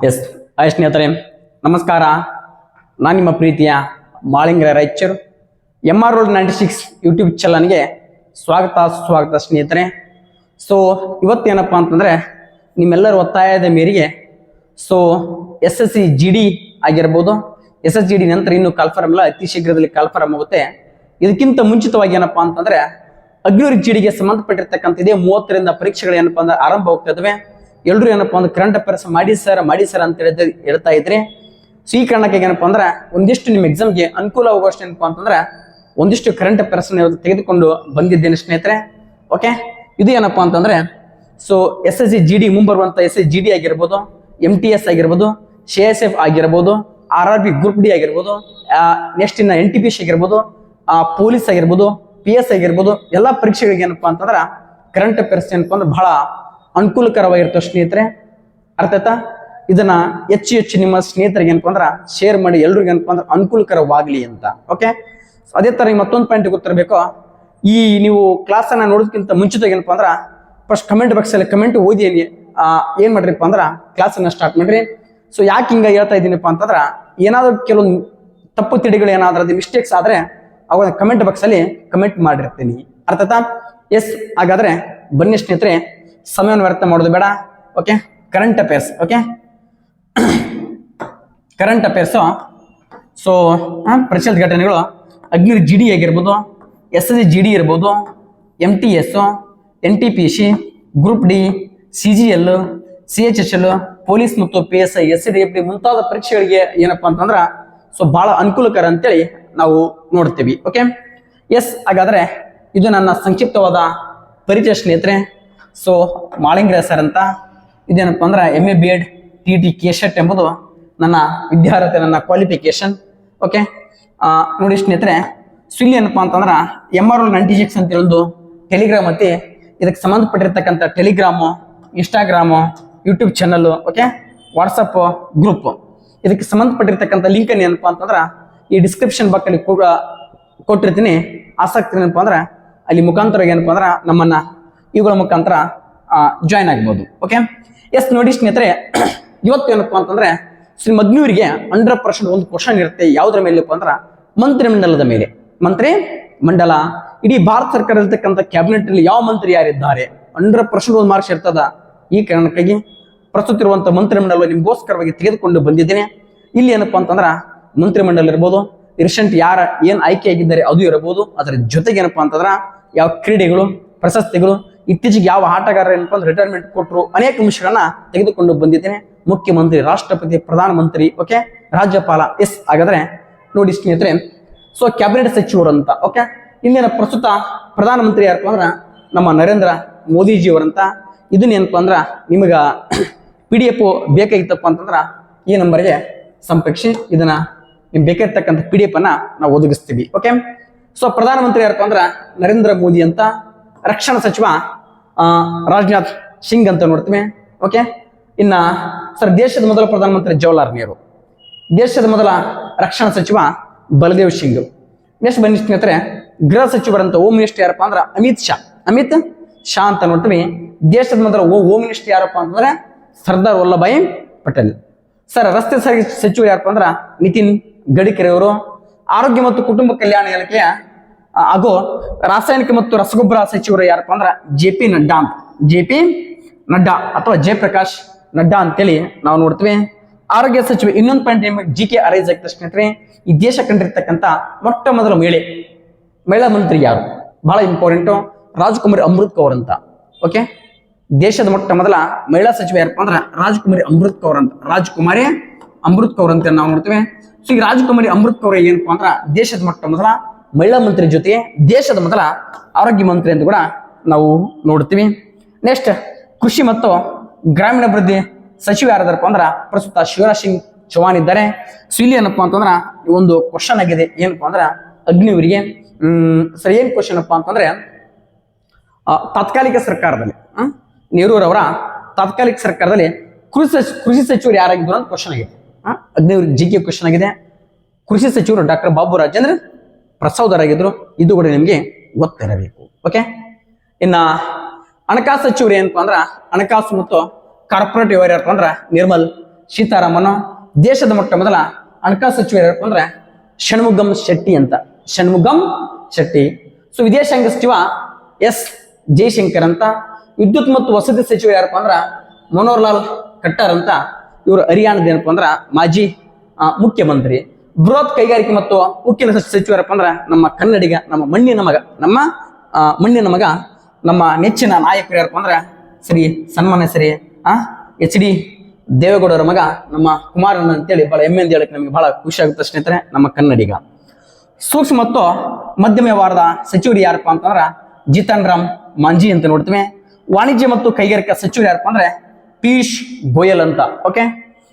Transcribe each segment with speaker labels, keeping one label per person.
Speaker 1: Yes hi ಸ್ನೇಹಿತರೆ, ನಮಸ್ಕಾರ. ನಾನು ನಿಮ್ಮ ಪ್ರೀತಿಯ ಮಾಳಿಂಗರ ರಾಯಚೂರು MR Road 96 ಯೂಟ್ಯೂಬ್ ಚಾನಲ್ಗೆ ಸ್ವಾಗತ ಸ್ನೇಹಿತರೆ. ಸೊ ಇವತ್ತೇನಪ್ಪ ಅಂತಂದರೆ ನಿಮ್ಮೆಲ್ಲರ ಒತ್ತಾಯದ ಮೇರೆಗೆ SSC GD ಆಗಿರ್ಬೋದು, SSGD ನಂತರ ಇನ್ನು ಕಾಲ್ಫಾರಮ್ ಇಲ್ಲ, ಅತಿ ಶೀಘ್ರದಲ್ಲಿ ಕಾಲ್ಫಾರಮ್ ಆಗುತ್ತೆ. ಇದಕ್ಕಿಂತ ಮುಂಚಿತವಾಗಿ ಏನಪ್ಪ ಅಂತಂದರೆ ಅಗ್ನಿವೀರ್ GDಗೆ ಸಂಬಂಧಪಟ್ಟಿರ್ತಕ್ಕಂಥ ಇದೇ 30ರಿಂದ ಪರೀಕ್ಷೆಗಳು ಏನಪ್ಪ ಅಂದ್ರೆ ಆರಂಭ ಹೋಗ್ತಾ ಇದಾವೆ. ಎಲ್ಲರೂ ಏನಪ್ಪ ಅಂದ್ರೆ ಕರೆಂಟ್ ಅಫೇರ್ಸ್ ಮಾಡಿ ಸರ್ ಅಂತ ಹೇಳ್ತಾ ಇದ್ರಿ. ಸೊ ಈ ಕಾರಣಕ್ಕೆ ಏನಪ್ಪ ಅಂದ್ರೆ ಒಂದಿಷ್ಟು ನಿಮ್ಮ ಎಕ್ಸಾಮ್ಗೆ ಅನುಕೂಲ ಆಗುವಷ್ಟು ಏನಪ್ಪ ಅಂತಂದ್ರೆ ಒಂದಿಷ್ಟು ಕರೆಂಟ್ ಅಫೇರ್ಸ್ ತೆಗೆದುಕೊಂಡು ಬಂದಿದ್ದೇನೆ ಸ್ನೇಹಿತರೆ. ಓಕೆ, ಇದು ಏನಪ್ಪ ಅಂತಂದ್ರೆ SSC GD ಮುಂಬರುವಂತ SSC GD ಆಗಿರ್ಬೋದು, MTS ಆಗಿರ್ಬೋದು, CSF ಆಗಿರ್ಬೋದು, RRB ಗ್ರೂಪ್ D ಆಗಿರ್ಬೋದು, ನೆಕ್ಸ್ಟ್ ಇನ್ನ NTPC ಆಗಿರ್ಬೋದು, ಪೊಲೀಸ್ ಆಗಿರ್ಬೋದು, PS ಆಗಿರ್ಬೋದು, ಎಲ್ಲ ಪರೀಕ್ಷೆಗಳಿಗೆ ಏನಪ್ಪಾ ಅಂತಂದ್ರೆ ಕರೆಂಟ್ ಅಫೇರ್ಸ್ ಏನಪ್ಪಾ ಅಂದ್ರೆ ಬಹಳ ಅನುಕೂಲಕರವಾಗಿರ್ತವೆ ಸ್ನೇಹಿತರೆ. ಅರ್ಥ ಆಯ್ತಾ? ಇದನ್ನ ಹೆಚ್ಚು ನಿಮ್ಮ ಸ್ನೇಹಿತರಿಗೆ ಏನಪ್ಪ ಅಂದ್ರೆ ಶೇರ್ ಮಾಡಿ, ಎಲ್ರಿಗೂ ಏನಪ್ಪ ಅಂದ್ರೆ ಅನುಕೂಲಕರವಾಗ್ಲಿ ಅಂತ. ಓಕೆ, ಅದೇ ತರ ಮತ್ತೊಂದು ಪಾಯಿಂಟ್ ಗೊತ್ತಿರಬೇಕು. ಈ ನೀವು ಕ್ಲಾಸ್ ಅನ್ನ ನೋಡೋದಕ್ಕಿಂತ ಮುಂಚಿತವಾಗಿ ಏನಪ್ಪ ಅಂದ್ರೆ ಫಸ್ಟ್ ಕಮೆಂಟ್ ಬಾಕ್ಸ್ ಅಲ್ಲಿ ಕಮೆಂಟ್ ಓದಿ ಏನ್ ಮಾಡ್ರಿಪ್ಪ ಅಂದ್ರೆ ಕ್ಲಾಸ್ ಅನ್ನ ಸ್ಟಾರ್ಟ್ ಮಾಡ್ರಿ. ಸೊ ಯಾಕೆ ಹಿಂಗ ಹೇಳ್ತಾ ಇದ್ದೀನಿಪ್ಪ ಅಂತಂದ್ರ ಏನಾದ್ರು ಕೆಲವೊಂದು ತಪ್ಪು ತಿಡಿಗಳು ಏನಾದ್ರೂ ಮಿಸ್ಟೇಕ್ಸ್ ಆದ್ರೆ ಅವಾಗ ಕಮೆಂಟ್ ಬಾಕ್ಸ್ ಅಲ್ಲಿ ಕಮೆಂಟ್ ಮಾಡಿರ್ತೀನಿ. ಅರ್ಥ ಆಯ್ತಾ? ಎಸ್, ಹಾಗಾದ್ರೆ ಬನ್ನಿ ಸ್ನೇಹಿತರೆ, ಸಮಯವನ್ನು ವ್ಯರ್ಥ ಮಾಡೋದು ಬೇಡ. Okay, current affairs. Okay, current affairs. ಪ್ರಚಲಿತ ಘಟನೆಗಳು ಅಗ್ನಿವೀರ್ GD ಆಗಿರ್ಬೋದು, SSC GD ಇರ್ಬೋದು, MTS, NTPC, group D, CGL, CHHL, police ಮತ್ತು PSI, SCDFD ಮುಂತಾದ ಪರೀಕ್ಷೆಗಳಿಗೆ ಏನಪ್ಪಾ ಅಂತಂದ್ರ ಬಹಳ ಅನುಕೂಲಕರ ಅಂತೇಳಿ ನಾವು ನೋಡ್ತೀವಿ. ಓಕೆ, ಎಸ್, ಹಾಗಾದ್ರೆ ಇದು ನನ್ನ ಸಂಕ್ಷಿಪ್ತವಾದ ಪರಿಚಯ ಸ್ನೇಹಿತರೆ. ಮಾಳಿಂಗರ ಸರ್ ಅಂತ. ಇದೇನಪ್ಪ ಅಂದ್ರೆ MA BEd TT KSET ಎಂಬುದು ನನ್ನ ವಿದ್ಯಾರ್ಹತೆ, ನನ್ನ ಕ್ವಾಲಿಫಿಕೇಶನ್. ಓಕೆ, ನೋಡಿ ಸ್ನೇಹಿತರೆ, ಇಲ್ಲಿ ಏನಪ್ಪಾ ಅಂತಂದ್ರೆ MR Road 96 ಅಂತ ಒಂದು ಟೆಲಿಗ್ರಾಮ್ ಐತಿ. ಇದಕ್ಕೆ ಸಂಬಂಧಪಟ್ಟಿರ್ತಕ್ಕಂಥ telegram, Instagram, YouTube channel, okay, WhatsApp group, ಇದಕ್ಕೆ ಸಂಬಂಧಪಟ್ಟಿರ್ತಕ್ಕಂಥ ಲಿಂಕ್ ಅನ್ನು ಏನಪ್ಪಾ ಅಂತಂದ್ರೆ ಈ ಡಿಸ್ಕ್ರಿಪ್ಷನ್ ಬಾಕ್ಸ್ ಅಲ್ಲಿ ಕೊಟ್ಟಿರ್ತೀನಿ. ಆಸಕ್ತಿ ಏನಪ್ಪಾ ಅಂದ್ರೆ ಅಲ್ಲಿ ಮುಖಾಂತರ ಏನಪ್ಪಾ ಅಂದ್ರೆ ನಮ್ಮನ್ನ ಇವುಗಳ ಮುಖಾಂತರ ಜಾಯ್ನ್ ಆಗ್ಬೋದು. ಓಕೆ, ಎಸ್, ನೋಡಿ ಸ್ನೇಹಿತರೆ, ಇವತ್ತು ಏನಪ್ಪಾ ಅಂತಂದ್ರೆ ಶ್ರೀ ಅಗ್ನಿವೀರ್ಗೆ 100% ಒಂದು ಕ್ವಶನ್ ಇರುತ್ತೆ. ಯಾವುದ್ರ ಮೇಲೆ ಅಂದ್ರೆ ಮಂತ್ರಿಮಂಡಲದ ಮೇಲೆ. ಮಂತ್ರಿ ಮಂಡಲ, ಇಡೀ ಭಾರತ ಸರ್ಕಾರ ಇರ್ತಕ್ಕಂಥ ಕ್ಯಾಬಿನೆಟ್ ಅಲ್ಲಿ ಯಾವ ಮಂತ್ರಿ ಯಾರಿದ್ದಾರೆ 100% ಒಂದು ಮಾರ್ಕ್ಸ್ ಇರ್ತದ. ಈ ಕಾರಣಕ್ಕಾಗಿ ಪ್ರಸ್ತುತ ಇರುವಂತ ಮಂತ್ರಿಮಂಡಲ ನಿಮ್ಗೋಸ್ಕರವಾಗಿ ತೆಗೆದುಕೊಂಡು ಬಂದಿದ್ದೇನೆ. ಇಲ್ಲಿ ಏನಪ್ಪಾ ಅಂತಂದ್ರ ಮಂತ್ರಿಮಂಡಲ ಇರ್ಬೋದು, ರೀಸೆಂಟ್ ಏನ್ ಆಯ್ಕೆ ಆಗಿದ್ದಾರೆ ಅದು ಇರಬಹುದು. ಅದರ ಜೊತೆಗೆ ಏನಪ್ಪಾ ಅಂತಂದ್ರ ಯಾವ ಕ್ರೀಡೆಗಳು, ಪ್ರಶಸ್ತಿಗಳು, ಇತ್ತೀಚೆಗೆ ಯಾವ ಆಟಗಾರ ಏನಪ್ಪಾ ಅಂದ್ರೆ ರಿಟೈರ್ಮೆಂಟ್ ಕೊಟ್ಟರು, ಅನೇಕ ಅಂಶಗಳನ್ನ ತೆಗೆದುಕೊಂಡು ಬಂದಿದ್ದೇನೆ. ಮುಖ್ಯಮಂತ್ರಿ, ರಾಷ್ಟ್ರಪತಿ, ಪ್ರಧಾನಮಂತ್ರಿ, ಓಕೆ, ರಾಜ್ಯಪಾಲ. ಎಸ್, ಹಾಗಾದ್ರೆ ನೋಡಿ ಸ್ನೇಹಿತರೆ, ಕ್ಯಾಬಿನೆಟ್ ಸಚಿವರು ಅಂತ. ಓಕೆ, ಇಂದಿನ ಪ್ರಸ್ತುತ ಪ್ರಧಾನಮಂತ್ರಿ ಯಾರಪ್ಪ ಅಂದ್ರ ನಮ್ಮ ನರೇಂದ್ರ ಮೋದಿಜಿಯವರಂತ. ಇದನ್ನೇನಪ್ಪ ಅಂದ್ರ ನಿಮಗ PDF ಬೇಕಾಗಿತ್ತಪ್ಪ ಅಂತಂದ್ರ ಈ ನಂಬರ್ಗೆ ಸಂಪರ್ಕಿಸಿ. ಇದನ್ನ ನಿಮ್ಗೆ ಬೇಕಾಗಿರ್ತಕ್ಕಂಥ PDF ಅನ್ನ ನಾವು ಒದಗಿಸ್ತೀವಿ. ಓಕೆ, ಪ್ರಧಾನಮಂತ್ರಿ ಯಾರಪ್ಪ ಅಂದ್ರ ನರೇಂದ್ರ ಮೋದಿ ಅಂತ. ರಕ್ಷಣಾ ಸಚಿವ ರಾಜನಾಥ್ ಸಿಂಗ್ ಅಂತ ನೋಡ್ತೀವಿ. ಓಕೆ, ಇನ್ನ ದೇಶದ ಮೊದಲ ಪ್ರಧಾನಮಂತ್ರಿ ಜವಾಹರ್ಲಾಲ್ ನೆಹರು. ದೇಶದ ಮೊದಲ ರಕ್ಷಣಾ ಸಚಿವ ಬಲದೇವ್ ಸಿಂಗ್. ನೆಕ್ಸ್ಟ್ ಬನ್ನಿ ಸ್ನೇಹಿತರೆ, ಗೃಹ ಸಚಿವರಂತ ಹೋಮ್ ಮಿನಿಸ್ಟರ್ ಯಾರಪ್ಪ ಅಂದ್ರ ಅಮಿತ್ ಶಾ ಅಂತ ನೋಡ್ತೀವಿ. ದೇಶದ ಮೊದಲ ಹೋಮ್ ಮಿನಿಸ್ಟರ್ ಯಾರಪ್ಪ ಅಂತಂದ್ರೆ ಸರ್ದಾರ್ ವಲ್ಲಭಾಯಿ ಪಟೇಲ್. ರಸ್ತೆ ಸಾರಿಗೆ ಸಚಿವರು ಯಾರಪ್ಪ ಅಂದ್ರ ನಿತಿನ್ ಗಡ್ಕರಿ ಅವರು. ಆರೋಗ್ಯ ಮತ್ತು ಕುಟುಂಬ ಕಲ್ಯಾಣ ಇಲಾಖೆಯ ಹಾಗೂ ರಾಸಾಯನಿಕ ಮತ್ತು ರಸಗೊಬ್ಬರ ಸಚಿವರು ಯಾರಪ್ಪ ಅಂದ್ರ JP ನಡ್ಡಾ ಅಂತ. JP ನಡ್ಡಾ ಅಥವಾ ಜಯಪ್ರಕಾಶ್ ನಡ್ಡಾ ಅಂತೇಳಿ ನಾವು ನೋಡ್ತೀವಿ. ಆರೋಗ್ಯ ಸಚಿವ ಇನ್ನೊಂದು ಪಾಯಿಂಟ್ ನಿಮಗೆ GK ಅರೈಸ್ ಆಗ್ತದೆ ಸ್ನೇಹಿತರೆ. ಈ ದೇಶ ಕಂಡಿರ್ತಕ್ಕಂಥ ಮೊಟ್ಟ ಮೊದಲ ಮಹಿಳಾ ಮಂತ್ರಿ ಯಾರು, ಬಹಳ ಇಂಪಾರ್ಟೆಂಟು, ರಾಜಕುಮಾರಿ ಅಮೃತ್ ಕೌರ್ ಅಂತ. ಓಕೆ, ದೇಶದ ಮೊಟ್ಟ ಮೊದಲ ಮಹಿಳಾ ಸಚಿವ ಯಾರಪ್ಪ ಅಂದ್ರ ರಾಜಕುಮಾರಿ ಅಮೃತ್ ಕೌರ್ ಅಂತ. ರಾಜಕುಮಾರಿ ಅಮೃತ್ ಕೌರ್ ಅಂತ ನಾವು ನೋಡ್ತೀವಿ. ಈ ರಾಜಕುಮಾರಿ ಅಮೃತ್ ಕೌರ್ ಏನಪ್ಪಾ ಅಂದ್ರ ದೇಶದ ಮೊಟ್ಟ ಮೊದಲ ಮಹಿಳಾ ಮಂತ್ರಿ ಜೊತೆಗೆ ದೇಶದ ಮೊದಲ ಆರೋಗ್ಯ ಮಂತ್ರಿ ಅಂತ ಕೂಡ ನಾವು ನೋಡ್ತೀವಿ. ನೆಕ್ಸ್ಟ್ ಕೃಷಿ ಮತ್ತು ಗ್ರಾಮೀಣಾಭಿವೃದ್ಧಿ ಸಚಿವ ಯಾರದಾರಪ್ಪ ಅಂದ್ರ ಪ್ರಸ್ತುತ ಶಿವರಾಜ್ ಸಿಂಗ್ ಚೌಹಾಣ್ ಇದ್ದಾರೆ. ಇಲ್ಲಿ ಏನಪ್ಪಾ ಅಂತಂದ್ರ ಒಂದು ಕ್ವಶನ್ ಆಗಿದೆ. ಏನಪ್ಪಾ ಅಂದ್ರ ಅಗ್ನಿವೀರ್ಗೆ ಏನ್ ಕ್ವಶನ್ ಅಪ್ಪ ಅಂತಂದ್ರೆ ತಾತ್ಕಾಲಿಕ ಸರ್ಕಾರದಲ್ಲಿ ನೆಹರೂರವರ ತಾತ್ಕಾಲಿಕ ಸರ್ಕಾರದಲ್ಲಿ ಕೃಷಿ ಸಚಿವರು ಯಾರಾಗಿದ್ರು ಅಂತ ಕ್ವಶನ್ ಆಗಿದೆ. ಅಗ್ನಿವೀರ್ GK ಕ್ವಶನ್ ಆಗಿದೆ. ಕೃಷಿ ಸಚಿವರು ಡಾಕ್ಟರ್ ಬಾಬು ರಾಜೇಂದ್ರ ಪ್ರಸಾದ್ ಆಗಿದ್ರು. ಇದು ಕೂಡ ನಿಮ್ಗೆ ಗೊತ್ತಿರಬೇಕು. ಓಕೆ, ಇನ್ನ ಹಣಕಾಸು ಸಚಿವರು ಏನಪ್ಪಾ ಅಂದ್ರ ಹಣಕಾಸು ಮತ್ತು ಕಾರ್ಪೊರೇಟ್ ವ್ಯವಹಾರ ಯಾರಪ್ಪ ಅಂದ್ರ ನಿರ್ಮಲ್ ಸೀತಾರಾಮನ್. ದೇಶದ ಮೊಟ್ಟ ಮೊದಲ ಹಣಕಾಸು ಸಚಿವ ಯಾರಪ್ಪ ಅಂದ್ರೆ ಷಣ್ಮುಗಂ ಶೆಟ್ಟಿ ಅಂತ, ಷಣ್ಮುಗಂ ಶೆಟ್ಟಿ. ಸೊ ವಿದೇಶಾಂಗ ಸಚಿವ ಎಸ್ ಜೈಶಂಕರ್ ಅಂತ. ವಿದ್ಯುತ್ ಮತ್ತು ವಸತಿ ಸಚಿವ ಯಾರಪ್ಪ ಅಂದ್ರ ಮನೋಹರ್ ಲಾಲ್ ಖಟ್ಟರ್ ಅಂತ. ಇವರು ಹರಿಯಾಣದ ಏನಪ್ಪ ಅಂದ್ರ ಮಾಜಿ ಮುಖ್ಯಮಂತ್ರಿ. ಬೃಹತ್ ಕೈಗಾರಿಕೆ ಮತ್ತು ಉಕ್ಕಿನ ಸಚಿವ ಯಾರಪ್ಪ ಅಂದ್ರ ನಮ್ಮ ಕನ್ನಡಿಗ, ನಮ್ಮ ಮಣ್ಣಿನ ಮಗ, ಮಣ್ಣಿನ ಮಗ, ನಮ್ಮ ನೆಚ್ಚಿನ ನಾಯಕರು ಯಾರಪ್ಪ ಅಂದ್ರ ಸನ್ಮಾನ್ಯ ಶ್ರೀ HD ದೇವೇಗೌಡರ ಮಗ ನಮ್ಮ ಕುಮಾರಣ್ಣ ಅಂತೇಳಿ ಬಹಳ ಹೆಮ್ಮೆಯಿಂದ ಹೇಳಕ್ಕೆ ನಮಗೆ ಬಹಳ ಖುಷಿ ಆಗುತ್ತೆ ಸ್ನೇಹಿತರೆ, ನಮ್ಮ ಕನ್ನಡಿಗ. ಸೂಕ್ಷ್ಮ ಮತ್ತು ಮಧ್ಯಮ ವ್ಯವಹಾರದ ಸಚಿವರು ಯಾರಪ್ಪ ಅಂತಂದ್ರ ಜಿತನ್ ರಾಮ್ ಮಾಂಜಿ ಅಂತ ನೋಡ್ತೀವಿ. ವಾಣಿಜ್ಯ ಮತ್ತು ಕೈಗಾರಿಕಾ ಸಚಿವರು ಯಾರಪ್ಪ ಅಂದ್ರೆ ಪಿಯೂಷ್ ಗೋಯಲ್ ಅಂತ. ಓಕೆ,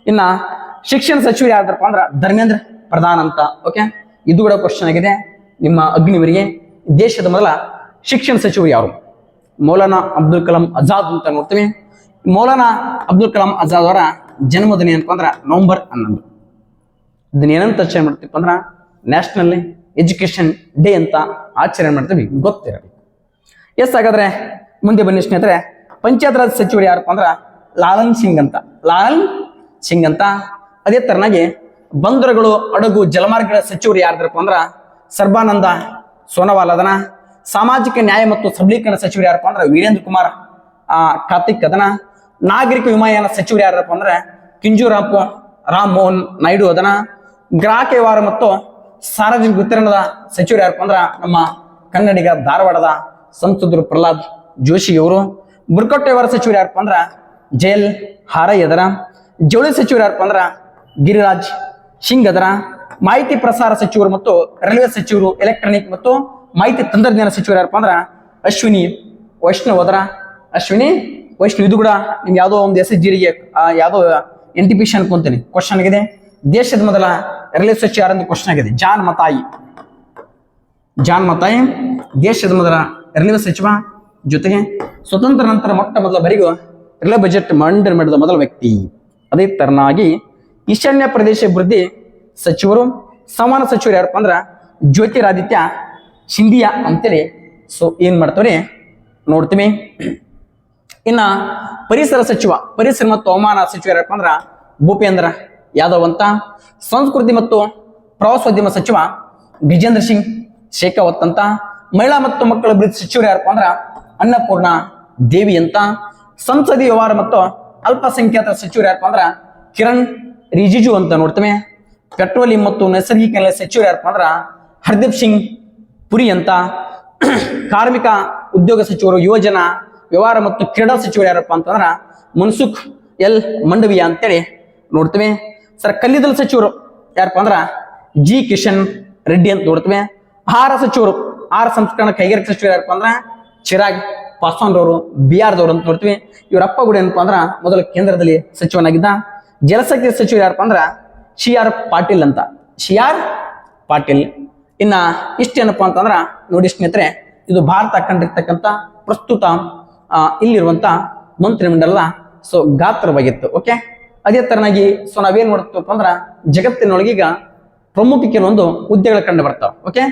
Speaker 1: ಇನ್ನ ಶಿಕ್ಷಣ ಸಚಿವರು ಯಾರಪ್ಪ ಅಂದ್ರ ಧರ್ಮೇಂದ್ರ ಪ್ರಧಾನ್ ಅಂತ. ಓಕೆ, ಇದು ಕೂಡ ಕ್ವಶನ್ ಆಗಿದೆ ನಿಮ್ಮ ಅಗ್ನಿವರಿಗೆ. ದೇಶದ ಮೊದಲ ಶಿಕ್ಷಣ ಸಚಿವರು ಯಾರು? ಮೌಲಾನಾ ಅಬ್ದುಲ್ ಕಲಾಂ ಆಜಾದ್ ಅಂತ ನೋಡ್ತೀವಿ. ಮೌಲಾನಾ ಅಬ್ದುಲ್ ಕಲಾಂ ಆಜಾದ್ ಅವರ ಜನ್ಮದಿನ ಏನಪ್ಪ ಅಂದ್ರ ನವೆಂಬರ್ 11. ಇದನ್ನ ಏನಂತ ಆಚರಣೆ ಮಾಡ್ತೀವಿ ಅಂದ್ರ ನ್ಯಾಷನಲ್ ಎಜುಕೇಶನ್ ಡೇ ಅಂತ ಆಚರಣೆ ಮಾಡ್ತೀವಿ, ಗೊತ್ತಿರಬೇಕು. ಎಸ್, ಹಾಗಾದ್ರೆ ಮುಂದೆ ಬನ್ನಿ ಸ್ನೇಹಿತರೆ. ಪಂಚಾಯತ್ ರಾಜ್ ಸಚಿವರು ಯಾರಪ್ಪ ಅಂದ್ರ ಲಾಲನ್ ಸಿಂಗ್ ಅಂತ, ಲಾಲನ್ ಸಿಂಗ್ ಅಂತ. ಅದೇ ತರನಾಗಿ ಬಂದರುಗಳು, ಹಡಗು, ಜಲಮಾರ್ಗಗಳ ಸಚಿವರು ಯಾರಪ್ಪ ಅಂದ್ರ ಸರ್ಬಾನಂದ ಸೋನೋವಾಲ್ ಅದನ. ಸಾಮಾಜಿಕ ನ್ಯಾಯ ಮತ್ತು ಸಬಲೀಕರಣ ಸಚಿವರು ಯಾರಪ್ಪ ಅಂದ್ರ ವೀರೇಂದ್ರ ಕುಮಾರ್ ಕಾರ್ತಿಕ್ ಅದನ. ನಾಗರಿಕ ವಿಮಾನಯಾನ ಸಚಿವರು ಯಾರಪ್ಪ ಅಂದ್ರೆ ಕಿಂಜೂರಾಪು ರಾಮ್ ಮೋಹನ್ ನಾಯ್ಡು ಅದನ. ಗ್ರಾಹಕ ವ್ಯವಹಾರ ಮತ್ತು ಸಾರ್ವಜನಿಕ ವಿತರಣದ ಸಚಿವರು ಯಾರಪ್ಪ ಅಂದ್ರ ನಮ್ಮ ಕನ್ನಡಿಗ ಧಾರವಾಡದ ಸಂಸದರು ಪ್ರಹ್ಲಾದ್ ಜೋಶಿ ಅವರು. ಬುರ್ಕಟ್ಟು ವ್ಯವಹಾರ ಸಚಿವರು ಯಾರಪ್ಪ ಅಂದ್ರ ಜಯಲ್ ಹಾರೈ ಅದರ. ಜವಳಿ ಸಚಿವರು ಯಾರಪ್ಪ ಅಂದ್ರ ಗಿರಿರಾಜ್ ಸಿಂಗ್ ಅದರ. ಮಾಹಿತಿ ಪ್ರಸಾರ ಸಚಿವರು ಮತ್ತು ರೈಲ್ವೆ ಸಚಿವರು, ಎಲೆಕ್ಟ್ರಾನಿಕ್ ಮತ್ತು ಮಾಹಿತಿ ತಂತ್ರಜ್ಞಾನ ಸಚಿವರು ಯಾರಪ್ಪ ಅಂದ್ರ ಅಶ್ವಿನಿ ವೈಷ್ಣವ್ ಅದರ. ಅಶ್ವಿನಿ ವೈಷ್ಣವ್. ಇದು ಕೂಡ ನಿಮ್ಗೆ ಯಾವುದೋ ಒಂದು SSGಗೆ ಯಾವುದೋ NTPC ಅನ್ಕೊಂತೀನಿ ಕ್ವಶನ್ ಆಗಿದೆ. ದೇಶದ ಮೊದಲ ರೈಲ್ವೆ ಸಚಿವ ಯಾರಂತ ಕ್ವಶನ್ ಆಗಿದೆ, ಜಾನ್ ಮತಾಯಿ. ಜಾನ್ ಮತಾಯಿ ದೇಶದ ಮೊದಲ ರೈಲ್ವೆ ಸಚಿವ. ಜೊತೆಗೆ ಸ್ವತಂತ್ರ ನಂತರ ಮೊಟ್ಟ ಮೊದಲ ಬರಿಗೂ ರೈಲ್ವೆ ಬಜೆಟ್ ಮಂಡನೆ ಮಾಡಿದ ಮೊದಲ ವ್ಯಕ್ತಿ. ಅದೇ ತರನಾಗಿ ಈಶಾನ್ಯ ಪ್ರದೇಶ ಅಭಿವೃದ್ಧಿ ಸಚಿವರು, ಸಂವಹನ ಸಚಿವರು ಯಾರಪ್ಪ ಅಂದ್ರ ಜ್ಯೋತಿರಾದಿತ್ಯ ಸಿಂಧಿಯಾ ಅಂತೇಳಿ. ಸೊ ಏನ್ ಮಾಡ್ತವ್ರಿ ನೋಡ್ತೀವಿ. ಇನ್ನ ಪರಿಸರ ಸಚಿವ, ಪರಿಸರ ಮತ್ತು ಹವಾಮಾನ ಸಚಿವ ಯಾರಪ್ಪ ಅಂದ್ರ ಭೂಪೇಂದ್ರ ಯಾದವ್ ಅಂತ. ಸಂಸ್ಕೃತಿ ಮತ್ತು ಪ್ರವಾಸೋದ್ಯಮ ಸಚಿವ ಗಜೇಂದ್ರ ಸಿಂಗ್ ಶೇಖಾವತ್ ಅಂತ. ಮಹಿಳಾ ಮತ್ತು ಮಕ್ಕಳ ಅಭಿವೃದ್ಧಿ ಸಚಿವರು ಯಾರಪ್ಪ ಅಂದ್ರ ಅನ್ನಪೂರ್ಣ ದೇವಿ ಅಂತ. ಸಂಸದೀಯ ವ್ಯವಹಾರ ಮತ್ತು ಅಲ್ಪಸಂಖ್ಯಾತರ ಸಚಿವರು ಯಾರಪ್ಪ ಅಂದ್ರ ಕಿರಣ್ ರಿಜಿಜು ಅಂತ ನೋಡ್ತೇವೆ. ಪೆಟ್ರೋಲಿಯಂ ಮತ್ತು ನೈಸರ್ಗಿಕ ಅನಿಲ ಸಚಿವರು ಯಾರಪ್ಪ ಅಂದ್ರ ಹರ್ದೀಪ್ ಸಿಂಗ್ ಪುರಿ ಅಂತ. ಕಾರ್ಮಿಕ ಉದ್ಯೋಗ ಸಚಿವರು, ಯುವಜನ ವ್ಯವಹಾರ ಮತ್ತು ಕ್ರೀಡಾ ಸಚಿವರು ಯಾರಪ್ಪ ಅಂತಂದ್ರ ಮನ್ಸುಖ್ ಎಲ್ ಮಂಡವಿಯಾ ಅಂತೇಳಿ ನೋಡ್ತೇವೆ. ಸರ್ ಕಲ್ಲಿದ್ದಲು ಸಚಿವರು ಯಾರಪ್ಪ ಅಂದ್ರ ಜಿ ಕಿಶನ್ ರೆಡ್ಡಿ ಅಂತ ನೋಡ್ತೇವೆ. ಆಹಾರ ಸಚಿವರು, ಆಹಾರ ಸಂಸ್ಕರಣ ಕೈಗಾರಿಕಾ ಸಚಿವರು ಯಾರಪ್ಪ ಅಂದ್ರ ಚಿರಾಗ್ ಪಾಸ್ವಾನ್ ರವರು, ಬಿಹಾರದವರು ಅಂತ ನೋಡ್ತೀವಿ. ಇವರಪ್ಪ ಕೂಡ ಏನಪ್ಪಾ ಅಂದ್ರ ಮೊದಲ ಕೇಂದ್ರದಲ್ಲಿ ಸಚಿವನಾಗಿದ್ದ. ಜಲಶಕ್ತಿ ಸಚಿವರು ಯಾರಪ್ಪ ಅಂದ್ರ CR ಪಾಟೀಲ್ ಅಂತ, CR ಪಾಟೀಲ್. ಇನ್ನ ಇಷ್ಟೇನಪ್ಪ ಅಂತಂದ್ರ ನೋಡಿ ಸ್ನೇಹಿತರೆ, ಇದು ಭಾರತ ಕಂಡಿರ್ತಕ್ಕಂಥ ಪ್ರಸ್ತುತ ಇಲ್ಲಿರುವಂತ ಮಂತ್ರಿಮಂಡಲದ ಸೊ ಗಾತ್ರವಾಗಿತ್ತು. ಓಕೆ, ಅದೇ ತರನಾಗಿ ಸೊ ನಾವೇನ್ ಮಾಡ್ತೀವಪ್ಪ ಅಂದ್ರ ಜಗತ್ತಿನೊಳಗೀಗ ಪ್ರಮುಖ ಕೆಲವೊಂದು ಹುದ್ದೆಗಳು ಕಂಡು ಬರ್ತಾವ. ಓಕೆ,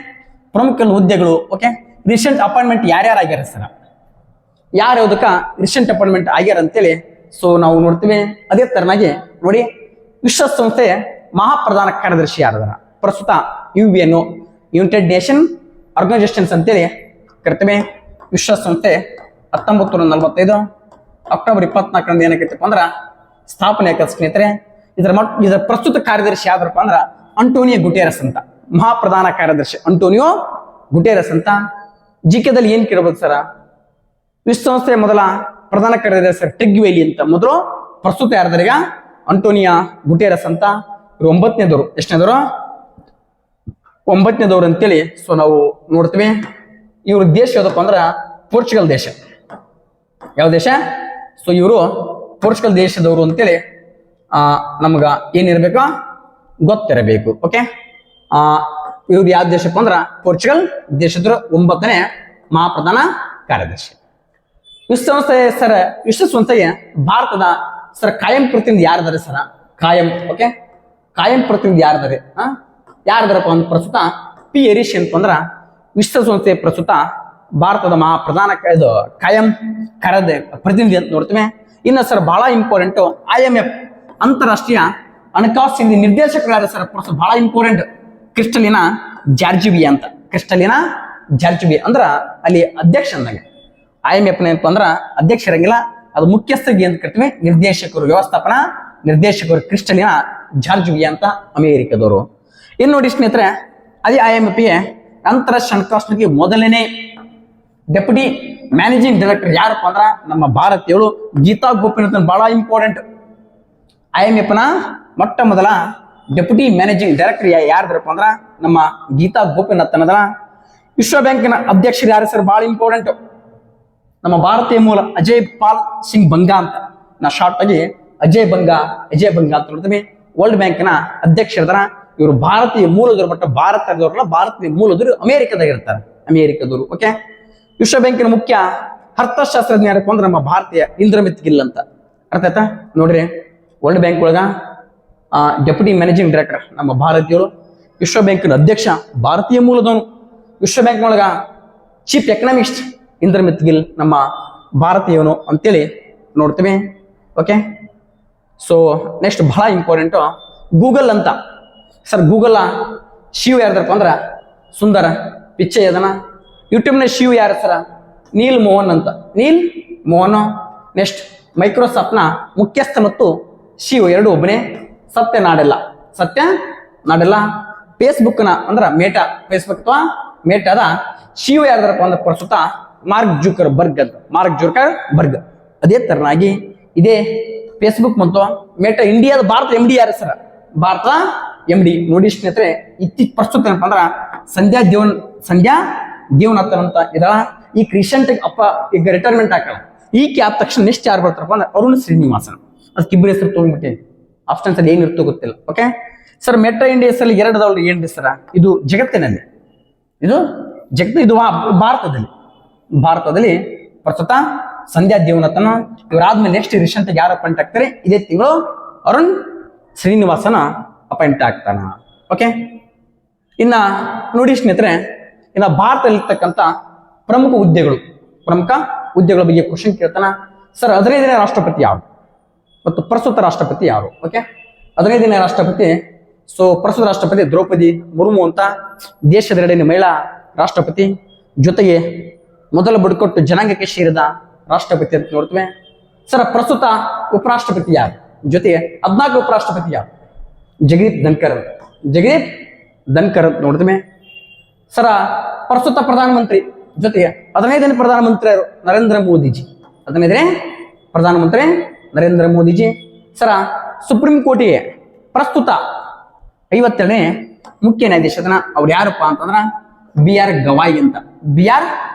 Speaker 1: ಪ್ರಮುಖ ಕೆಲವು ಹುದ್ದೆಗಳು. ಓಕೆ, ರೀಸೆಂಟ್ ಅಪಾಯಿಂಟ್ಮೆಂಟ್ ಯಾರ್ಯಾರು ಆಗ್ಯಾರ ಸರ್, ಯಾರ್ಯಾವ್ದಕ್ಕ ರೀಸೆಂಟ್ ಅಪಾಯಿಂಟ್ಮೆಂಟ್ ಆಗ್ಯಾರ ಅಂತೇಳಿ ಸೊ ನಾವು ನೋಡ್ತೀವಿ. ಅದೇ ತರನಾಗಿ ನೋಡಿ, ವಿಶ್ವಸಂಸ್ಥೆ ಮಹಾಪ್ರಧಾನ ಕಾರ್ಯದರ್ಶಿ ಯಾರದಾರ ಪ್ರಸ್ತುತ UN ಯುನೈಟೆಡ್ ನೇಷನ್ ಆರ್ಗನೈಸೇಷನ್ಸ್ ಅಂತೇಳಿ ಕರಿತೇವೆ. ವಿಶ್ವಸಂಸ್ಥೆ 1945 ಅಕ್ಟೋಬರ್ 24 ಏನಕ್ಕೈತಪ್ಪ ಅಂದ್ರ ಸ್ಥಾಪನೆ ಆಕತ್ ಸ್ನೇಹಿತರೆ. ಇದರ ಪ್ರಸ್ತುತ ಕಾರ್ಯದರ್ಶಿ ಯಾವ್ದಪ್ಪ ಅಂದ್ರ ಅಂಟೋನಿಯೋ ಗುಟೆರಸ್ ಅಂತ, ಮಹಾಪ್ರಧಾನ ಕಾರ್ಯದರ್ಶಿ ಅಂಟೋನಿಯೋ ಗುಟೆರಸ್ ಅಂತ. ಜಿಕೆದಲ್ಲಿ ಏನ್ ಕೇಳಬಹುದು ಸರ, ವಿಶ್ವಸಂಸ್ಥೆಯ ಮೊದಲ ಪ್ರಧಾನ ಕಾರ್ಯದರ್ಶಿ ಟೆಗ್ ವೇಲಿ ಅಂತ ಮೊದಲು, ಪ್ರಸ್ತುತ ಯಾರದರೀಗ ಅಂಟೋನಿಯೋ ಗುಟೆರಸ್ ಅಂತ. ಇವರು 9ನೇದವರು, ಎಷ್ಟನೇದವರು 9ನೇದವರು ಅಂತೇಳಿ ಸೊ ನಾವು ನೋಡ್ತೀವಿ. ಇವ್ರ ದೇಶ ಯಾವ್ದಪ್ಪ ಅಂದ್ರ ಪೋರ್ಚುಗಲ್ ದೇಶ. ಯಾವ ದೇಶ? ಸೊ ಇವರು ಪೋರ್ಚುಗಲ್ ದೇಶದವರು ಅಂತೇಳಿ ನಮ್ಗ ಏನಿರ್ಬೇಕು ಗೊತ್ತಿರಬೇಕು. ಓಕೆ, ಇವ್ರು ಯಾವ ದೇಶಪ್ಪ ಅಂದ್ರ ಪೋರ್ಚುಗಲ್ ದೇಶದ 9ನೇ ಮಹಾಪ್ರಧಾನ ಕಾರ್ಯದರ್ಶಿ. ವಿಶ್ವಸಂಸ್ಥೆ ಸರ್, ವಿಶ್ವಸಂಸ್ಥೆಗೆ ಭಾರತದ ಸರ್ ಕಾಯಂ ಪ್ರತಿನಿಧಿ ಯಾರದಾರೆ ಸರ? ಕಾಯಂ. ಓಕೆ, ಕಾಯಂ ಪ್ರತಿನಿಧಿ ಯಾರದಾರೆ? ಯಾರದಾರಪ್ಪ ಅಂತ ಪ್ರಸ್ತುತ P. ಹರೀಶ್ ಅಂತಂದ್ರ ವಿಶ್ವಸಂಸ್ಥೆ ಪ್ರಸ್ತುತ ಭಾರತದ ಮಹಾಪ್ರಧಾನ ಕಾಯಂ ಪ್ರತಿನಿಧಿ ಅಂತ ನೋಡ್ತೀವಿ. ಇನ್ನು ಸರ್ ಬಹಳ ಇಂಪಾರ್ಟೆಂಟ್ IMF ಅಂತಾರಾಷ್ಟ್ರೀಯ ಹಣಕಾಸು ನಿಧಿ ನಿರ್ದೇಶಕರು ಯಾರು ಸರ್? ಬಹಳ ಇಂಪಾರ್ಟೆಂಟ್ ಕ್ರಿಸ್ಟಲಿನಾ ಜಾರ್ಜಿವಿಯಾ ಅಂತ. ಕ್ರಿಸ್ಟಲಿನಾ ಜಾರ್ಜಿವಿಯಾ ಅಂದ್ರ ಅಲ್ಲಿ ಅಧ್ಯಕ್ಷ ಅಂದಂಗೆ. IMF ಏನಪ್ಪ ಅಂದ್ರ ಅಧ್ಯಕ್ಷ ಇರಂಗಿಲ್ಲ, ಅದು ಮುಖ್ಯಸ್ಥರಿಗೆ ಅಂತ ಕರಿತೀವಿ, ನಿರ್ದೇಶಕರು, ವ್ಯವಸ್ಥಾಪನಾ ನಿರ್ದೇಶಕರು ಕ್ರಿಸ್ಟಲಿನಾ ಜಾರ್ಜಿವಿಯಾ ಅಂತ ಅಮೆರಿಕದವರು. ಇನ್ನು ನೋಡಿ ಸ್ನೇಹಿತರೆ, ಅದೇ IMF ಗೆ ಅಂತಾರಾಷ್ಟ್ರೀಯ ಹಣಕಾಸು ನಿಧಿಗೆ ಮೊದಲನೇ ಡೆಪ್ಯೂಟಿ ಮ್ಯಾನೇಜಿಂಗ್ ಡೈರೆಕ್ಟರ್ ಯಾರಪ್ಪ ಅಂದ್ರ ನಮ್ಮ ಭಾರತೀಯಳು ಗೀತಾ ಗೋಪಿನಾಥನ್. ಬಹಳ ಇಂಪಾರ್ಟೆಂಟ್. IMF ನ ಮೊಟ್ಟ ಮೊದಲ ಡೆಪ್ಯೂಟಿ ಮ್ಯಾನೇಜಿಂಗ್ ಡೈರೆಕ್ಟರ್ ಯಾರಪ್ಪ ಅಂದ್ರ ನಮ್ಮ ಗೀತಾ ಗೋಪಿನಾಥನ್ ಅದರ. ವಿಶ್ವ ಬ್ಯಾಂಕಿನ ಅಧ್ಯಕ್ಷರು ಯಾರು ಸರ್? ಬಹಳ ಇಂಪಾರ್ಟೆಂಟ್. ನಮ್ಮ ಭಾರತೀಯ ಮೂಲ ಅಜಯ್ ಪಾಲ್ ಸಿಂಗ್ ಬಂಗಾ ಅಂತ. ನಾ ಶಾರ್ಟ್ ಆಗಿ ಅಜಯ್ ಬಂಗಾ ಅಂತ ನೋಡ್ತೀವಿ. ವರ್ಲ್ಡ್ ಬ್ಯಾಂಕಿನ ಅಧ್ಯಕ್ಷರ ಇವರು ಭಾರತೀಯ ಮೂಲದವರು, ಬಟ್ ಭಾರತದವ್ರಲ್ಲ, ಭಾರತೀಯ ಮೂಲದವರು ಅಮೆರಿಕದಾಗ ಇರ್ತಾರೆ, ಅಮೆರಿಕದವರು. ಓಕೆ. ವಿಶ್ವ ಬ್ಯಾಂಕಿನ ಮುಖ್ಯ ಅರ್ಥಶಾಸ್ತ್ರಜ್ಞ ಯಾರಪ್ಪ ಅಂದ್ರೆ ನಮ್ಮ ಭಾರತೀಯ ಇಂದ್ರಮಿತ್ ಗಿಲ್ ಅಂತ. ಅರ್ಥ ಆಯ್ತಾ? ನೋಡ್ರಿ, ವರ್ಲ್ಡ್ ಬ್ಯಾಂಕ್ ಒಳಗ ಡೆಪ್ಯೂಟಿ ಮ್ಯಾನೇಜಿಂಗ್ ಡೈರೆಕ್ಟರ್ ನಮ್ಮ ಭಾರತೀಯರು, ವಿಶ್ವ ಬ್ಯಾಂಕಿನ ಅಧ್ಯಕ್ಷ ಭಾರತೀಯ ಮೂಲದವನು, ವಿಶ್ವ ಬ್ಯಾಂಕ್ ಒಳಗ ಚೀಫ್ ಎಕನಾಮಿಸ್ಟ್ ಇಂದ್ರಮಿತ್ ಗಿಲ್ ನಮ್ಮ ಭಾರತೀಯವನು ಅಂತೇಳಿ ನೋಡ್ತೀವಿ. ಓಕೆ. ಸೊ ನೆಕ್ಸ್ಟ್ ಬಹಳ ಇಂಪಾರ್ಟೆಂಟು ಗೂಗಲ್ ಅಂತ. ಸರ್ ಗೂಗಲ್ ಶಿವ್ ಯಾರ್ದಪ್ಪ ಅಂದ್ರ ಸುಂದರ ಪಿಚ್ಚೆ ಅದನ. ಯೂಟ್ಯೂಬ್ನ ಶಿವ್ ಯಾರು ಸರ? ನೀಲ್ ಮೋಹನ್ ಅಂತ. ನೀಲ್ ಮೋಹನ್. ನೆಕ್ಸ್ಟ್ ಮೈಕ್ರೋಸಾಫ್ಟ್ನ ಮುಖ್ಯಸ್ಥ ಮತ್ತು ಶಿವ್ ಎರಡು ಒಬ್ಬನೇ. ಸತ್ಯ ನಾಡೆಲ್ಲ. ಫೇಸ್ಬುಕ್ನ ಅಂದ್ರ ಮೇಟಾ, ಫೇಸ್ಬುಕ್ ಅಥವಾ ಮೇಟಾದ ಶಿವ್ ಯಾರ್ದಪ್ಪ ಅಂದ್ರೆ ಪ್ರಸ್ತುತ ಮಾರ್ಕ್ ಜುಕರ್ಬರ್ಗ್ ಅಂತ. Mark Zuckerberg. ಅದೇ ತರನಾಗಿ ಇದೇ ಫೇಸ್ಬುಕ್ ಮತ್ತು ಮೇಟಾ ಇಂಡಿಯಾದ ಭಾರತ MD ಯಾರು ಸರ? ಭಾರತ MD. ನೋಡಿ ಸ್ನೇಹಿತರೆ, ಪ್ರಸ್ತುತ ಏನಪ್ಪ ಅಂದ್ರ ಸಂಧ್ಯಾ ದೇವನಾಥನ್ ಅಂತ ಇದಳ. ಈಗ ರೀಸೆಂಟ್ ಅಪ್ಪ ಈಗ ರಿಟೈರ್ಮೆಂಟ್ ಹಾಕಲ್ಲ. ಈಕೆ ಆದ ತಕ್ಷಣ ನೆಕ್ಸ್ಟ್ ಯಾರು ಬರ್ತಾರಪ್ಪ ಅಂದ್ರೆ ಅರುಣ್ ಶ್ರೀನಿವಾಸನ್. ಅದಕ್ಕೆ ಇಬ್ಬರು ಹೆಸರು ತೊಗೊಂಡ್ಬಿಟ್ಟೇನೆ. ಆಪ್ಷನ್ಸ್ ಅಲ್ಲಿ ಏನಿರ್ತೋ ಗೊತ್ತಿಲ್ಲ. Okay sir. ಮೆಟ್ರೋ ಇಂಡಿಯಾಸ್ ಅಲ್ಲಿ ಎರಡು ಅದಾವಲ್ರಿ, ಏನ್ರಿ ಸರ? ಇದು ಜಗತ್ತಿನಲ್ಲಿ, ಇದು ಭಾರತದಲ್ಲಿ ಪ್ರಸ್ತುತ ಸಂಧ್ಯಾ ದೇವನಾಥನ್. ಇವರಾದ್ಮೇಲೆ ನೆಕ್ಸ್ಟ್ ರೀಸೆಂಟ್ ಯಾರು ಅಪಾಯಿಂಟ್ ಆಗ್ತಾರೆ? ಇದೇ ತಿಂಗಳು ಅರುಣ್ ಶ್ರೀನಿವಾಸನ ಅಪಾಯಿಂಟ್ ಆಗ್ತಾನ. ಓಕೆ. ಇನ್ನ ನೋಡಿ ಸ್ನೇಹಿತರೆ, ಇನ್ನ ಭಾರತದಲ್ಲಿರ್ತಕ್ಕಂಥ ಪ್ರಮುಖ ಹುದ್ದೆಗಳ ಬಗ್ಗೆ ಕ್ವಶನ್ ಕೇಳ್ತಾನ. ಸರ್ 15ನೇ ರಾಷ್ಟ್ರಪತಿ ಯಾರು ಮತ್ತು ಪ್ರಸ್ತುತ ರಾಷ್ಟ್ರಪತಿ ಯಾರು? ಓಕೆ. 15ನೇ ರಾಷ್ಟ್ರಪತಿ. ಸೊ ಪ್ರಸ್ತುತ ರಾಷ್ಟ್ರಪತಿ ದ್ರೌಪದಿ ಮುರ್ಮು ಅಂತ, ದೇಶದೆರಡನೇ ಮಹಿಳಾ ರಾಷ್ಟ್ರಪತಿ, ಜೊತೆಗೆ ಮೊದಲ ಬುಡಕಟ್ಟು ಜನಾಂಗಕ್ಕೆ ಸೇರಿದ ರಾಷ್ಟ್ರಪತಿ ಅಂತ ನೋಡ್ತೇವೆ. ಸರ್ ಪ್ರಸ್ತುತ ಉಪರಾಷ್ಟ್ರಪತಿ ಯಾರು? ಜೊತೆಗೆ 14 ಉಪರಾಷ್ಟ್ರಪತಿ ಯಾರು? ಜಗದೀಪ್ ಧನ್ಕರ್ ಅಂತ ನೋಡ್ತೇವೆ. ಸರ ಪ್ರಸ್ತುತ ಪ್ರಧಾನಮಂತ್ರಿ ಜೊತೆಗೆ 15ನೇ ಪ್ರಧಾನಮಂತ್ರಿ ನರೇಂದ್ರ ಮೋದಿಜಿ. 15ನೇ ಪ್ರಧಾನಮಂತ್ರಿ ನರೇಂದ್ರ ಮೋದಿಜಿ. ಸರ ಸುಪ್ರೀಂ ಕೋರ್ಟಿಗೆ ಪ್ರಸ್ತುತ 52ನೇ ಮುಖ್ಯ ನ್ಯಾಯಾಧೀಶನ ಅವ್ರು ಯಾರಪ್ಪ ಅಂತಂದ್ರ BR ಗವಾಯಿ ಅಂತ. BR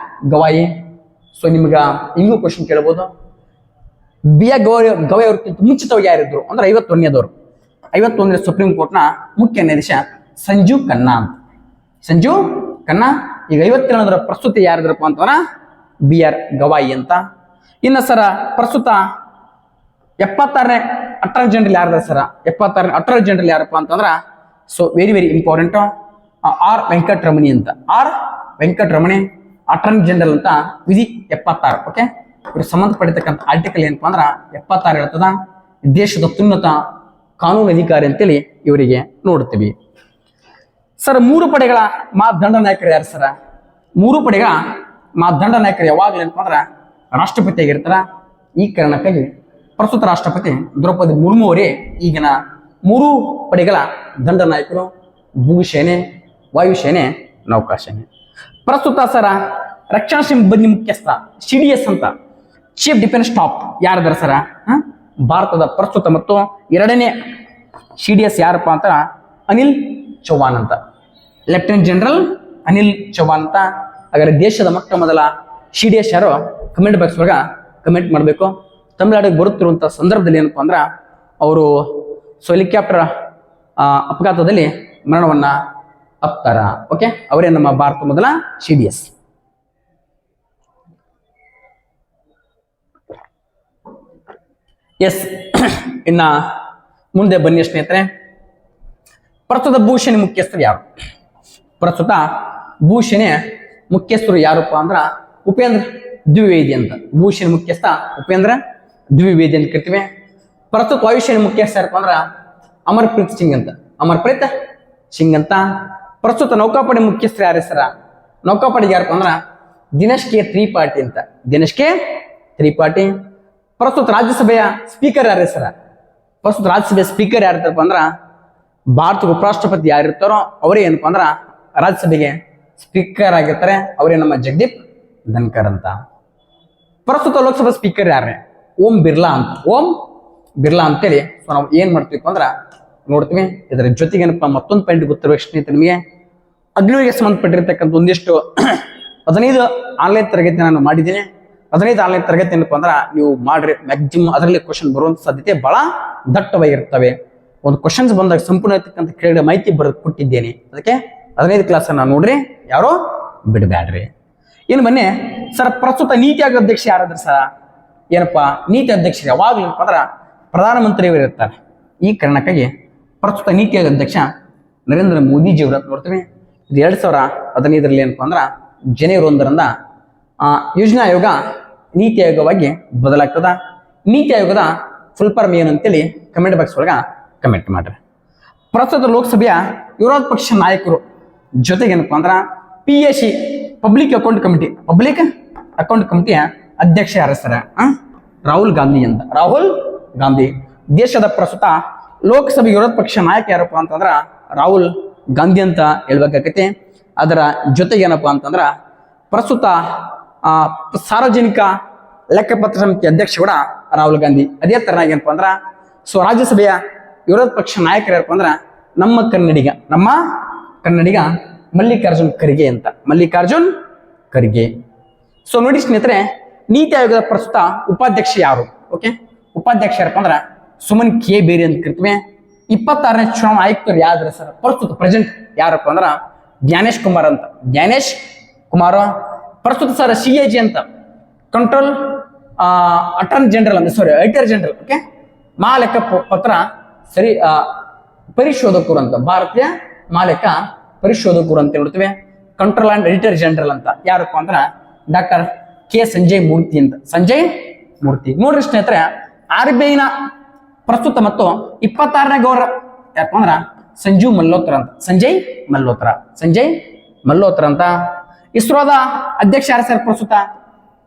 Speaker 1: ಗವಾಯಿ. ಸೊ ನಿಮ್ಗ ಹಿಂಗೂ ಕ್ವಶನ್ ಕೇಳಬಹುದು. BR ಗವಾಯಿ ಅವ್ರಿಗಿಂತ ಮುಂಚಿತವಾಗಿ ಯಾರಿದ್ರು ಅಂದ್ರೆ 51ನೇದವರು. 51ನೇ ಸುಪ್ರೀಂ ಕೋರ್ಟ್ನ ಮುಖ್ಯ ನ್ಯಾಯಾಧೀಶ ಸಂಜೀವ್ ಖನ್ನಾ ಅಂತ. ಸಂಜೀವ್ ಖನ್ನಾ. ಈಗ 57ರ ಪ್ರಸ್ತುತ ಯಾರಿದ್ರಪ್ಪ ಅಂತಂದ್ರ BR ಗವಾಯಿ ಅಂತ. ಇನ್ನ ಸರ ಪ್ರಸ್ತುತ 76ನೇ ಅಟರ್ನಿ ಜನರಲ್ ಯಾರಿದಾರೆ ಸರ? 76ನೇ ಅಟರ್ನಿ ಜನರಲ್ ಯಾರಪ್ಪ ಅಂತಂದ್ರ so very important R Venkataramani ಅಂತ. R ವೆಂಕಟರಮಣಿ ಅಟರ್ನಿ ಜನರಲ್ ಅಂತ. ವಿಧಿ 76. ಓಕೆ. ಇವ್ರಿಗೆ ಸಂಬಂಧಪಟ್ಟಿರ್ತಕ್ಕಂಥ ಆರ್ಟಿಕಲ್ ಏನಪ್ಪಾ ಅಂದ್ರ 76 ಹೇಳ್ತದ. ದೇಶದ ಅತ್ಯುನ್ನತ ಕಾನೂನು ಅಧಿಕಾರಿ ಅಂತೇಳಿ ಇವರಿಗೆ ನೋಡ್ತೀವಿ. ಸರ್ 3 ಪಡೆಗಳ ಮಾದಂಡ ನಾಯಕರು ಯಾರು ಸರ? 3 ಪಡೆಗಳ ಮಾದಂಡ ನಾಯಕರು ಯಾವಾಗಲೂ ಏನಪ್ಪಾ ಅಂದ್ರ ರಾಷ್ಟ್ರಪತಿ ಆಗಿರ್ತಾರ. ಈ ಕಾರಣಕ್ಕಾಗಿ ಪ್ರಸ್ತುತ ರಾಷ್ಟ್ರಪತಿ ದ್ರೌಪದಿ ಮುರ್ಮು ಅವರೇ ಈಗಿನ 3 ಪಡೆಗಳ ದಂಡ ನಾಯಕರು: ಭೂಸೇನೆ, ವಾಯುಸೇನೆ, ನೌಕಾಸೇನೆ. ಪ್ರಸ್ತುತ ಸರ ರಕ್ಷಣಾ ಸಿಬ್ಬಂದಿ ಮುಖ್ಯಸ್ಥ CDS ಅಂತ, ಚೀಫ್ ಡಿಫೆನ್ಸ್ ಸ್ಟಾಫ್ ಯಾರದಾರ ಸರ? ಭಾರತದ ಪ್ರಸ್ತುತ ಮತ್ತು 2ನೇ CDS ಯಾರಪ್ಪ ಅಂತ ಅನಿಲ್ ಚೌಹಾಣ್ ಅಂತ. ಲೆಫ್ಟಿನೆಂಟ್ ಜನರಲ್ ಅನಿಲ್ ಚೌಹಾಣ್ ಅಂತ. ಹಾಗಾದ್ರೆ ದೇಶದ ಮೊಟ್ಟ ಮೊದಲ CDS ಯಾರು? ಕಮೆಂಟ್ ಬಾಕ್ಸ್ ಒಳಗ ಕಮೆಂಟ್ ಮಾಡಬೇಕು. ತಮಿಳುನಾಡಿಗೆ ಬರುತ್ತಿರುವಂತಹ ಸಂದರ್ಭದಲ್ಲಿ ಏನಪ್ಪಾ ಅಂದ್ರ ಅವರು ಹೆಲಿಕಾಪ್ಟರ್ ಅಪಘಾತದಲ್ಲಿ ಮರಣವನ್ನ ಅಪ್ತಾರ. ಓಕೆ. ಅವರೇ ನಮ್ಮ ಭಾರತ ಮೊದಲ CDS. ಎಸ್. ಇನ್ನ ಮುಂದೆ ಬನ್ನಿ ಸ್ನೇಹಿತರೆ. ಪ್ರಸ್ತುತ ಭೂಸೇನೆ ಮುಖ್ಯಸ್ಥರು ಯಾರು? ಪ್ರಸ್ತುತ ಭೂಸೇನೆ ಮುಖ್ಯಸ್ಥರು ಯಾರಪ್ಪ ಅಂದ್ರ ಉಪೇಂದ್ರ ದ್ವಿವೇದಿ ಅಂತ. ಭೂಸೇನೆ ಮುಖ್ಯಸ್ಥ ಉಪೇಂದ್ರ ದ್ವಿವೇದಿ ಅಂತ ಕರಿತೀವಿ. ಪ್ರಸ್ತುತ ವಾಯುಸೇನೆ ಮುಖ್ಯಸ್ಥ ಯಾರಪ್ಪ ಅಂದ್ರ ಅಮರ್ಪ್ರೀತ್ ಸಿಂಗ್ ಅಂತ. ಅಮರ್ಪ್ರೀತ್ ಸಿಂಗ್ ಅಂತ. ಪ್ರಸ್ತುತ ನೌಕಾಪಡೆ ಮುಖ್ಯಸ್ಥರು ಯಾರ ಸರ? ನೌಕಾಪಡೆಗೆ ಯಾರಪ್ಪ ಅಂದ್ರ ದಿನೇಶ್ ಕೆ ತ್ರಿಪಾಠಿ ಅಂತ. ದಿನೇಶ್ ಕೆ ತ್ರಿಪಾಠಿ. ಪ್ರಸ್ತುತ ರಾಜ್ಯಸಭೆಯ ಸ್ಪೀಕರ್ ಯಾರ ಸರ? ಪ್ರಸ್ತುತ ರಾಜ್ಯಸಭೆಯ ಸ್ಪೀಕರ್ ಯಾರಿರ್ತಾರಪ್ಪ ಅಂದ್ರ ಭಾರತದ ಉಪರಾಷ್ಟ್ರಪತಿ ಯಾರಿರ್ತಾರೋ ಅವರೇ ಏನಪ್ಪಾ ಅಂದ್ರ ರಾಜ್ಯಸಭೆಗೆ ಸ್ಪೀಕರ್ ಆಗಿರ್ತಾರೆ. ಅವರೇ ನಮ್ಮ ಜಗದೀಪ್ ಧನ್ಕರ್ ಅಂತ. ಪ್ರಸ್ತುತ ಲೋಕಸಭಾ ಸ್ಪೀಕರ್ ಯಾರೇ? ಓಂ ಬಿರ್ಲಾ ಅಂತ. ಓಂ ಬಿರ್ಲಾ ಅಂತೇಳಿ ಸೊ ನಾವು ಏನ್ ಮಾಡ್ತೀವಿ ಅಂದ್ರ ನೋಡ್ತೀವಿ. ಇದರ ಜೊತೆಗೆ ಏನಪ್ಪ ಮತ್ತೊಂದು ಪಾಯಿಂಟ್ ಗೊತ್ತಿರಬೇಕು ಸ್ನೇಹಿತರೆ ನಿಮಗೆ, ಅಗ್ನಿಗೆ ಸಂಬಂಧಪಟ್ಟಿರ್ತಕ್ಕಂಥ ಒಂದಿಷ್ಟು 15 ಆನ್ಲೈನ್ ತರಗತಿ ನಾನು ಮಾಡಿದ್ದೀನಿ. 15 ಆನ್ಲೈನ್ ತರಗತಿ ಏನಪ್ಪ ಅಂದ್ರ ನೀವು ಮಾಡ್ರಿ, ಮ್ಯಾಕ್ಸಿಮಮ್ ಅದರಲ್ಲಿ ಕ್ವಶನ್ ಬರುವಂತ ಸಾಧ್ಯತೆ ಬಹಳ ದಟ್ಟವಾಗಿರ್ತವೆ. ಒಂದು ಕ್ವಶನ್ಸ್ ಬಂದಾಗ ಸಂಪೂರ್ಣ ಇರ್ತಕ್ಕಂಥ ಕೇಳಿದ ಮಾಹಿತಿ ಬರೆದು ಕೊಟ್ಟಿದ್ದೇನೆ. ಅದಕ್ಕೆ 15 ಕ್ಲಾಸನ್ನ ನೋಡ್ರಿ, ಯಾರೋ ಬಿಡಬ್ಯಾಡ್ರಿ. ಇನ್ನು ಬನ್ನಿ ಸರ್, ಪ್ರಸ್ತುತ ನೀತಿ ಆಯೋಗ ಅಧ್ಯಕ್ಷ ಯಾರಾದ್ರೂ ಸರ? ಏನಪ್ಪಾ ನೀತಿ ಅಧ್ಯಕ್ಷರು ಯಾವಾಗಲೂ ಏನಪ್ಪ ಅಂದ್ರ ಪ್ರಧಾನಮಂತ್ರಿಯವರು ಇರ್ತಾರೆ. ಈ ಕಾರಣಕ್ಕಾಗಿ ಪ್ರಸ್ತುತ ನೀತಿ ಆಯೋಗ ಅಧ್ಯಕ್ಷ ನರೇಂದ್ರ ಮೋದಿಜಿಯವರು ಅಂತ ನೋಡ್ತೀವಿ. ಇದು 2015ರಲ್ಲಿ ಏನಪ್ಪಾ ಅಂದ್ರ ಜನವರಿ 1ರಿಂದ ಯೋಜನಾ ಆಯೋಗ ನೀತಿ ಆಯೋಗವಾಗಿ ಬದಲಾಗ್ತದ. ನೀತಿ ಆಯೋಗದ ಫುಲ್ ಫಾರ್ಮ್ ಏನು ಅಂತೇಳಿ ಕಮೆಂಟ್ ಬಾಕ್ಸ್ ಒಳಗ ಕಮೆಂಟ್ ಮಾಡ್ರಿ. ಪ್ರಸ್ತುತ ಲೋಕಸಭೆಯ ವಿರೋಧ ಪಕ್ಷ ನಾಯಕರು ಜೊತೆಗೆ ಏನಪ್ಪಾ ಅಂದ್ರ PAC ಪಬ್ಲಿಕ್ ಅಕೌಂಟ್ ಕಮಿಟಿಯ ಅಧ್ಯಕ್ಷ ಯಾರ ಸರ? ರಾಹುಲ್ ಗಾಂಧಿ ಅಂತ. ರಾಹುಲ್ ಗಾಂಧಿ. ದೇಶದ ಪ್ರಸ್ತುತ ಲೋಕಸಭೆ ವಿರೋಧ ಪಕ್ಷ ನಾಯಕ ಯಾರಪ್ಪ ಅಂತಂದ್ರ ರಾಹುಲ್ ಗಾಂಧಿ ಅಂತ ಹೇಳ್ಬೇಕಾಗತ್ತೆ. ಅದರ ಜೊತೆಗೆ ಏನಪ್ಪಾ ಅಂತಂದ್ರ ಪ್ರಸ್ತುತ ಸಾರ್ವಜನಿಕ ಲೆಕ್ಕಪತ್ರ ಸಮಿತಿ ಅಧ್ಯಕ್ಷ ಕೂಡ ರಾಹುಲ್ ಗಾಂಧಿ. ಅದೇ ತರನಾಗಿ ಏನಪ್ಪಾ ಅಂದ್ರ ಸೊ ರಾಜ್ಯಸಭೆಯ ವಿರೋಧ ಪಕ್ಷ ನಾಯಕರು ಯಾರಪ್ಪ ಅಂದ್ರ ನಮ್ಮ ಕನ್ನಡಿಗ ಮಲ್ಲಿಕಾರ್ಜುನ್ ಖರ್ಗೆ ಅಂತ. ಮಲ್ಲಿಕಾರ್ಜುನ್ ಖರ್ಗೆ. ಸೊ ನೋಡಿ ಸ್ನೇಹಿತರೆ, ನೀತಿ ಆಯೋಗದ ಪ್ರಸ್ತುತ ಉಪಾಧ್ಯಕ್ಷ ಯಾರು? ಓಕೆ, ಉಪಾಧ್ಯಕ್ಷ ಯಾರಪ್ಪ ಅಂದ್ರ ಸುಮನ್ ಕೆ ಬೇರಿ ಅಂತ ಕರಿತೀವಿ. 26ನೇ ಚುನಾವಣಾ ಆಯುಕ್ತರು ಯಾವ್ದ್ರ ಸರ್? ಪ್ರಸ್ತುತ ಪ್ರೆಸೆಂಟ್ ಯಾರಪ್ಪ ಅಂದ್ರ ಜ್ಞಾನೇಶ್ ಕುಮಾರ್ ಅಂತ. ಜ್ಞಾನೇಶ್ ಕುಮಾರ್. ಪ್ರಸ್ತುತ ಸರ್ CAG ಅಂತ, ಕಂಟ್ರೋಲ್ ಅಟಾರ್ನಿ ಜನರಲ್ ಅಂತ, ಸಾರಿ ಆಡಿಟರ್ ಜನರಲ್. ಓಕೆ, ಮಹಾಲೆಕ್ಕ ಪತ್ರ ಸರಿ ಪರಿಶೋಧಕರು ಅಂತ, ಭಾರತೀಯ ಮಹಾಲೆಕ್ಕ ಪರಿಶೋಧಕರು ಅಂತ ಹೇಳ್ತೀವಿ. ಕಂಟ್ರೋಲ್ ಅಂಡ್ ಎಡಿಟರ್ ಜನರಲ್ ಅಂತ ಯಾರಪ್ಪ ಅಂದ್ರ ಡಾಕ್ಟರ್ ಕೆ ಸಂಜಯ್ ಮೂರ್ತಿ ಅಂತ. ಸಂಜಯ್ ಮೂರ್ತಿ. ನೋಡ್ರಿ ಸ್ನೇಹಿತರೆ, RBI ಪ್ರಸ್ತುತ ಮತ್ತು 26ನೇ ಗವರ್ನರ್ ಯಾರಪ್ಪ ಅಂದ್ರ ಸಂಜೀವ್ ಮಲ್ಹೋತ್ರಾ ಅಂತ. ಸಂಜಯ್ ಮಲ್ಹೋತ್ರಾ ಅಂತ. ಇಸ್ರೋದ ಅಧ್ಯಕ್ಷ ಯಾರು ಸರ್? ಪ್ರಸ್ತುತ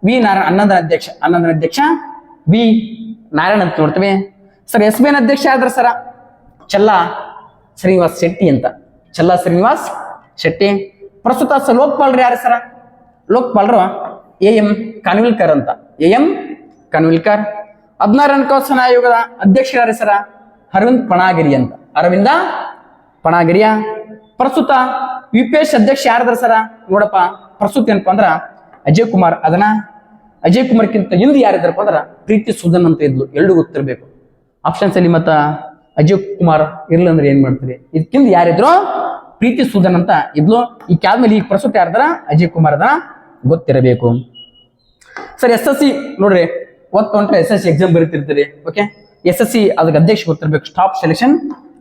Speaker 1: ವಿ ನಾರಾಯಣ. 11ನೇ ಅಧ್ಯಕ್ಷ ವಿ ನಾರಾಯಣ್ ಅಂತ ನೋಡ್ತೀವಿ. ಸರ್ SBI ಅಧ್ಯಕ್ಷ ಯಾವ್ದ್ರ ಸರ? ಚಲ್ಲಾ ಶ್ರೀನಿವಾಸ್ ಶೆಟ್ಟಿ ಅಂತ. ಚಲ್ಲಾ ಶ್ರೀನಿವಾಸ್ ಶೆಟ್ಟಿ. ಪ್ರಸ್ತುತ ಲೋಕಪಾಲರು ಯಾರು ಸರ? ಲೋಕಪಾಲರು AM ಕಾನ್ವಿಲ್ಕರ್ ಅಂತ. AM ಕಾನ್ವಿಲ್ಕರ್. 16ನೇ ಹಣಕಾಸಿನ ಆಯೋಗದ ಅಧ್ಯಕ್ಷ ಯಾರು ಸರ? ಅರವಿಂದ್ ಪಣಾಗಿರಿ ಅಂತ. ಅರವಿಂದ ಪಣಾಗಿರಿಯ. ಪ್ರಸ್ತುತ UPS ಅಧ್ಯಕ್ಷ ಯಾರದ್ರ ಸರ? ನೋಡಪ್ಪ, ಪ್ರಸ್ತುತ ಏನಪ್ಪಾ ಅಂದ್ರ ಅಜಯ್ ಕುಮಾರ್. ಅದನ್ನ ಅಜಯ್ ಕುಮಾರ್ಕ್ಕಿಂತ ಹಿಂದೆ ಯಾರಿದ್ರಪ್ಪ ಅಂದ್ರ ಪ್ರೀತಿ ಸುದನ್ ಅಂತ ಇದ್ಲು. ಎರಡು ಗೊತ್ತಿರ್ಬೇಕು ಆಪ್ಷನ್ಸ್ ಅಲ್ಲಿ. ಮತ್ತ ಅಜಯ್ ಕುಮಾರ್ ಇರ್ಲಿ ಅಂದ್ರೆ ಏನ್ ಮಾಡ್ತೀರಿ? ಇದಕ್ಕಿಂತ ಯಾರಿದ್ರು? ಪ್ರೀತಿ ಸುದನ್ ಅಂತ ಇದ್ಲು. ಈ ಆದ್ಮೇಲೆ ಈಗ ಪ್ರಸ್ತುತ ಯಾರ್ದಾರ? ಅಜಯ್ ಕುಮಾರ್ ಅದನ್ನ ಗೊತ್ತಿರಬೇಕು. ಸರ್ SSC ನೋಡ್ರಿ, ಹೊಂಟ್ರೆ SSC ಎಕ್ಸಾಮ್ ಬರೀತಿರ್ತೀರಿ. ಓಕೆ, SSC ಅದಕ್ಕೆ ಅಧ್ಯಕ್ಷ ಗೊತ್ತಿರ್ಬೇಕು. ಸ್ಟಾಫ್ ಸೆಲೆಕ್ಷನ್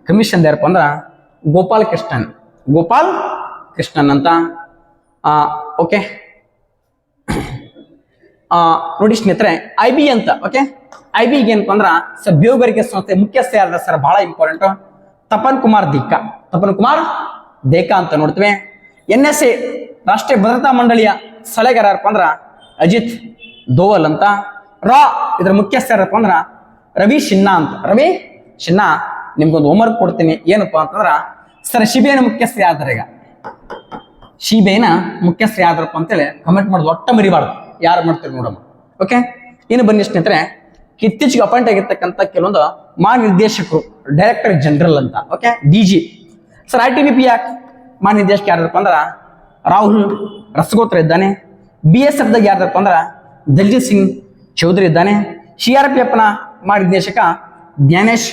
Speaker 1: ಕಮಿಷನ್ ಯಾರಪ್ಪ ಅಂದ್ರ ಗೋಪಾಲ್ ಕೃಷ್ಣನ್ ಅಂತ. ಓಕೆ, ನೋಡಿ ಸ್ನೇಹಿತರೆ, IB ಅಂತ. ಓಕೆ, IB ಏನಪ್ಪ ಅಂದ್ರ ಸರ್ ಬೇಹುಗಾರಿಕೆ ಸಂಸ್ಥೆ ಮುಖ್ಯಸ್ಥ ಯಾರ ಸರ್? ಬಹಳ ಇಂಪಾರ್ಟೆಂಟ್. ತಪನ್ ಕುಮಾರ್ ದೇಕಾ ಅಂತ ನೋಡ್ತೀವಿ. NSA ರಾಷ್ಟ್ರೀಯ ಭದ್ರತಾ ಮಂಡಳಿಯ ಸಲಹೆಗಾರ ಯಾರಪ್ಪ ಅಂದ್ರ ಅಜಿತ್ ದೋವಲ್ ಅಂತ. ಇದರ ಮುಖ್ಯಸ್ಥ ಯಾರಪ್ಪ ಅಂದ್ರ ರವಿ ಸಿನ್ಹಾ ಅಂತ. ರವಿ ಸಿನ್ಹಾ. ನಿಮ್ಗೊಂದು ಹೋಮ್ವರ್ಕ್ ಕೊಡ್ತೀನಿ, ಏನಪ್ಪಾ ಅಂತಂದ್ರ ಸರ್ CBI ಮುಖ್ಯಸ್ಥ ಯಾವ್ದಾರ? ಈಗ CBI ಮುಖ್ಯಸ್ಥ ಯಾವ್ದಾರಪ್ಪ ಅಂತೇಳಿ ಕಮೆಂಟ್ ಮಾಡೋದು ಒಟ್ಟ ಮರಿಬಾರ್ದು. ಯಾರು ಮಾಡ್ತೀರಿ ನೋಡಮ್ಮ. ಓಕೆ, ಇನ್ನು ಬನ್ನಿ ಸ್ನೇಹಿತರೆ, ಇತ್ತೀಚೆಗೆ ಅಪಾಯಿಂಟ್ ಆಗಿರ್ತಕ್ಕಂಥ ಕೆಲವೊಂದು ಮಹಾನಿರ್ದೇಶಕರು, ಡೈರೆಕ್ಟರ್ ಜನರಲ್ ಅಂತ. Okay, DG. ಸರ್ ITBP ಮಹಾನಿರ್ದೇಶಕ ಯಾರಪ್ಪ ಅಂದ್ರ ರಾಹುಲ್ ರಸಗೋತ್ರ ಇದ್ದಾನೆ. BSF ದಾಗ ಯಾರಪ್ಪ ಅಂದ್ರ ದಲ್ಜಿತ್ ಸಿಂಗ್ ಚೌಧರಿ ಇದ್ದಾನೆ. CRPF ಮಹಾನಿರ್ದೇಶಕ ಜ್ಞಾನೇಶ್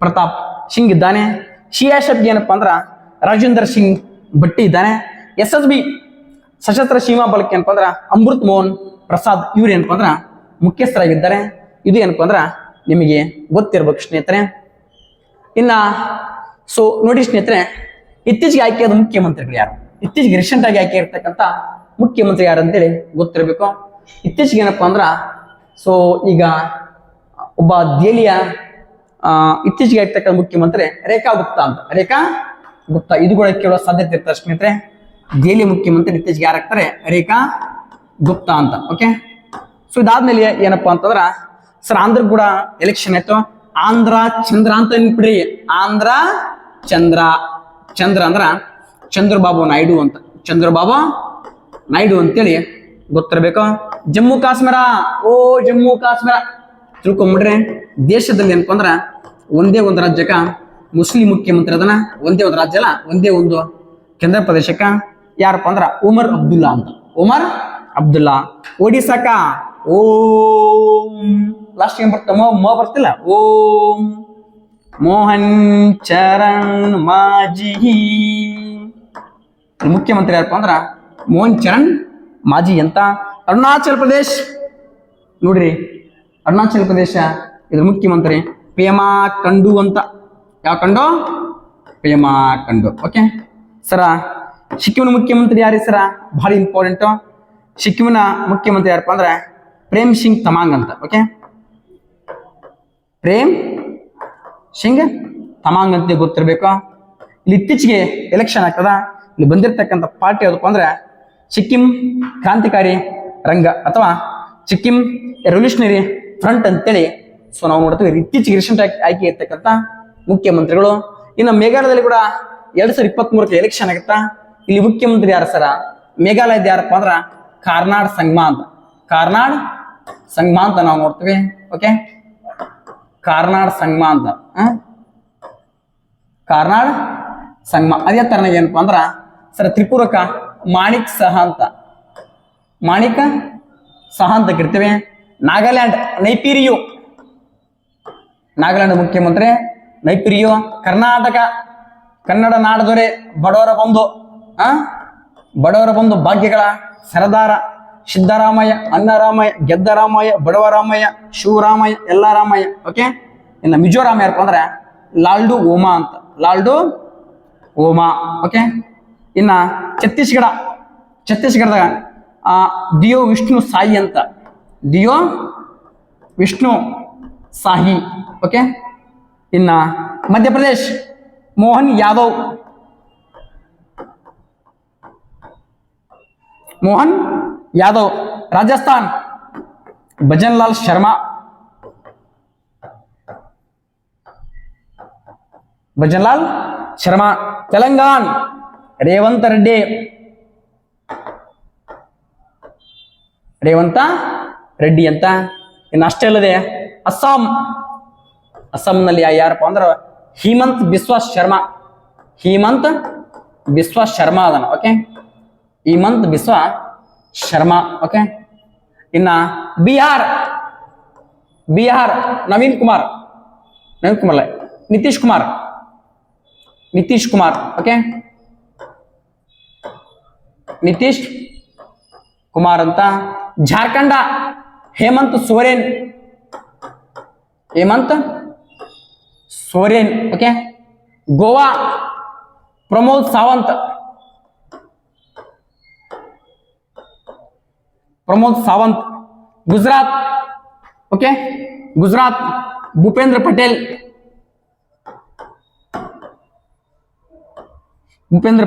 Speaker 1: ಪ್ರತಾಪ್ ಸಿಂಗ್ ಇದ್ದಾನೆ. CISF ಏನಪ್ಪಾ ಅಂದ್ರ ರಾಜೇಂದರ್ ಸಿಂಗ್ ಭಟ್ಟಿ ಇದ್ದಾನೆ. SSB ಸಶಸ್ತ್ರ ಸೀಮಾ ಬಲಕ್ಕೆ ಏನಪ್ಪಾ ಅಂದ್ರ ಅಮೃತ್ ಮೋಹನ್ ಪ್ರಸಾದ್ ಇವ್ರು ಏನಪ್ಪಾ ಅಂದ್ರ ಮುಖ್ಯಸ್ಥರಾಗಿದ್ದಾರೆ. ಇದು ಏನಪ್ಪಾ ಅಂದ್ರ ನಿಮಗೆ ಗೊತ್ತಿರ್ಬೇಕು ಸ್ನೇಹಿತರೆ. ಇನ್ನ ಸೊ ನೋಡಿ ಸ್ನೇಹಿತರೆ, ಇತ್ತೀಚೆಗೆ ಆಯ್ಕೆಯಾದ ಮುಖ್ಯಮಂತ್ರಿಗಳು ಯಾರು? ಇತ್ತೀಚೆಗೆ ರೀಸೆಂಟ್ ಆಗಿ ಆಯ್ಕೆ ಇರ್ತಕ್ಕಂಥ ಮುಖ್ಯಮಂತ್ರಿ ಯಾರು ಅಂತೇಳಿ ಗೊತ್ತಿರಬೇಕು. ಇತ್ತೀಚೆಗೆ ಏನಪ್ಪಾ ಅಂದ್ರ ಸೊ ಈಗ ಒಬ್ಬ ದೆಹಲಿಯ ಇತ್ತೀಚೆಗೆ ಆಗಿರ್ತಕ್ಕಂಥ ಮುಖ್ಯಮಂತ್ರಿ ರೇಖಾ ಗುಪ್ತಾ ಅಂತ. ರೇಖಾ ಗುಪ್ತಾ, ಇದು ಕೂಡ ಕೇಳೋ ಸಾಧ್ಯತೆ ಇರ್ತಾರೆ ಸ್ನೇಹಿತರೆ. ದೆಹಲಿ ಮುಖ್ಯಮಂತ್ರಿ ಇತ್ತೀಚೆಗೆ ಯಾರಾಗ್ತಾರೆ? ರೇಖಾ ಗುಪ್ತಾ ಅಂತ. ಓಕೆ, ಸೊ ಇದಾದ್ಮೇಲೆ ಏನಪ್ಪಾ ಅಂತಂದ್ರ ಸರ್ ಆಂಧ್ರ ಕೂಡ ಎಲೆಕ್ಷನ್ ಆಯ್ತು. ಆಂಧ್ರ ಚಂದ್ರ ಅಂತ ನೆನ್ಪಿಡ್ರಿ. ಆಂಧ್ರ ಚಂದ್ರ, ಚಂದ್ರ ಅಂದ್ರ ಚಂದ್ರಬಾಬು ನಾಯ್ಡು ಅಂತ. ಚಂದ್ರಬಾಬು ನಾಯ್ಡು ಅಂತೇಳಿ ಗೊತ್ತಿರಬೇಕು. ಜಮ್ಮು ಕಾಶ್ಮೀರ, ಓ ಜಮ್ಮು ಕಾಶ್ಮೀರ ತಿಳ್ಕೊಂಬಿಡ್ರಿ. ದೇಶದಲ್ಲಿ ಏನಪ್ಪ ಅಂದ್ರ ಒಂದೇ ಒಂದು ರಾಜ್ಯಕ್ಕ ಮುಸ್ಲಿಂ ಮುಖ್ಯಮಂತ್ರಿ ಅದನ್ನ, ಒಂದೇ ಒಂದು ರಾಜ್ಯ ಅಲ್ಲ, ಒಂದೇ ಒಂದು ಕೇಂದ್ರ ಪ್ರದೇಶಕ್ಕ ಯಾರಪ್ಪ ಅಂದ್ರ ಉಮರ್ ಅಬ್ದುಲ್ಲಾ ಅಂತ. ಉಮರ್ ಅಬ್ದುಲ್ಲಾ. ಒಡಿಸಾಕ ಓಂ, ಲಾಸ್ಟ್ ಏನ್ ಬರ್ತ ಮ ಬರ್ತಿಲ್ಲ, ಓಂ ಮೋಹನ್ ಚರಣ್ ಮಾಜಿ. ಮುಖ್ಯಮಂತ್ರಿ ಯಾರಪ್ಪ ಅಂದ್ರ ಮೋಹನ್ ಚರಣ್ ಮಾಜಿ ಅಂತ. ಅರುಣಾಚಲ್ ಪ್ರದೇಶ್ ನೋಡ್ರಿ, ಅರುಣಾಚಲ ಪ್ರದೇಶ ಇದ್ರ ಮುಖ್ಯಮಂತ್ರಿ ಪೇಮಾ ಖಂಡು ಅಂತ. ಯಾವ ಖಂಡು? ಪೇಮಾ ಖಂಡು. ಓಕೆ ಸರ, ಸಿಕ್ಕಿಂನ ಮುಖ್ಯಮಂತ್ರಿ ಯಾರು ಸರ? ಭಾರಿ ಇಂಪಾರ್ಟೆಂಟ್. ಸಿಕ್ಕಿಂನ ಮುಖ್ಯಮಂತ್ರಿ ಯಾರಪ್ಪ ಅಂದ್ರೆ ಪ್ರೇಮ್ ಸಿಂಗ್ ತಮಾಂಗ್ ಅಂತ. ಓಕೆ, ಪ್ರೇಮ್ ಸಿಂಗ್ ತಮಾಂಗ್ ಅಂತ ಗೊತ್ತಿರ್ಬೇಕು. ಇಲ್ಲಿ ಇತ್ತೀಚೆಗೆ ಎಲೆಕ್ಷನ್ ಆಗ್ತದ. ಇಲ್ಲಿ ಬಂದಿರತಕ್ಕಂಥ ಪಾರ್ಟಿ ಯಾವ್ದಪ್ಪ ಅಂದ್ರೆ ಸಿಕ್ಕಿಂ ಕ್ರಾಂತಿಕಾರಿ ರಂಗ ಅಥವಾ ಸಿಕ್ಕಿಂ ರೆವಲ್ಯೂಷನರಿ ಫ್ರಂಟ್ ಅಂತೇಳಿ. ಸೊ ನಾವು ನೋಡ್ತೀವಿ ಇತ್ತೀಚೆಗೆ ರೀಸೆಂಟ್ ಆಯ್ಕೆ ಇರ್ತಕ್ಕಂಥ ಮುಖ್ಯಮಂತ್ರಿಗಳು. ಇನ್ನು ಮೇಘಾಲಯದಲ್ಲಿ ಕೂಡ 2023 ಎಲೆಕ್ಷನ್ ಆಗುತ್ತಾ. ಇಲ್ಲಿ ಮುಖ್ಯಮಂತ್ರಿ ಯಾರು ಸರ? ಮೇಘಾಲಯದ ಯಾರಪ್ಪ ಅಂದ್ರ ಕಾರ್ನಾಡ್ ಸಂಗ್ಮಾ ಅಂತ. ಕಾರ್ನಾಡ್ ಸಂಗ್ಮಾ ಅಂತ ನಾವು ನೋಡ್ತೀವಿ. ಓಕೆ, ಕಾರ್ನಾಡ್ ಸಂಗ್ಮಾ ಅಂತ. ಕಾರ್ನಾಡ್ ಸಂಗ್ಮಾ. ಅದೇ ತರನಾಗ ಏನಪ್ಪಾ ಅಂದ್ರ ಸರ ತ್ರಿಪುರಕ ಮಾಣಿಕ್ ಸಹಾ ಅಂತ. ಮಾಣಿಕ ಸಹಾ ಅಂತ ಕರಿತೇವೆ. ನಾಗಾಲ್ಯಾಂಡ್ ನೈಪಿರಿಯೋ, ನಾಗಾಲ್ಯಾಂಡ್ ಮುಖ್ಯಮಂತ್ರಿ ನೈಪಿರಿಯೋ. ಕರ್ನಾಟಕ ಕನ್ನಡ ನಾಡದೊರೆ ಬಡವರ ಬಂಧು, ಬಡವರ ಬಂಧು ಭಾಗ್ಯಗಳ ಸರದಾರ ಸಿದ್ದರಾಮಯ್ಯ, ಅನ್ನರಾಮಯ್ಯ, ಗೆದ್ದರಾಮಯ್ಯ, ಬಡವರಾಮಯ್ಯ, ಶಿವರಾಮಯ್ಯ, ಎಲ್ಲ ರಾಮಯ್ಯ. ಓಕೆ, ಇನ್ನು ಮಿಜೋರಾಮ್ ಯಾರಪ್ಪ ಅಂದ್ರೆ ಲಾಲ್ಡು ಓಮಾ ಅಂತ. ಲಾಲ್ಡು ಓಮಾ. ಓಕೆ, ಇನ್ನ ಛತ್ತೀಸ್ಗಢದಾಗ ದಿಯೋ ವಿಷ್ಣು ಸಾಯಿ ಅಂತ. ದಿಯೋ ವಿಷ್ಣು ಸಾಹಿ. ಓಕೆ, ಇನ್ನ ಮಧ್ಯಪ್ರದೇಶ್ ಮೋಹನ್ ಯಾದವ್. ಮೋಹನ್ ಯಾದವ್. ರಾಜಸ್ಥಾನ್ ಭಜನ್ಲಾಲ್ ಶರ್ಮಾ. ಭಜನ್ಲಾಲ್ ಶರ್ಮಾ. ತೆಲಂಗಾಣ ರೇವಂತ್ ರೆಡ್ಡಿ. ರೇವಂತ ರೆಡ್ಡಿ ಅಂತ. ಇನ್ನು ಅಷ್ಟೇ ಅಲ್ಲದೆ ಅಸ್ಸಾಂನಲ್ಲಿ ಯಾರಪ್ಪ ಅಂದ್ರೆ ಹಿಮಂತ್ ಬಿಸ್ವಾ ಶರ್ಮಾ. ಹಿಮಂತ್ ಬಿಸ್ವಾ ಶರ್ಮಾ ಅದನ. ಓಕೆ, ಹಿಮಂತ್ ಬಿಸ್ವಾ ಶರ್ಮಾ. ಓಕೆ, ಇನ್ನ ಬಿಹಾರ್ ನವೀನ್ ಕುಮಾರ್ ನಿತೀಶ್ ಕುಮಾರ್. ಓಕೆ, ನಿತೀಶ್ ಕುಮಾರ್ ಅಂತ. ಜಾರ್ಖಂಡ ಹೇಮಂತ್ ಸೋರೇನ್. ಓಕೆ, ಗೋವಾ ಪ್ರಮೋದ್ ಸಾವಂತ್. ಗುಜರಾತ್. ಓಕೆ, ಗುಜರಾತ್ ಭೂಪೇಂದ್ರ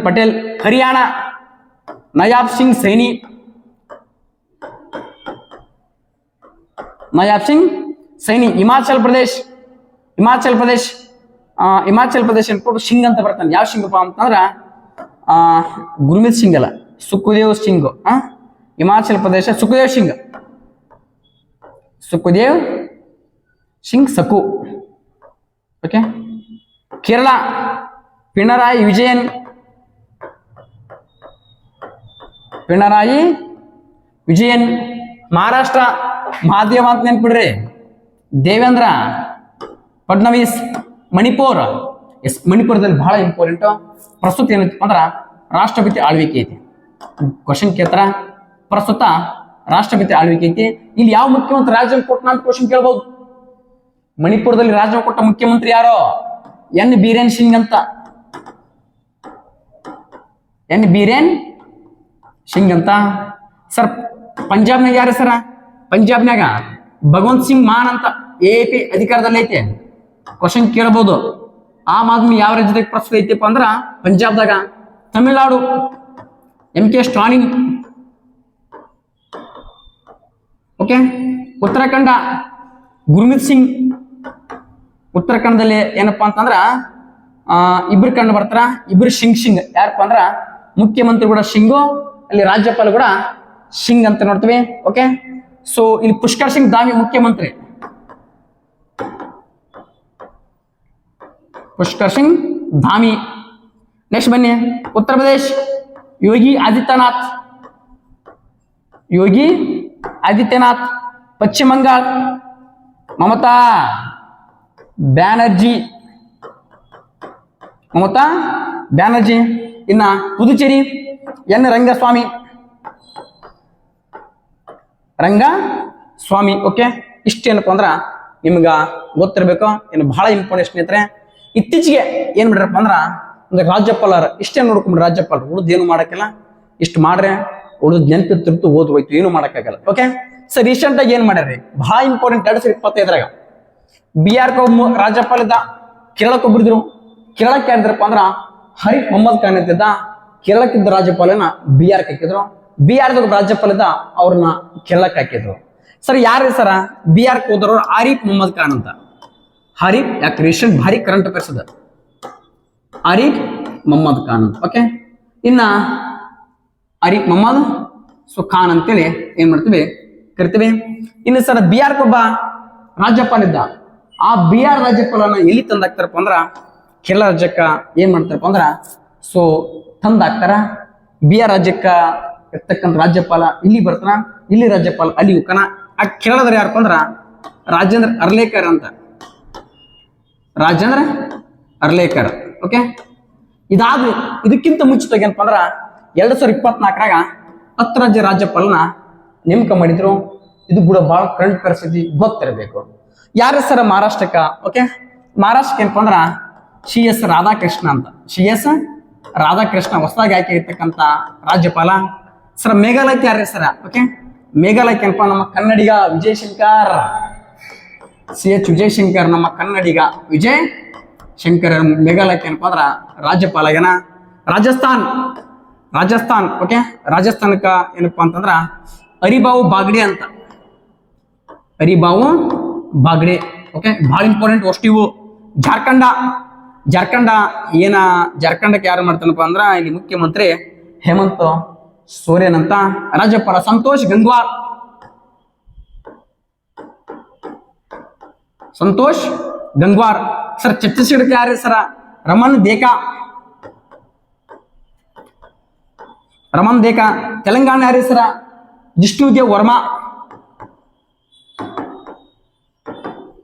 Speaker 1: ಪಟೇಲ್. ಹರಿಯಾಣ ನಯಾಬ್ ಸಿಂಗ್ ಸೈನಿ. ಹಿಮಾಚಲ್ ಪ್ರದೇಶ್ ಸಿಂಗ್ ಅಂತ ಬರ್ತಾನೆ. ಯಾವ ಸಿಂಗಪ್ಪ ಅಂತಂದ್ರ ಗುರ್ಮಿತ್ ಸಿಂಗ್ ಅಲ್ಲ, ಸುಖದೇವ್ ಸಿಂಗ್. ಹಿಮಾಚಲ ಪ್ರದೇಶ ಸುಖದೇವ್ ಸಿಂಗ್ ಸಕು. ಓಕೆ, ಕೇರಳ ಪಿಣರಾಯಿ ವಿಜಯನ್. ಮಹಾರಾಷ್ಟ್ರ ಮಹಾದೇವ ಅಂತ ನೆನ್ಪಿಡ್ರಿ, ದೇವೇಂದ್ರ ಫಡ್ನವೀಸ್. ಮಣಿಪುರದಲ್ಲಿ ಬಹಳ ಇಂಪಾರ್ಟೆಂಟ್. ಪ್ರಸ್ತುತ ಏನೈತಪ್ಪ ಅಂದ್ರ ರಾಷ್ಟ್ರಪತಿ ಆಳ್ವಿಕೆ ಐತಿ. ಕ್ವಶನ್ ಕೇಳ್ತಾರ, ಪ್ರಸ್ತುತ ರಾಷ್ಟ್ರಪತಿ ಆಳ್ವಿಕೆ ಐತಿ. ಇಲ್ಲಿ ಯಾವ ಮುಖ್ಯಮಂತ್ರಿ ರಾಜ್ಯ ಕೊಟ್ಟ ಅಂತ ಕ್ವಶನ್ ಕೇಳ್ಬಹುದು. ಮಣಿಪುರದಲ್ಲಿ ರಾಜ್ಯ ಕೊಟ್ಟ ಮುಖ್ಯಮಂತ್ರಿ ಯಾರೋ? ಎನ್ ಬೀರೇನ್ ಸಿಂಗ್ ಅಂತ. ಸರ್ ಪಂಜಾಬ್ನಾಗ ಯಾರು ಸರ? ಪಂಜಾಬ್ನಾಗ ಭಗವಂತ್ ಸಿಂಗ್ ಮಾನ್ ಅಂತ. AAP ಅಧಿಕಾರದಲ್ಲಿ ಐತೆ. ಕ್ವಶನ್ ಕೇಳಬಹುದು. ಆಮ್ ಆದ್ಮಿ ಯಾವ ರಾಜ್ಯದಾಗ ಪ್ರಸ್ತುತ ಐತಿಪ್ಪ ಅಂದ್ರ ಪಂಜಾಬ್ದಾಗ. ತಮಿಳುನಾಡು MK ಸ್ಟಾಲಿನ್. ಓಕೆ. ಉತ್ತರಾಖಂಡ ಗುರ್ಮಿತ್ ಸಿಂಗ್. ಉತ್ತರಾಖಂಡದಲ್ಲಿ ಏನಪ್ಪಾ ಅಂತಂದ್ರ ಇಬ್ರು ಕಂಡು ಬರ್ತಾರ, ಇಬ್ರು ಸಿಂಗ್. ಯಾರಪ್ಪ ಅಂದ್ರ ಮುಖ್ಯಮಂತ್ರಿ ಕೂಡ ಸಿಂಗು, ಅಲ್ಲಿ ರಾಜ್ಯಪಾಲ ಕೂಡ ಸಿಂಗ್ ಅಂತ ನೋಡ್ತೀವಿ. ಓಕೆ. ಸೊ ಇಲ್ಲಿ ಪುಷ್ಕರ್ ಸಿಂಗ್ ಧಾಮಿ ಮುಖ್ಯಮಂತ್ರಿ. ಪುಷ್ಕರ್ ಸಿಂಗ್ ಧಾಮಿ. ನೆಕ್ಸ್ಟ್ ಬನ್ನಿ, ಉತ್ತರ ಪ್ರದೇಶ್ ಯೋಗಿ ಆದಿತ್ಯನಾಥ್. ಯೋಗಿ ಆದಿತ್ಯನಾಥ್. ಪಶ್ಚಿಮ ಬಂಗಾಳ ಮಮತಾ ಬ್ಯಾನರ್ಜಿ. ಮಮತಾ ಬ್ಯಾನರ್ಜಿ. ಇನ್ನ ಪುದುಚೇರಿ N ರಂಗಸ್ವಾಮಿ. ರಂಗಸ್ವಾಮಿ. ಓಕೆ. ಇಷ್ಟೇನಪ್ಪ ಅಂದ್ರ ನಿಮ್ಗ ಗೊತ್ತಿರ್ಬೇಕು. ಇನ್ನು ಬಹಳ ಇಂಪಾರ್ಟೆಂಟ್ ಸ್ನೇಹಿತರೆ, ಇತ್ತೀಚೆಗೆ ಏನ್ ಬಿಡ್ರಪ್ಪ ಅಂದ್ರ ಒಂದು ರಾಜ್ಯಪಾಲರ ಇಷ್ಟೇ ನೋಡ್ಕೊಂಡ್ಬಿಡ್ರಿ. ರಾಜ್ಯಪಾಲರು ಉಳಿದ್ ಏನು ಮಾಡಕ್ಕಿಲ್ಲ, ಇಷ್ಟು ಮಾಡ್ರೆ ಉಳಿದ್ ನೆನಪಿರ್ತಿರ್ತು ಓದ್ ಹೋಯ್ತು, ಏನು ಮಾಡಕ್ಕಾಗಲ್ಲ. ಓಕೆ. ಸೊ ರೀಸೆಂಟ್ ಆಗಿ ಏನ್ ಮಾಡ್ಯಾರ್ರಿ, ಬಹಳ ಇಂಪಾರ್ಟೆಂಟ್ 2025 ಬಿಹಾರ್ ರಾಜ್ಯಪಾಲ ಇದ್ದ. ಕೇರಳಕ್ಕೊಬ್ಬರಿದ್ರು. ಕೇರಳಕ್ಕೆ ಯಾರಿದ್ರಪ್ಪ ಅಂದ್ರ ಹರಿ ಮೊಹಮ್ಮದ್ ಖಾನ್ ಇದ್ದ. ಕೇರಳಕ್ಕಿದ್ದ ರಾಜ್ಯಪಾಲನ ಬಿಹಾರ್ಗೆ ಹಾಕಿದ್ರು. ಬಿಹಾರದ ರಾಜ್ಯಪಾಲ ಇದ್ದ, ಅವ್ರನ್ನ ಕೇರಳಕ್ಕೆ ಹಾಕಿದ್ರು. ಸರ್ ಯಾರು ಸರ ಬಿಹಾರ್ಗೆ ಹೋದ್ರು? ಆರಿಫ್ ಮೊಹಮ್ಮದ್ ಖಾನ್ ಅಂತ. ಆರಿಫ್, ಯಾಕೆ ರೀಸೆಂಟ್ ಭಾರಿ ಕರೆಂಟ್ ಅಫೇರ್ಸ್ ಅದ. ಆರಿಫ್ ಮೊಹಮ್ಮದ್ ಖಾನ್ ಅಂತ. ಓಕೆ. ಇನ್ನ ಆರಿಫ್ ಮೊಹಮ್ಮದ್ ಖಾನ್ ಅಂತೇಳಿ ಏನ್ ಮಾಡ್ತೀವಿ ಕರಿತೀವಿ. ಇನ್ನು ಸರ್ ಬಿಹಾರ್ಗೆ ಒಬ್ಬ ರಾಜ್ಯಪಾಲ ಇದ್ದ. ಆ ಬಿಹಾರ್ ರಾಜ್ಯಪಾಲನ ಎಲ್ಲಿ ತಂದಾಕ್ತಾರಪ್ಪ ಅಂದ್ರ ಕೇರಳ ರಾಜ್ಯಕ್ಕ ಏನ್ ಮಾಡ್ತಾರಪ್ಪ ಅಂದ್ರ ತಂದಾಕ್ತಾರ. ಬಿಹಾರ್ ರಾಜ್ಯಕ್ಕ ಇರ್ತಕ್ಕಂಥ ರಾಜ್ಯಪಾಲ ಇಲ್ಲಿ ಬರ್ತಾನ, ಇಲ್ಲಿ ರಾಜ್ಯಪಾಲ ಅಲ್ಲಿ ಹೋಗ್ತಾನ. ಆ ಕೇರಳದ ಯಾರಪ್ಪ ಅಂದ್ರ ರಾಜೇಂದ್ರ ಅರ್ಲೇಕರ್ ಅಂತ. ರಾಜೇಂದ್ರ ಅರ್ಲೇಕರ್. ಓಕೆ. ಇದಕ್ಕಿಂತ ಮುಂಚಿತವಾಗಿ ಏನಪ್ಪ ಅಂದ್ರ 2024 10 ರಾಜ್ಯ ರಾಜ್ಯಪಾಲನ ನೇಮಕ ಮಾಡಿದ್ರು. ಇದು ಕೂಡ ಬಹಳ ಕರೆಂಟ್ ಪರಿಸ್ಥಿತಿ ಗೊತ್ತಿರಬೇಕು. ಯಾರು ಸರ ಮಹಾರಾಷ್ಟ್ರಕ್ಕ? ಓಕೆ. ಮಹಾರಾಷ್ಟ್ರಕ್ಕೆ ಏನಪ್ಪ ಅಂದ್ರ CS ರಾಧಾಕೃಷ್ಣ ಅಂತ. CS ರಾಧಾಕೃಷ್ಣ ಹೊಸದಾಗಿ ಆಯ್ಕೆ ಇರ್ತಕ್ಕಂಥ ರಾಜ್ಯಪಾಲ. ಸರ್ ಮೇಘಾಲಯಕ್ಕೆ ಯಾರ್ರಿ ಸರ? ಓಕೆ. ಮೇಘಾಲಯಕ್ಕೆ ಏನಪ್ಪ ನಮ್ಮ ಕನ್ನಡಿಗ ವಿಜಯಶಂಕರ್. CH ವಿಜಯಶಂಕರ್ ನಮ್ಮ ಕನ್ನಡಿಗ ವಿಜಯ್ ಶಂಕರ್ ಮೇಘಾಲಯಕ್ಕೆ ಏನಪ್ಪ ಅಂದ್ರ ರಾಜ್ಯಪಾಲಗನ. ರಾಜಸ್ಥಾನ್. ಓಕೆ. ರಾಜಸ್ಥಾನಕ್ಕ ಏನಪ್ಪಾ ಅಂತಂದ್ರ ಹರಿಭಾವು ಬಾಗ್ಡೆ ಅಂತ. ಹರಿಭಾವು ಬಾಗ್ಡೆ. ಓಕೆ. ಬಹಳ ಇಂಪಾರ್ಟೆಂಟ್ ಅಷ್ಟು ಇವು. ಜಾರ್ಖಂಡಕ್ಕೆ ಯಾರು ಮಾಡ್ತಾನಪ್ಪ ಅಂದ್ರ ಇಲ್ಲಿ ಮುಖ್ಯಮಂತ್ರಿ ಹೇಮಂತ್ ಸೋರೇನ್ ಅಂತ. ರಾಜ್ಯಪಾಲ ಸಂತೋಷ್ ಗಂಗ್ವಾರ್. ಸರ್ ಛತ್ತೀಸ್ಗಢಕ್ಕೆ ಯಾರು ಸರ? ರಮನ್ ದೇಕಾ. ತೆಲಂಗಾಣ ಯಾರು ಸರ? ಜಿಷ್ಣುದೇವ್ ವರ್ಮಾ.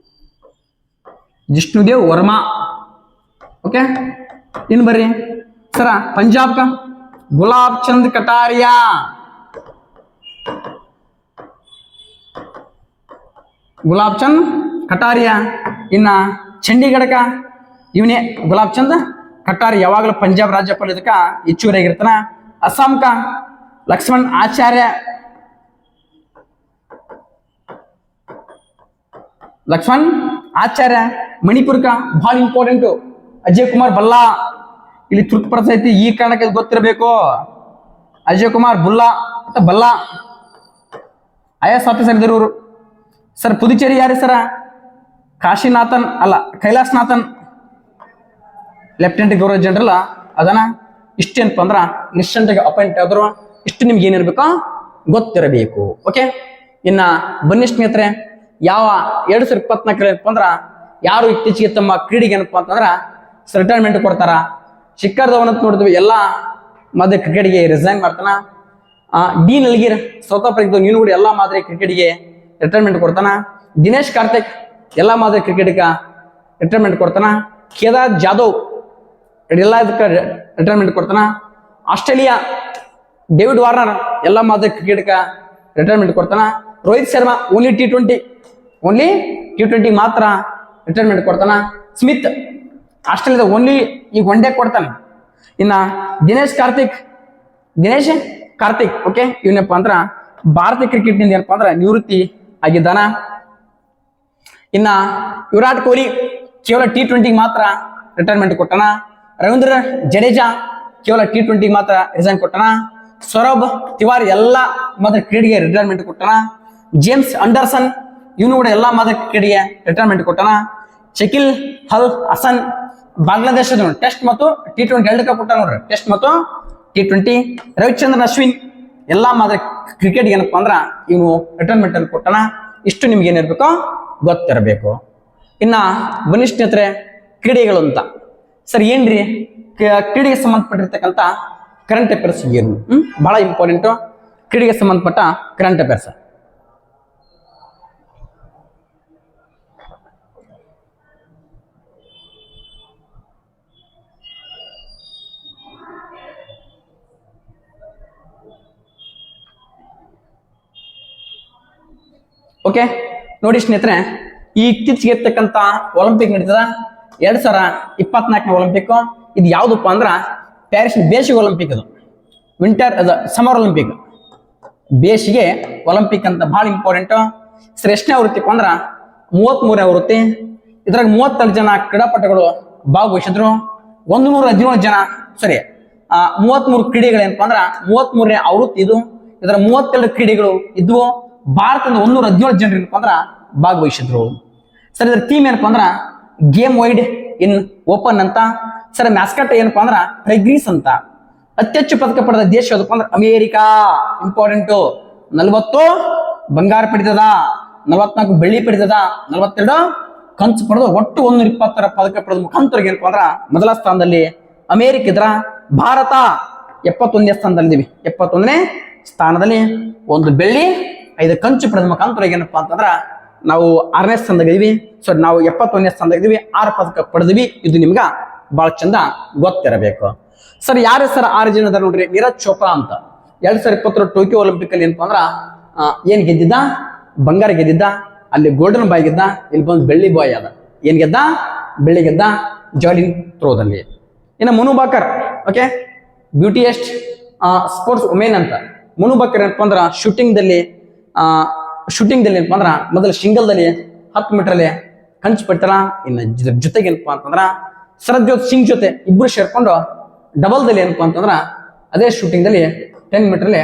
Speaker 1: ಓಕೆ. ಇನ್ ಬರ್ರಿ ಸರ ಪಂಜಾಬ್ ಗುಲಾಬ್ ಚಂದ್ ಕಟಾರಿಯಾ. ಇನ್ನ ಚಂಡೀಗಢಕ ಇವನೇ ಗುಲಾಬ್ ಚಂದ್ ಕಟಾರಿ. ಯಾವಾಗಲೂ ಪಂಜಾಬ್ ರಾಜ್ಯಪಾಲ ಇದಕ್ಕ ಹೆಚ್ಚುವರಿಯಾಗಿರ್ತಾನ. ಅಸ್ಸಾಂಕ ಲಕ್ಷ್ಮಣ್ ಆಚಾರ್ಯ. ಮಣಿಪುರ್ಕ ಬಹಳ ಇಂಪಾರ್ಟೆಂಟು ಅಜಯ್ ಕುಮಾರ್ ಭಲ್ಲಾ. ಇಲ್ಲಿ ತುರ್ತು ಪರಿಸ್ಥಿತಿ ಈ ಕಾರಣಕ್ಕೆ ಗೊತ್ತಿರಬೇಕು. ಅಜಯ್ ಕುಮಾರ್ ಭಲ್ಲಾ IAS ಆಫೀಸರ್ ಇದ್ರು. ಸರ್ ಪುದುಚೇರಿ ಯಾರು ಸರ? ಕೈಲಾಸನಾಥನ್ ಲೆಫ್ಟಿನೆಂಟ್ ಗವರ್ನರ್ ಜನರಲ್ ಅದನ್ನ. ಇಷ್ಟೇನಪ್ಪ ಅಂದ್ರ ನಿಶ್ಚಂತೆಗೆ ಅಪಾಯಿಂಟ್ ಆದ್ರು. ಇಷ್ಟು ನಿಮ್ಗೆ ಏನಿರ್ಬೇಕು ಗೊತ್ತಿರಬೇಕು. ಓಕೆ. ಇನ್ನ ಬನ್ನಿ ಸ್ನೇಹಿತರೆ, ಯಾವ 2024 ಏನಪ್ಪ ಅಂದ್ರ ಯಾರು ಇತ್ತೀಚೆಗೆ ತಮ್ಮ ಕ್ರೀಡೆಗೆ ಏನಪ್ಪಾ ಅಂತಂದ್ರ ರಿಟೈರ್ಮೆಂಟ್ ಕೊಡ್ತಾರ. ಶಿಖರ್ ಧವನ್ ಅಂತ ನೋಡಿದ್ವಿ, ಎಲ್ಲಾ ಮಾದರಿ ಕ್ರಿಕೆಟ್ಗೆ ರಿಸೈನ್ ಮಾಡ್ತಾನ. ಡಿ ನಲ್ಗೀರ್ ಸೌತ್ ಆಫ್ರಿಕಾ ನೀನು ಕೂಡ ಎಲ್ಲಾ ಮಾದರಿ ಕ್ರಿಕೆಟ್ಗೆ ರಿಟೈರ್ಮೆಂಟ್ ಕೊಡ್ತಾನ. ದಿನೇಶ್ ಕಾರ್ತಿಕ್ ಎಲ್ಲಾ ಮಾದರಿ ಕ್ರಿಕೆಟ್ಗೆ ರಿಟೈರ್ಮೆಂಟ್ ಕೊಡ್ತಾನ. ಕೇದಾರ್ ಜಾಧವ್ ಎಲ್ಲ ಇದಕ್ಕೆ ರಿಟೈರ್ಮೆಂಟ್ ಕೊಡ್ತಾನ. ಆಸ್ಟ್ರೇಲಿಯಾ ಡೇವಿಡ್ ವಾರ್ನರ್ ಎಲ್ಲಾ ಮಾದರಿ ಕ್ರಿಕೆಟ್ಗೆ ರಿಟೈರ್ಮೆಂಟ್ ಕೊಡ್ತಾನ. ರೋಹಿತ್ ಶರ್ಮಾ ಓನ್ಲಿ ಟಿ20 ಮಾತ್ರ ರಿಟೈರ್ಮೆಂಟ್ ಕೊಡ್ತಾನ. ಸ್ಮಿತ್ ಆಸ್ಟ್ರೇಲಿಯಾದ ಓನ್ಲಿ ಈಗ ಒನ್ ಡೇ ಕೊಡ್ತಾನೆ. ಇನ್ನ ದಿನೇಶ್ ಕಾರ್ತಿಕ್ ಓಕೆ, ಇವನಪ್ಪ ಅಂದ್ರ ಭಾರತೀಯ ಕ್ರಿಕೆಟ್ ನಿಂದ ಏನಪ್ಪಾ ಅಂದ್ರ ನಿವೃತ್ತಿ ಆಗಿದ್ದಾನ. ಇನ್ನ ವಿರಾಟ್ ಕೊಹ್ಲಿ ಕೇವಲ T20 ಮಾತ್ರ ರಿಟೈರ್ಮೆಂಟ್ ಕೊಟ್ಟನ. ರವೀಂದ್ರ ಜಡೇಜಾ ಕೇವಲ T20 ಮಾತ್ರ ರಿಸೈನ್ ಕೊಟ್ಟನ. ಸೌರಭ್ ತಿವಾರಿ ಎಲ್ಲಾ ಮಾತ್ರ ಕ್ರೀಡೆಗೆ ರಿಟೈರ್ಮೆಂಟ್ ಕೊಟ್ಟನ. ಜೇಮ್ಸ್ ಅಂಡರ್ಸನ್ ಇವನು ಕೂಡ ಎಲ್ಲಾ ಮಾತ್ರ ಕ್ರೀಡೆಗೆ ರಿಟೈರ್ಮೆಂಟ್ ಕೊಟ್ಟನ. ಶಕೀಲ್ ಅಲ್ ಹಸನ್ ಬಾಂಗ್ಲಾದೇಶದ ಟೆಸ್ಟ್ ಮತ್ತು T20 ಎರಡು ಕಪ್ ಕೊಟ್ಟ ನೋಡ್ರಿ, ಟೆಸ್ಟ್ ಮತ್ತು T20. ರವಿಚಂದ್ರನ್ ಅಶ್ವಿನ್ ಎಲ್ಲಾ ಮಾತ್ರ ಕ್ರಿಕೆಟ್ ಏನಪ್ಪಾ ಅಂದ್ರ ಇವನು ರಿಟೈರ್ಮೆಂಟ್ ಅಲ್ಲಿ ಕೊಟ್ಟನ. ಇಷ್ಟು ನಿಮ್ಗೆ ಏನಿರ್ಬೇಕು ಗೊತ್ತಿರಬೇಕು. ಇನ್ನ ಬನ್ನಿ ಸ್ನೇಹಿತರೆ, ಕ್ರೀಡೆಗಳು ಅಂತ ಸರ್ ಏನ್ರಿ, ಕ್ರೀಡೆಗೆ ಸಂಬಂಧಪಟ್ಟಿರ್ತಕ್ಕಂಥ ಕರೆಂಟ್ ಅಫೇರ್ಸ್ ಏನು ಬಹಳ ಇಂಪಾರ್ಟೆಂಟ್. ಕ್ರೀಡೆಗೆ ಸಂಬಂಧಪಟ್ಟ ಕರೆಂಟ್ ಅಫೇರ್ಸ್ ಓಕೆ. ನೋಡಿ ಸ್ನೇಹಿತರೆ, ಈ ಇತ್ತೀಚೆಗೆ ಇರ್ತಕ್ಕಂಥ ಒಲಿಂಪಿಕ್ ನಡೀತದ 2024ನೇ ಒಲಿಂಪಿಕ್. ಇದು ಯಾವ್ದಪ್ಪ ಅಂದ್ರ ಪ್ಯಾರಿಸ್ ಬೇಸಿಗೆ ಒಲಿಂಪಿಕ್. ಅದು ವಿಂಟರ್ ಸಮರ್ ಒಲಿಂಪಿಕ್, ಬೇಸಿಗೆ ಒಲಿಂಪಿಕ್ ಅಂತ ಬಹಳ ಇಂಪಾರ್ಟೆಂಟ್. ಸರ್ ಎಷ್ಟನೇ ಆವೃತ್ತಿಪ್ಪ ಅಂದ್ರ 33ನೇ ಆವೃತ್ತಿ. ಇದ್ರಾಗ 32 ಜನ ಕ್ರೀಡಾಪಟುಗಳು ಭಾಗವಹಿಸಿದ್ರು. 117 ಜನ 33 ಕ್ರೀಡೆಗಳೇನಪ್ಪ ಅಂದ್ರ 33ನೇ ಆವೃತ್ತಿ ಇದು. ಇದರ 32 ಕ್ರೀಡೆಗಳು ಇದ್ವು. ಭಾರತದ 117 ಜನರು ಏನಪ್ಪ ಅಂದ್ರ ಭಾಗವಹಿಸಿದ್ರು. ಸರ್ ಇದ್ರ ಥೀಮ್ ಏನಪ್ಪಾ ಅಂದ್ರ ಗೇಮ್ ವೈಡ್ ಇನ್ ಓಪನ್ ಅಂತ. ಸರ್ ಮ್ಯಾಸ್ಕಟ್ ಏನಪ್ಪಾ ಅಂದ್ರ ಟೈಗ್ರೀಸ್ ಅಂತ. ಅತಿ ಹೆಚ್ಚು ಪದಕ ಪಡೆದ ದೇಶ ಯಾವ್ದಪ್ಪ ಅಂದ್ರ ಅಮೇರಿಕಾ. ಇಂಪಾರ್ಟೆಂಟ್. 40 ಬಂಗಾರ ಪಡೆದದ, 44 ಬೆಳ್ಳಿ ಪಡೆದದ, 42 ಕಂಚು ಪಡೆದು ಒಟ್ಟು 120 ಪದಕ ಪಡೆದ ಮುಖಾಂತರ ಏನಪ್ಪಾ ಅಂದ್ರ ಮೊದಲ ಸ್ಥಾನದಲ್ಲಿ ಅಮೇರಿಕ ಇದ್ರ. ಭಾರತ 71ನೇ ಸ್ಥಾನದಲ್ಲಿದ್ದೀವಿ. 71ನೇ ಸ್ಥಾನದಲ್ಲಿ 1 ಬೆಳ್ಳಿ 5 ಕಂಚು ಪಡೆದ ಮುಖಾಂತರ ಏನಪ್ಪಾ ಅಂತಂದ್ರ ನಾವು 6ನೇ ಸ್ಥಾನದಾಗ ಇದೀವಿ. ಸೊ ನಾವು 71ನೇ ಸ್ಥಾನದಾಗ ಇದೀವಿ, 6 ಪದಕ ಪಡೆದ್ವಿ. ಇದು ನಿಮ್ಗ ಬಹಳ ಚಂದ ಗೊತ್ತಿರಬೇಕು. ಸರ್ ಯಾರು ಸರ್ 6 ಜನ ಅದ ನೋಡ್ರಿ. ನೀರಜ್ ಚೋಪ್ರಾ ಅಂತ 2020 ಟೋಕಿಯೋ ಒಲಿಂಪಿಕ್ ಅಲ್ಲಿ ಏನಪ್ಪಾ ಅಂದ್ರ ಏನ್ ಗೆದ್ದಿದ್ದ, ಬಂಗಾರ ಗೆದ್ದಿದ್ದ. ಅಲ್ಲಿ ಗೋಲ್ಡನ್ ಬಾಯ್ ಗೆದ್ದ, ಇಲ್ಲಿ ಬಂದು ಬೆಳ್ಳಿ ಬಾಯ್ ಅದ. ಏನ್ ಗೆದ್ದ, ಬೆಳ್ಳಿ ಗೆದ್ದ ಜಾಲಿನ್ ಥ್ರೋದಲ್ಲಿ. ಇನ್ನು ಮನು ಬಾಕರ್, ಓಕೆ, ಬ್ಯೂಟಿಯೆಸ್ಟ್ ಸ್ಪೋರ್ಟ್ಸ್ ವುಮೆನ್ ಅಂತ. ಮನು ಬಾಕರ್ ಏನಪ್ಪಾ ಅಂದ್ರ ಶೂಟಿಂಗ್ ದಲ್ಲಿ ಏನಪ್ಪಾ ಅಂದ್ರ ಮೊದಲ ಸಿಂಗಲ್ದಲ್ಲಿ 10 ಮೀಟರ್ಲ್ಲಿ ಕಂಚು ಪಡ್ತಾರ. ಇನ್ನು ಜೊತೆಗೆ ಏನಪ್ಪಾ ಅಂತಂದ್ರ ಸರಜ್ಯೋತ್ ಸಿಂಗ್ ಜೊತೆ ಇಬ್ರು ಸೇರ್ಕೊಂಡು ಡಬಲ್ದಲ್ಲಿ ಏನಪ್ಪಾ ಅಂತಂದ್ರ ಅದೇ ಶೂಟಿಂಗ್ ದಲ್ಲಿ 10 ಮೀಟರ್ಲ್ಲಿ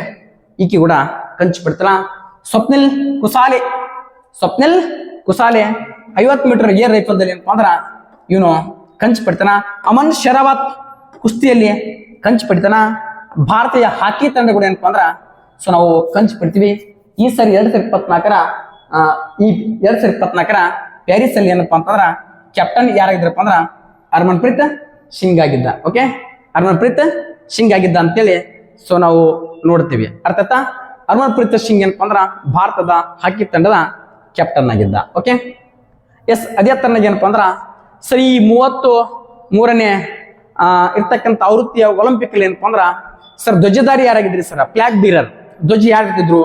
Speaker 1: ಈಕಿ ಕೂಡ ಕಂಚು ಪಡ್ತಾರ. ಸ್ವಪ್ನಿಲ್ ಕುಸಾಲೆ 50 ಮೀಟರ್ ಏರ್ ರೈಫಲ್ದಲ್ಲಿ ಏನಪ್ಪಾ ಅಂದ್ರ ಇವನು ಕಂಚು ಪಡ್ತಾನ. ಅಮನ್ ಶರಾವತ್ ಕುಸ್ತಿಯಲ್ಲಿ ಕಂಚು ಪಡಿತಾನ. ಭಾರತೀಯ ಹಾಕಿ ತಂಡ ಕೂಡ ಏನಪ್ಪಾ ಅಂದ್ರ ಸೊ ನಾವು ಕಂಚು ಪಡ್ತೀವಿ. ಈ ಸರಿ 2024ರ ಪ್ಯಾರಿಸ್ ಅಲ್ಲಿ ಏನಪ್ಪಾ ಅಂತಂದ್ರ ಕ್ಯಾಪ್ಟನ್ ಯಾರಾಗಿದ್ರಪ್ಪ ಅಂದ್ರ ಹರ್ಮನ್ಪ್ರೀತ್ ಸಿಂಗ್ ಆಗಿದ್ದ. ಓಕೆ, ಹರ್ಮನ್ಪ್ರೀತ್ ಸಿಂಗ್ ಆಗಿದ್ದ ಅಂತೇಳಿ ಸೊ ನಾವು ನೋಡ್ತೀವಿ. ಅರ್ಥಾತ್ ಹರ್ಮನ್ಪ್ರೀತ್ ಸಿಂಗ್ ಏನಪ್ಪಾ ಅಂದ್ರ ಭಾರತದ ಹಾಕಿ ತಂಡದ ಕ್ಯಾಪ್ಟನ್ ಆಗಿದ್ದ. ಓಕೆ ಎಸ್, ಅದೇ ತರನಾಗಿ ಏನಪ್ಪಾ ಅಂದ್ರ ಸರಿ 33ನೇ ಇರ್ತಕ್ಕಂಥ ಆವೃತ್ತಿಯ ಒಲಿಂಪಿಕ್ ಅಲ್ಲಿ ಏನಪ್ಪಾ ಅಂದ್ರ ಸರ್ ಧ್ವಜಧಾರಿ ಯಾರಾಗಿದ್ರಿ ಸರ್? ಫ್ಲಾಗ್ ಬೀರರ್. ಧ್ವಜ ಯಾರಿದ್ರು?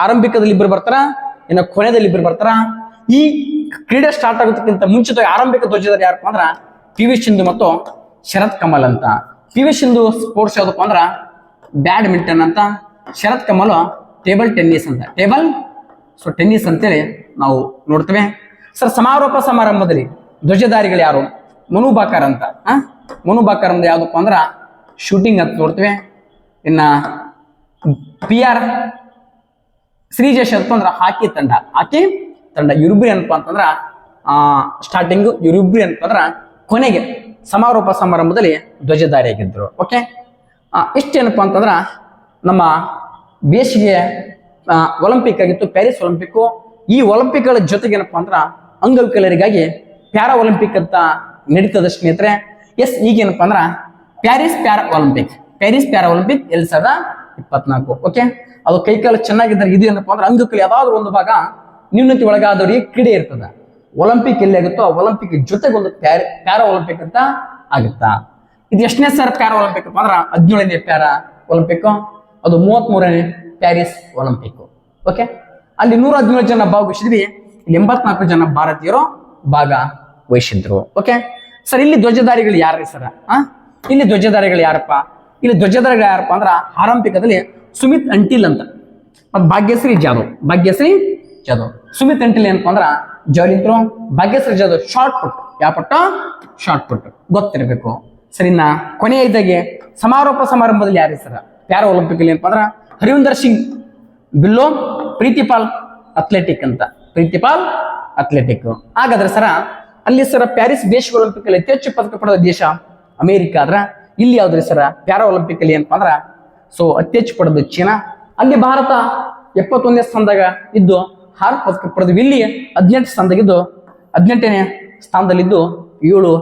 Speaker 1: ಆರಂಭಿಕದಲ್ಲಿ 2 ಬರ್ತಾರ, ಇನ್ನು ಕೊನೆಯಲ್ಲಿ 2 ಬರ್ತಾರ. ಈ ಕ್ರೀಡೆ ಸ್ಟಾರ್ಟ್ ಆಗೋದಕ್ಕಿಂತ ಮುಂಚಿತವಾಗಿ ಆರಂಭಿಕ ಧ್ವಜಧಾರಿ ಯಾರಪ್ಪ ಅಂದ್ರ PV ಸಿಂಧು ಮತ್ತು ಶರತ್ ಕಮಲ್ ಅಂತ. PV ಸಿಂಧು ಸ್ಪೋರ್ಟ್ಸ್ ಯಾವ್ದಪ್ಪ ಅಂದ್ರ ಬ್ಯಾಡ್ಮಿಂಟನ್ ಅಂತ. ಶರತ್ ಕಮಲ್ ಟೇಬಲ್ ಟೆನ್ನಿಸ್ ಅಂತ. ಟೆನ್ನಿಸ್ ಅಂತೇಳಿ ನಾವು ನೋಡ್ತೇವೆ. ಸರ್ ಸಮಾರೋಪ ಸಮಾರಂಭದಲ್ಲಿ ಧ್ವಜಧಾರಿಗಳು ಯಾರು? ಮನು ಬಾಕರ್ ಅಂತ. ಮನು ಬಾಕರ್ ಅಂದ್ರೆ ಯಾವ್ದಪ್ಪ ಅಂದ್ರ ಶೂಟಿಂಗ್ ಅಂತ ನೋಡ್ತೇವೆ. ಇನ್ನ PR ಶ್ರೀಜೇಶ್ ಅಂತ ಅಂದ್ರ ಹಾಕಿ ತಂಡ. ಇವ್ರಿಬ್ರು ಏನಪ್ಪಾ ಅಂತಂದ್ರ ಸ್ಟಾರ್ಟಿಂಗ್, ಇವ್ರಿಬ್ರು ಏನಪ್ಪಾ ಅಂದ್ರ ಕೊನೆಗೆ ಸಮಾರೋಪ ಸಮಾರಂಭದಲ್ಲಿ ಧ್ವಜಧಾರಿ ಆಗಿದ್ರು. ಓಕೆ, ಇಷ್ಟೇನಪ್ಪಾ ಅಂತಂದ್ರ ನಮ್ಮ ಬೇಸಿಗೆ ಒಲಿಂಪಿಕ್ ಆಗಿತ್ತು, ಪ್ಯಾರಿಸ್ ಒಲಿಂಪಿಕ್. ಈ ಒಲಿಂಪಿಕ್ಗಳ ಜೊತೆಗೆ ಏನಪ್ಪಾ ಅಂದ್ರ ಅಂಗವಿಕಲರಿಗಾಗಿ ಪ್ಯಾರಾ ಒಲಿಂಪಿಕ್ ಅಂತ ನಡೀತದ ಸ್ನೇಹಿತರೆ. ಎಸ್, ಈಗೇನಪ್ಪಾ ಅಂದ್ರ ಪ್ಯಾರಿಸ್ ಪ್ಯಾರಾ ಒಲಿಂಪಿಕ್ 2024. ಓಕೆ, ಅದು ಕೈಕಾಲು ಚೆನ್ನಾಗಿದ್ದಾರೆ. ಇದು ಏನಪ್ಪಾ ಅಂದ್ರೆ ಅಂಗವಿಕಲ ಯಾವ್ದಾದ್ರು ಒಂದು ಭಾಗ ನ್ಯೂನತೆ ಒಳಗಾದವರಿಗೆ ಕ್ರೀಡೆ ಇರ್ತದ. ಒಲಿಂಪಿಕ್ ಎಲ್ಲಿ ಆಗುತ್ತೋ ಆ ಒಲಿಂಪಿಕ್ ಜೊತೆಗೆ ಒಂದು ಪ್ಯಾರಾ ಒಲಿಂಪಿಕ್ ಅಂತ ಆಗುತ್ತಾ. ಇದು ಎಷ್ಟನೇ ಸರ್ ಪ್ಯಾರಾ ಒಲಿಂಪಿಕ್ ಅಂದ್ರ 17ನೇ ಪ್ಯಾರಾ ಒಲಿಂಪಿಕ್. ಅದು 33ನೇ ಪ್ಯಾರಿಸ್ ಒಲಿಂಪಿಕ್. ಓಕೆ, ಅಲ್ಲಿ 117 ಜನ ಭಾಗವಹಿಸಿದ್ವಿ. ಇಲ್ಲಿ 84 ಜನ ಭಾರತೀಯರು ಭಾಗವಹಿಸಿದ್ರು. ಓಕೆ ಸರ್, ಇಲ್ಲಿ ಧ್ವಜಧಾರಿಗಳು ಯಾರ್ರಿ ಸರ್? ಇಲ್ಲಿ ಧ್ವಜಧಾರಿಗಳು ಯಾರಪ್ಪ? ಇಲ್ಲಿ ಧ್ವಜಧಾರಿಗಳು ಯಾರಪ್ಪ ಅಂದ್ರ ಆರಂಭಿಕದಲ್ಲಿ ಸುಮಿತ್ ಅಂಟಿಲ್ ಅಂತ, ಭಾಗ್ಯಶ್ರೀ ಜಾಧವ್. ಸುಮಿತ್ ಅಂಟಿಲ್ ಏನಪ್ಪ ಅಂದ್ರ javelin throw. Bhagyashree Jadhav shot put. ಯಾವ ಪುಟ್ಟ? ಶಾರ್ಟ್ ಪುಟ್ ಗೊತ್ತಿರಬೇಕು. ಸರಿನಾ? ಕೊನೆಯ ಇದ್ದಾಗೆ ಸಮಾರೋಪ ಸಮಾರಂಭದಲ್ಲಿ ಯಾರು ಸರ ಪ್ಯಾರಾ ಒಲಿಂಪಿಕ್ ಅಲ್ಲಿ ಏನಪ್ಪ ಅಂದ್ರ ಹರಿವಂದರ್ ಸಿಂಗ್ ಬಿಲ್ಲೋ, ಪ್ರೀತಿಪಾಲ್ ಅಥ್ಲೆಟಿಕ್ ಅಂತ. ಪ್ರೀತಿಪಾಲ್ ಅಥ್ಲೆಟಿಕ್. ಹಾಗಾದ್ರೆ ಸರ ಅಲ್ಲಿ ಸರ ಪ್ಯಾರಿಸ್ ಬೇಸಿಗೆ ಒಲಿಂಪಿಕ್ ಅಲ್ಲಿ ಅತಿ ಹೆಚ್ಚು ಪದಕ ಪಡೆದ ದೇಶ ಅಮೆರಿಕ ಆದ್ರ ಇಲ್ಲಿ ಯಾವ್ದ್ರಿ ಸರ ಪ್ಯಾರಾ ಒಲಿಂಪಿಕ್ ಅಲ್ಲಿ ಏನಪ್ಪ ಅಂದ್ರ ಸೊ ಅತಿ ಹೆಚ್ಚು ಪಡೆದ ಚೀನಾ. ಅಲ್ಲಿ ಭಾರತ 71ನೇ ಸ್ಥಾನದಾಗ ಇದ್ದು 6 ಪದಕ ಪಡೆದ್ವಿ. ಇಲ್ಲಿ 18 ಸ್ಥಾನದಾಗಿದ್ದು 18ನೇ ಸ್ಥಾನದಲ್ಲಿದ್ದು 7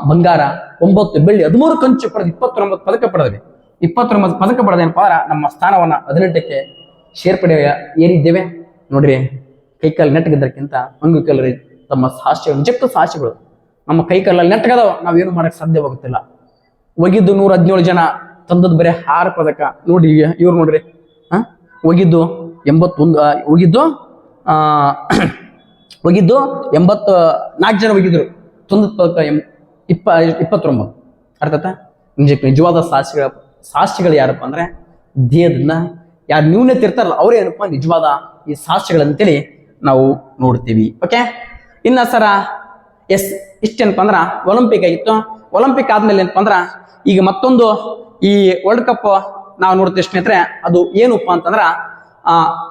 Speaker 1: ಬಂಗಾರ, 9 ಬೆಳ್ಳಿ, 13 ಕಂಚು ಪಡೆದು 29 ಪದಕ ಪಡೆದ್ವಿ. 29 ಪದಕ ಪಡೆದೇನಪ್ಪ ಅಂದ್ರ ನಮ್ಮ ಸ್ಥಾನವನ್ನ 18ಕ್ಕೆ ಸೇರ್ಪಡೆ ಏರಿದ್ದೇವೆ ನೋಡ್ರಿ. ಕೈಕಾಲು ನೆಟ್ಟಗಿದ್ದಕ್ಕಿಂತ ಅಂಗವಿಕಲರು ತಮ್ಮ ಸಾಹಸ್ಯಗಳು ನಿಜಕ್ಕೂ ಸಾಹಸ್ಯಗಳು. ನಮ್ಮ ಕೈಕಾಲಲ್ಲಿ ನೆಟ್ಟಗದವ, ನಾವೇನು ಮಾಡಕ್ ಸಾಧ್ಯವಾಗುತ್ತಿಲ್ಲ. ಒಗಿದ್ದು 117 ಜನ, ತಂದದ್ದು ಬರೀ 6 ಪದಕ. ನೋಡಿ ಇವ್ರು ನೋಡ್ರಿ, ಒಗಿದ್ದು 81, ಒಗಿದ್ದು 84 ಜನ ಒಗಿದ್ರು, ತಂದದ ಪದಕ 29. ಅರ್ಥಾತ ನಿಜವಾದ ಸಾಹಸಿಗಳು ಯಾರಪ್ಪ ಅಂದ್ರೆ ದೇಹದಿಂದ ಯಾರು ನ್ಯೂನತೆ ಇರ್ತಾರಲ್ಲ ಅವರೇ ಏನಪ್ಪ ನಿಜವಾದ ಈ ಸಾಹಸಿಗಳಂತೇಳಿ ನಾವು ನೋಡ್ತೀವಿ. ಓಕೆ, ಇನ್ನ ಸರ ಎಸ್ ಇಷ್ಟೇನಪ್ಪ ಅಂದ್ರ ಒಲಿಂಪಿಕ್ ಆಗಿತ್ತು. ಒಲಿಂಪಿಕ್ ಆದ್ಮೇಲೆ ಏನಪ್ಪ ಅಂದ್ರ ಈಗ ಮತ್ತೊಂದು ಈ ವರ್ಲ್ಡ್ ಕಪ್ ನಾವು ನೋಡ್ತೀವಿ ಸ್ನೇಹಿತರೆ. ಅದು ಏನಪ್ಪ ಅಂತಂದ್ರ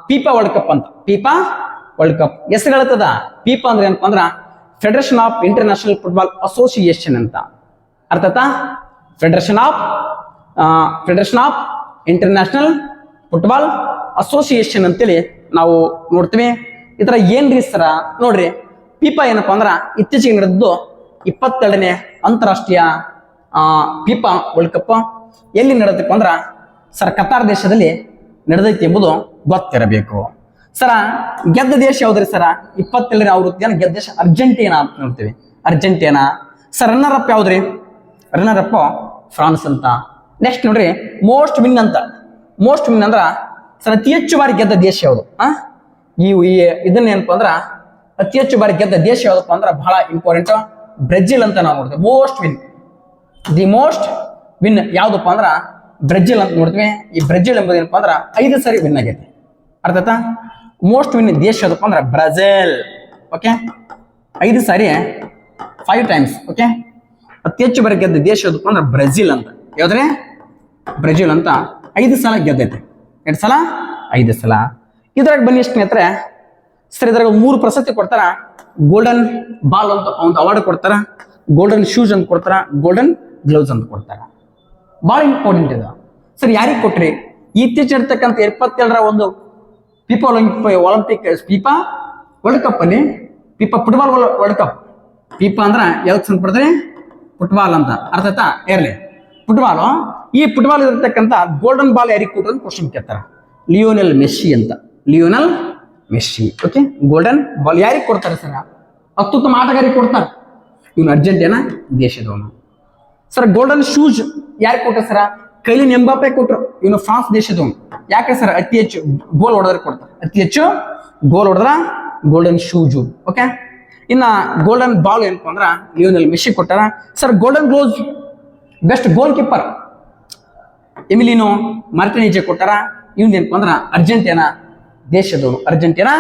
Speaker 1: ಫಿಫಾ ವರ್ಲ್ಡ್ ಕಪ್ ಅಂತ. ಫಿಫಾ ವರ್ಲ್ಡ್ ಕಪ್ ಹೆಸರುಗಳತ್ತದ. ಫಿಫಾ ಅಂದ್ರೆ ಏನಪ್ಪ ಅಂದ್ರ federation of international football association ಅಂತ. ಅರ್ಥಾತ federation of international football association ಅಂತೇಳಿ ನಾವು ನೋಡ್ತೀವಿ. ಇದರ ಏನ್ರಿ ಸರ ನೋಡ್ರಿ, ಫಿಫಾ ಏನಪ್ಪಾ ಅಂದ್ರ ಇತ್ತೀಚೆಗೆ ನಡೆದ್ದು 22ನೇ ಅಂತಾರಾಷ್ಟ್ರೀಯ ಫಿಫಾ ವರ್ಲ್ಡ್ ಕಪ್ ಎಲ್ಲಿ ನಡೆದಪ್ಪ ಅಂದ್ರ ಸರ್ ಕತಾರ್ ದೇಶದಲ್ಲಿ ನಡೆದೈತಿ ಎಂಬುದು ಗೊತ್ತಿರಬೇಕು. ಸರ ಗೆದ್ದ ದೇಶ ಯಾವ್ದ್ರಿ ಸರ? 22ನೇ ಆವೃತ್ತಿಯನ್ನು ಗೆದ್ದ ದೇಶ ಅರ್ಜೆಂಟೀನಾ ಅಂತ ನೋಡ್ತೀವಿ. ಅರ್ಜೆಂಟೀನಾ. ಸರ್ ರನ್ನರ್ ಅಪ್ ಯಾವ್ದ್ರಿ? ರನ್ನರ್ ಅಪ್ ಫ್ರಾನ್ಸ್ ಅಂತ. ನೆಕ್ಸ್ಟ್ ನೋಡ್ರಿ ಮೋಸ್ಟ್ ವಿನ್ ಅಂತ. ಮೋಸ್ಟ್ ವಿನ್ ಅಂದ್ರ ಸರ್ ಅತಿ ಹೆಚ್ಚು ಬಾರಿ ಗೆದ್ದ ದೇಶ ಯಾವುದು? ಇದನ್ನ ಏನಪ್ಪಾ ಅಂದ್ರ ಅತಿ ಹೆಚ್ಚು ಬಾರಿ ಗೆದ್ದ ದೇಶ ಯಾವ್ದಪ್ಪ ಅಂದ್ರ ಬಹಳ ಇಂಪಾರ್ಟೆಂಟ್, ಬ್ರೆಜಿಲ್ ಅಂತ ನಾವು ನೋಡ್ತೀವಿ. Most win, the most win ಯಾವ್ದಪ್ಪ ಅಂದ್ರ ಬ್ರೆಜಿಲ್ ಅಂತ ನೋಡ್ತೀವಿ. ಈ ಬ್ರೆಜಿಲ್ ಎಂಬುದು ಏನಪ್ಪಾ ಅಂದ್ರ 5 ಸಾರಿ ವಿನ್ ಆಗೈತಿ. ಅರ್ಥಾತ ಮೋಸ್ಟ್ ವಿನ್ ದೇಶ ಯಾವ್ದಪ್ಪ ಅಂದ್ರ ಬ್ರೆಜಿಲ್. ಓಕೆ, 5 ಸಾರಿ 5 ಟೈಮ್ಸ್. ಓಕೆ, ಅತಿ ಹೆಚ್ಚು ಬಾರಿ ಗೆದ್ದ ದೇಶ ಯಾವ್ದಪ್ಪ ಅಂದ್ರ ಬ್ರೆಜಿಲ್ ಅಂತ. ಯಾವ್ದ್ರೆ? ಬ್ರೆಜಿಲ್ ಅಂತ 5 ಸಲ ಗೆದ್ದೈತೆ. 2 ಸಲ 5 ಸಲ. ಇದ್ರಾಗ ಬನ್ನಿ ಸ್ನೇಹಿತರೆ, ಸರ್ ಇದ್ರಾಗ 3 ಪ್ರಶಸ್ತಿ ಕೊಡ್ತಾರ. ಗೋಲ್ಡನ್ ಬಾಲ್ ಅಂತ ಒಂದು ಅವಾರ್ಡ್ ಕೊಡ್ತಾರ, ಗೋಲ್ಡನ್ ಶೂಸ್ ಅಂತ ಕೊಡ್ತಾರ, ಗೋಲ್ಡನ್ ಗ್ಲೌಸ್ ಅಂತ ಕೊಡ್ತಾರ. ಬಹಳ ಇಂಪಾರ್ಟೆಂಟ್ ಇದು. ಸರ್ ಯಾರಿಗೆ ಕೊಟ್ರಿ? ಇತ್ತೀಚೆಗೆ ಇರ್ತಕ್ಕಂಥ 27ರ ಒಂದು FIFA Olympic FIFA world cup ಅಲ್ಲಿ FIFA football world cup. FIFA ಅಂದ್ರ ಯಾವ್ದು ಸಂಪಡ್ತಾರೆ? ಫುಟ್ಬಾಲ್ ಅಂತ. ಅರ್ಥಾತ ಇರ್ಲಿ ಫುಟ್ಬಾಲ್. ಈ ಫುಟ್ಬಾಲ್ ಇರತಕ್ಕಂಥ ಗೋಲ್ಡನ್ ಬಾಲ್ ಯಾರಿಗೆ ಕೊಟ್ರು ಅಂತ ಕ್ವಶನ್ ಕೇಳ್ತಾರ. ಲಿಯೋನೆಲ್ ಮೆಸ್ಸಿ ಅಂತ. Lionel Messi. Okay, golden ball ಯಾರಿಗೆ ಕೊಡ್ತಾರೆ ಸರ್? ಅತ್ಯುತ್ತಮ ಆಟಗಾರಿಗೆ ಕೊಡ್ತಾರೆ. ಇವನು ಅರ್ಜೆಂಟೀನಾ ದೇಶದವನು. ಸರ್ ಗೋಲ್ಡನ್ ಶೂಸ್ ಯಾರಿಗೆ ಕೊಟ್ಟ ಸರ? ಕೈಲಿನ್ ಎಂಬಾಪೆ ಕೊಟ್ರು. ಇವನು ಫ್ರಾನ್ಸ್ ದೇಶದವನು. ಯಾಕೆ ಸರ್? ಅತಿ ಹೆಚ್ಚು ಗೋಲ್ ಹೊಡೆದ್ರೆ ಕೊಡ್ತಾರೆ. ಅತಿ ಹೆಚ್ಚು ಗೋಲ್ ಹೊಡೆದ್ರ ಗೋಲ್ಡನ್ ಶೂಜು. ಓಕೆ, ಇನ್ನ ಗೋಲ್ಡನ್ ಬಾಲ್ ಏನಪ್ಪ ಅಂದ್ರ ಲಿಯೋನೆಲ್ ಮೆಸ್ಸಿ ಕೊಟ್ಟಾರ. Sir golden gloves best goal keeper Emiliano Martinez ಕೊಟ್ಟಾರ. ಇವನ್ ಏನಪ್ಪ ಅಂದ್ರ ಅರ್ಜೆಂಟೀನಾ ದೇಶದವನು. ಅರ್ಜೆಂಟೀನಾ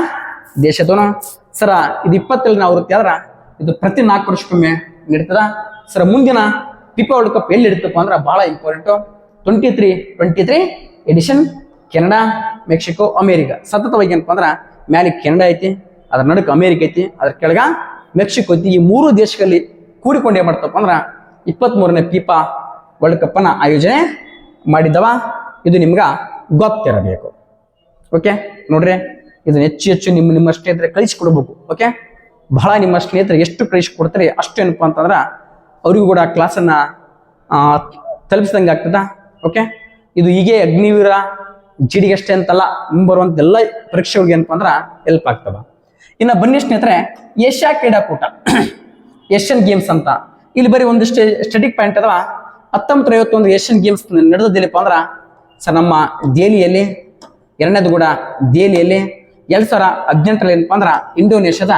Speaker 1: ದೇಶದವನು. ಸರ ಇದು 27ನೇ ಆವೃತ್ತಿ ಆದ್ರ ಇದು ಪ್ರತಿ 4 ವರ್ಷಕ್ಕೊಮ್ಮೆ ನಡೀತದ. ಸರ್ ಮುಂದಿನ ಫಿಫಾ ವರ್ಲ್ಡ್ ಕಪ್ ಎಲ್ಲಿ ನಡೀತಪ್ಪ ಅಂದ್ರ ಬಹಳ important. 23 edition Canada, Mexico, America. ಸತತವಾಗಿ ಏನಪ್ಪ ಅಂದ್ರ ಮ್ಯಾಲೆ ಕೆನಡಾ ಐತಿ, ಅದ್ರ ನಡುಕ ಅಮೇರಿಕ ಐತಿ, ಅದ್ರ ಕೆಳಗ ಮೆಕ್ಸಿಕೋ ಐತಿ. ಈ 3 ದೇಶಗಳಲ್ಲಿ ಕೂಡಿಕೊಂಡು ಏನ್ ಮಾಡ್ತಪ್ಪ ಅಂದ್ರ 23ನೇ ಫಿಫಾ ವರ್ಲ್ಡ್ ಕಪ್ ಅನ್ನ ಆಯೋಜನೆ ಮಾಡಿದವ. ಇದು ನಿಮ್ಗ ಗೊತ್ತಿರಬೇಕು. ಓಕೆ ನೋಡ್ರಿ, ಇದನ್ನ ಹೆಚ್ಚು ನಿಮ್ಮ ಸ್ನೇಹಿತರೆ ಕಳಿಸಿಕೊಡ್ಬೇಕು. ಓಕೆ, ಬಹಳ ನಿಮ್ಮ ಸ್ನೇಹಿತರಿಗೆ ಎಷ್ಟು ಕಳಿಸಿಕೊಡ್ತಾರೆ ಅಷ್ಟು ಏನಪ್ಪ ಅಂತಂದ್ರ ಅವ್ರಿಗೂ ಕೂಡ ಕ್ಲಾಸನ್ನ ತಲುಪಿಸಿದಂಗೆ ಆಗ್ತದ. ಓಕೆ, ಇದು ಹೀಗೆ ಅಗ್ನಿವೀರ ಜಿಡಿಗೆ ಅಷ್ಟೇ ಅಂತಲ್ಲ, ಮುಂಬರುವಂತ ಎಲ್ಲ ಪರೀಕ್ಷೆಗಳಿಗೆ ಏನಪ್ಪ ಅಂದ್ರ ಹೆಲ್ಪ್ ಆಗ್ತವ. ಇನ್ನು ಬನ್ನಿ ಸ್ನೇಹಿತರೆ, ಏಷ್ಯಾ ಕ್ರೀಡಾಕೂಟ ಏಷ್ಯನ್ ಗೇಮ್ಸ್ ಅಂತ. ಇಲ್ಲಿ ಬರೀ ಒಂದಿಷ್ಟು ಸ್ಟಡಿಕ್ ಪಾಯಿಂಟ್ ಅದಾವ. 1951 ಏಷ್ಯನ್ ಗೇಮ್ಸ್ ನಡೆದಿಲ್ಲಪ್ಪ ಅಂದ್ರ ಸರ್ ನಮ್ಮ ದೆಹಲಿಯಲ್ಲಿ, ಎರಡನೇದು ಕೂಡ ದೆಹಲಿಯಲ್ಲಿ. 2018ರಲ್ಲಿ ಏನಪ್ಪ ಅಂದ್ರ ಇಂಡೋನೇಷ್ಯಾದ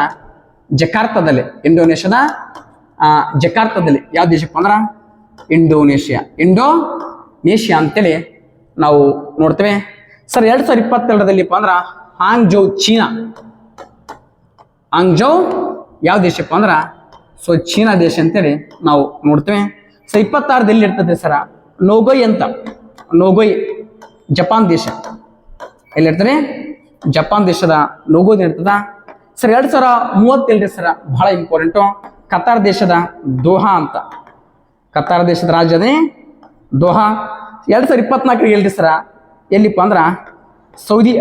Speaker 1: ಜಕಾರ್ತದಲ್ಲಿ ಯಾವ ದೇಶಪ್ಪ ಅಂದ್ರ ಇಂಡೋನೇಷ್ಯಾ ಅಂತೇಳಿ ನಾವು ನೋಡ್ತೇವೆ. ಸರ್ 2022ರಲ್ಲಿ ಅಂದ್ರ ಹಾಂಗ್ಜೌ ಚೀನಾ ಆಂಗ್ಜೌ ಯಾವ ದೇಶಪ್ಪ ಅಂದ್ರೆ ಸೊ ಚೀನಾ ದೇಶ ಅಂತೇಳಿ ನಾವು ನೋಡ್ತೇವೆ. ಸೊ 26 ಎಲ್ಲಿ ಇರ್ತದೆ ಸರ ನೋಗೊಯ್ ಅಂತ, ನೋಗೊಯ್ ಜಪಾನ್ ದೇಶ ಎಲ್ಲಿ ಇರ್ತದೆ, ಜಪಾನ್ ದೇಶದ ನೋಗೊಯ್ ಇರ್ತದ ಸರ್. 2030 ಸರ ಬಹಳ ಇಂಪಾರ್ಟೆಂಟು, ಕತಾರ್ ದೇಶದ ದೋಹಾ ಅಂತ, ಕತಾರ್ ದೇಶದ ರಾಜಧಾನಿ ದೋಹಾ. 2024 ಎಲ್ರಿ ಸರ ಎಲ್ಲಿಪ್ಪ ಅಂದ್ರೆ ಸೌದಿ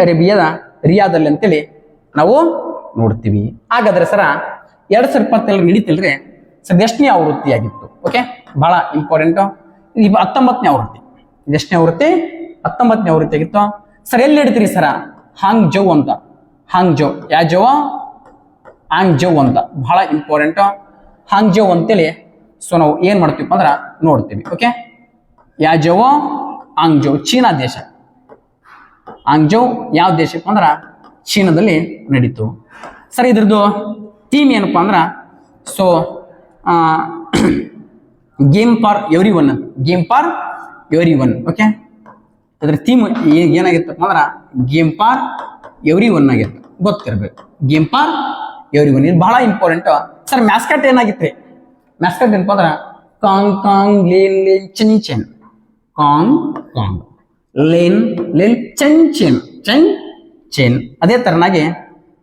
Speaker 1: ಅರೇಬಿಯಾದ ರಿಯಾದಲ್ಲಿ ಅಂತೇಳಿ ನಾವು ನೋಡ್ತೀವಿ. ಹಾಗಾದ್ರೆ ಸರ 2027 ನಡೀತಿಲ್ರಿ ಸರ್ ಎಷ್ಟನೇ ಆವೃತ್ತಿ ಆಗಿತ್ತು? ಓಕೆ, ಬಹಳ ಇಂಪಾರ್ಟೆಂಟು. ಇದು 19ನೇ ಆವೃತ್ತಿ. ಎಷ್ಟನೇ ಆವೃತ್ತಿ? 19ನೇ ಆವೃತ್ತಿ ಆಗಿತ್ತು ಸರ್. ಎಲ್ಲಿ ಹಿಡಿತೀರಿ ಸರ? ಹಾಂಗ್ಜೌ ಅಂತ, ಹಾಂಗ್ಜೌ ಯಾಜೋ ಆಂಗ್ಜೌ ಅಂತ, ಬಹಳ ಇಂಪಾರ್ಟೆಂಟು ಹಾಂಗ್ಜೌ ಅಂತೇಳಿ. ಸೊ ನಾವು ಏನ್ ಮಾಡ್ತೀವಿ ಅಂದ್ರೆ ನೋಡ್ತೀವಿ. ಓಕೆ, ಯಾಜೋ ಆಂಗ್ಜೌ ಚೀನಾ ದೇಶ. ಆಂಗ್ಜೌ ಯಾವ ದೇಶಪ್ಪ ಅಂದ್ರೆ ಚೀನಾದಲ್ಲಿ ನಡೀತು ಸರ್. ಇದ್ರದ್ದು ಥೀಮ್ ಏನಪ್ಪಾ ಅಂದ್ರೆ so game for everyone ಅಂತ, game for everyone. Okay, ಅದ್ರ ಥೀಮ್ ಏನಾಗಿತ್ತಪ್ಪ ಅಂದ್ರೆ ಗೇಮ್ ಫಾರ್ ಎವ್ರಿ ಒನ್ ಆಗಿತ್ತು, ಗೊತ್ತಿರಬೇಕು. ಗೇಮ್ ಫಾರ್ ಎವ್ರಿ ಒನ್ ಇದು ಬಹಳ ಇಂಪಾರ್ಟೆಂಟ್ ಸರ್. ಮ್ಯಾಸ್ಕಟ್ ಏನಾಗಿತ್ತು? ಮ್ಯಾಸ್ಕಟ್ ಏನಪ್ಪ ಅಂದ್ರೆ ಕಾಂಗ್ ಕಾಂಗ್ ಲೇನ್ ಲೇನ್ ಚೆನ್ ಚೆನ್, ಕಾಂಗ್ ಕಾಂಗ್ ಲೇನ್ ಲೇನ್ ಚೆನ್ ಚೆನ್ ಚೆನ್ ಚೆನ್. ಅದೇ ತರನಾಗಿ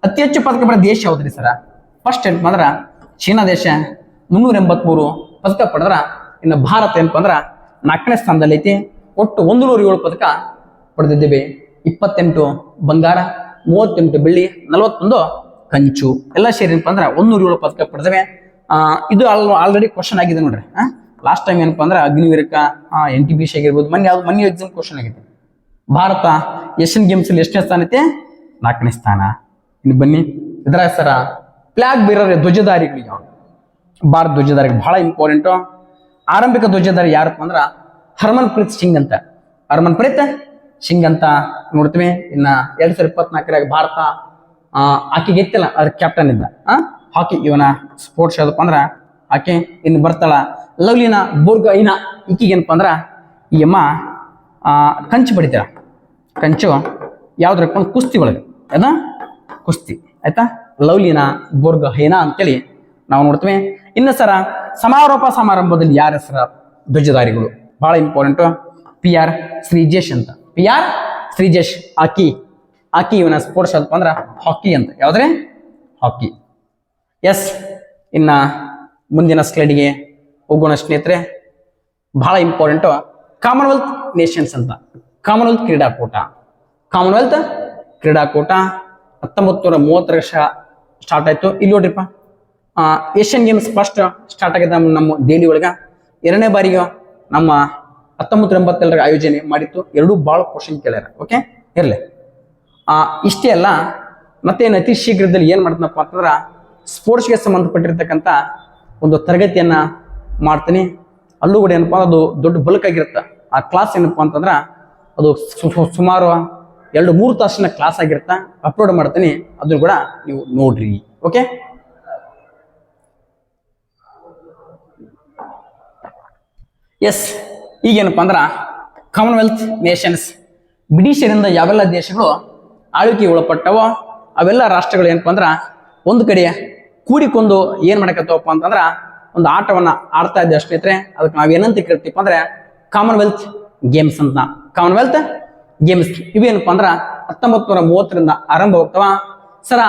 Speaker 1: ಅತಿ ಹೆಚ್ಚು ಪದಕ ಪಡೆದ ದೇಶ ಯಾವ್ದ್ರಿ ಸರ? ಫಸ್ಟ್ ಏನಪ್ಪ ಅಂದ್ರೆ ಚೀನಾ ದೇಶ 383 ಪದಕ ಪಡೆದ್ರ, ಇನ್ನು ಭಾರತ ಏನಪ್ಪ ಅಂದ್ರೆ 4ನೇ ಸ್ಥಾನದಲ್ಲಿ ಐತಿ. ಒಟ್ಟು 107 ಪದಕ ಪಡೆದಿದ್ದೇವೆ. 28 ಬಂಗಾರ, 38 ಬೆಳ್ಳಿ, 41 ಕಂಚು ಎಲ್ಲ ಸೇರಿ ಏನಪ್ಪ ಅಂದ್ರೆ 107 ಪದಕ ಪಡೆದವೆ. ಇದು ಆಲ್ರೆಡಿ ಕ್ವಶನ್ ಆಗಿದೆ ನೋಡ್ರಿ. ಲಾಸ್ಟ್ ಟೈಮ್ ಏನಪ್ಪ ಅಂದ್ರೆ ಅಗ್ನಿವೀರಕ NTPC ಆಗಿರ್ಬೋದು, ಮೊನ್ನೆ ಎಕ್ಸಾಮ್ ಕ್ವಶನ್ ಆಗಿದೆ. ಭಾರತ ಏಷ್ಯನ್ ಗೇಮ್ಸ್ ಅಲ್ಲಿ ಎಷ್ಟನೇ ಸ್ಥಾನ ಐತೆ? 4ನೇ ಸ್ಥಾನ. ಇನ್ನು ಬನ್ನಿ, ಇದರ ಸರ ಫ್ಲಾಗ್ ಬೇರರ್ ಧ್ವಜಧಾರಿಗಳು ಯಾರು? ಭಾರತ ಧ್ವಜಧಾರಿ ಬಹಳ ಇಂಪಾರ್ಟೆಂಟು. ಆರಂಭಿಕ ಧ್ವಜಧಾರಿ ಯಾರಪ್ಪ ಅಂದ್ರ ಹರ್ಮನ್ ಪ್ರೀತ್ ಸಿಂಗ್ ಅಂತ, ಹರ್ಮನ್ ಪ್ರೀತ್ ಸಿಂಗ್ ಅಂತ ನೋಡ್ತೀವಿ. ಇನ್ನ 2024 ಭಾರತ ಆಕೆ ಗೆತ್ತಿಲ್ಲ, ಅದ್ರ ಕ್ಯಾಪ್ಟನ್ ಇದ್ದ. ಹಾಕಿ ಇವನ ಸ್ಪೋರ್ಟ್ಸ್ ಯಾವ್ದಪ್ಪ ಅಂದ್ರ ಆಕೆ. ಇನ್ನು ಬರ್ತಾಳ ಲವ್ಲಿನಾ ಬೋರ್ಗೊಹೈನ್. ಈಕಿಗೆ ಏನಪ್ಪ ಅಂದ್ರ ಈ ಅಮ್ಮ ಕಂಚು ಬಡಿತಾರ. ಕಂಚು ಯಾವ್ದ್ರಪ್ಪ ಕುಸ್ತಿ ಒಳಗೆ, ಅದ ಕುಸ್ತಿ ಆಯ್ತಾ. ಲವ್ಲಿನಾ ಬೋರ್ಗೊಹೈನ್ ಅಂತೇಳಿ ನಾವು ನೋಡ್ತೀವಿ. ಇನ್ನು ಸರ ಸಮಾರೋಪ ಸಮಾರಂಭದಲ್ಲಿ ಯಾರ ಹೆಸರ ಧ್ವಜಧಾರಿಗಳು? ಬಹಳ ಇಂಪಾರ್ಟೆಂಟು. PR ಶ್ರೀಜೇಶ್ ಅಂತ, PR ಶ್ರೀಜೇಶ್. ಆಕಿ ಇವನ ಸ್ಪೋರ್ಟ್ಸ್ ಯಾವ್ದಪ್ಪ ಅಂದ್ರ ಹಾಕಿ ಅಂತ. ಯಾವ್ದ್ರೆ? ಹಾಕಿ. ಎಸ್, ಇನ್ನ ಮುಂದಿನ ಸ್ಲೈಡ್ಗೆ ಹೋಗೋಣ ಸ್ನೇಹಿತರೆ. ಬಹಳ ಇಂಪಾರ್ಟೆಂಟು ಕಾಮನ್ವೆಲ್ತ್ ನೇಷನ್ಸ್ ಅಂತ, ಕಾಮನ್ವೆಲ್ತ್ ಕ್ರೀಡಾಕೂಟ. ಕಾಮನ್ವೆಲ್ತ್ ಕ್ರೀಡಾಕೂಟ 1930 ಸ್ಟಾರ್ಟ್ ಆಯ್ತು. ಇಲ್ಲಿ ನೋಡ್ರಿಪ್ಪ, ಏಷ್ಯನ್ ಗೇಮ್ಸ್ ಫಸ್ಟ್ ಸ್ಟಾರ್ಟ್ ಆಗಿದೆ ನಮ್ಮ ದೆಹಲಿ ಒಳಗ. 2ನೇ ಬಾರಿಗೆ ನಮ್ಮ 1987 ಆಯೋಜನೆ ಮಾಡಿತ್ತು. ಎರಡೂ ಭಾಳ ಕ್ವಶನ್ ಕೇಳ್ಯಾರ. ಓಕೆ, ಇರಲಿ. ಇಷ್ಟೇ ಅಲ್ಲ, ಮತ್ತೇನು ಅತಿ ಶೀಘ್ರದಲ್ಲಿ ಏನು ಮಾಡ್ತೀನಪ್ಪ ಅಂತಂದ್ರೆ ಸ್ಪೋರ್ಟ್ಸ್ಗೆ ಸಂಬಂಧಪಟ್ಟಿರ್ತಕ್ಕಂಥ ಒಂದು ತರಗತಿಯನ್ನ ಮಾಡ್ತೀನಿ. ಅಲ್ಲೂ ಕೂಡ ಏನಪ್ಪ ಅದು ದೊಡ್ಡ ಬಲ್ಕ್ ಆಗಿರುತ್ತೆ. ಆ ಕ್ಲಾಸ್ ಏನಪ್ಪ ಅಂತಂದ್ರೆ ಅದು ಸುಮಾರು 2-3 ತಾಸಿನ ಕ್ಲಾಸ್ ಆಗಿರುತ್ತೆ. ಅಪ್ಲೋಡ್ ಮಾಡ್ತೀನಿ, ಅದನ್ನು ಕೂಡ ನೀವು ನೋಡ್ರಿ. Okay, S. ಈಗೇನಪ್ಪ ಅಂದ್ರೆ ಕಾಮನ್ವೆಲ್ತ್ ನೇಷನ್ಸ್ ಬ್ರಿಟಿಷರಿಂದ ಯಾವೆಲ್ಲ ದೇಶಗಳು ಆಳ್ವಿಕೆ ಒಳಪಟ್ಟವೋ ಅವೆಲ್ಲ ರಾಷ್ಟ್ರಗಳು ಏನಪ್ಪ ಅಂದ್ರೆ ಒಂದು ಕಡೆ ಕೂಡಿಕೊಂಡು ಏನ್ ಮಾಡಕತ್ತವಪ್ಪ ಅಂತಂದ್ರೆ ಒಂದು ಆಟವನ್ನ ಆಡ್ತಾ ಇದ್ದೆ ಸ್ನೇಹಿತರೆ. ಅದಕ್ಕೆ ನಾವೇನಂತ ಕೇಳ್ತೀವಿ ಅಂದ್ರೆ ಕಾಮನ್ವೆಲ್ತ್ ಗೇಮ್ಸ್ ಅಂತ. ಕಾಮನ್ವೆಲ್ತ್ ಗೇಮ್ಸ್ ಇವೇನಪ್ಪ ಅಂದ್ರೆ 1930 ಆರಂಭ ಹೋಗ್ತಾವ ಸರ.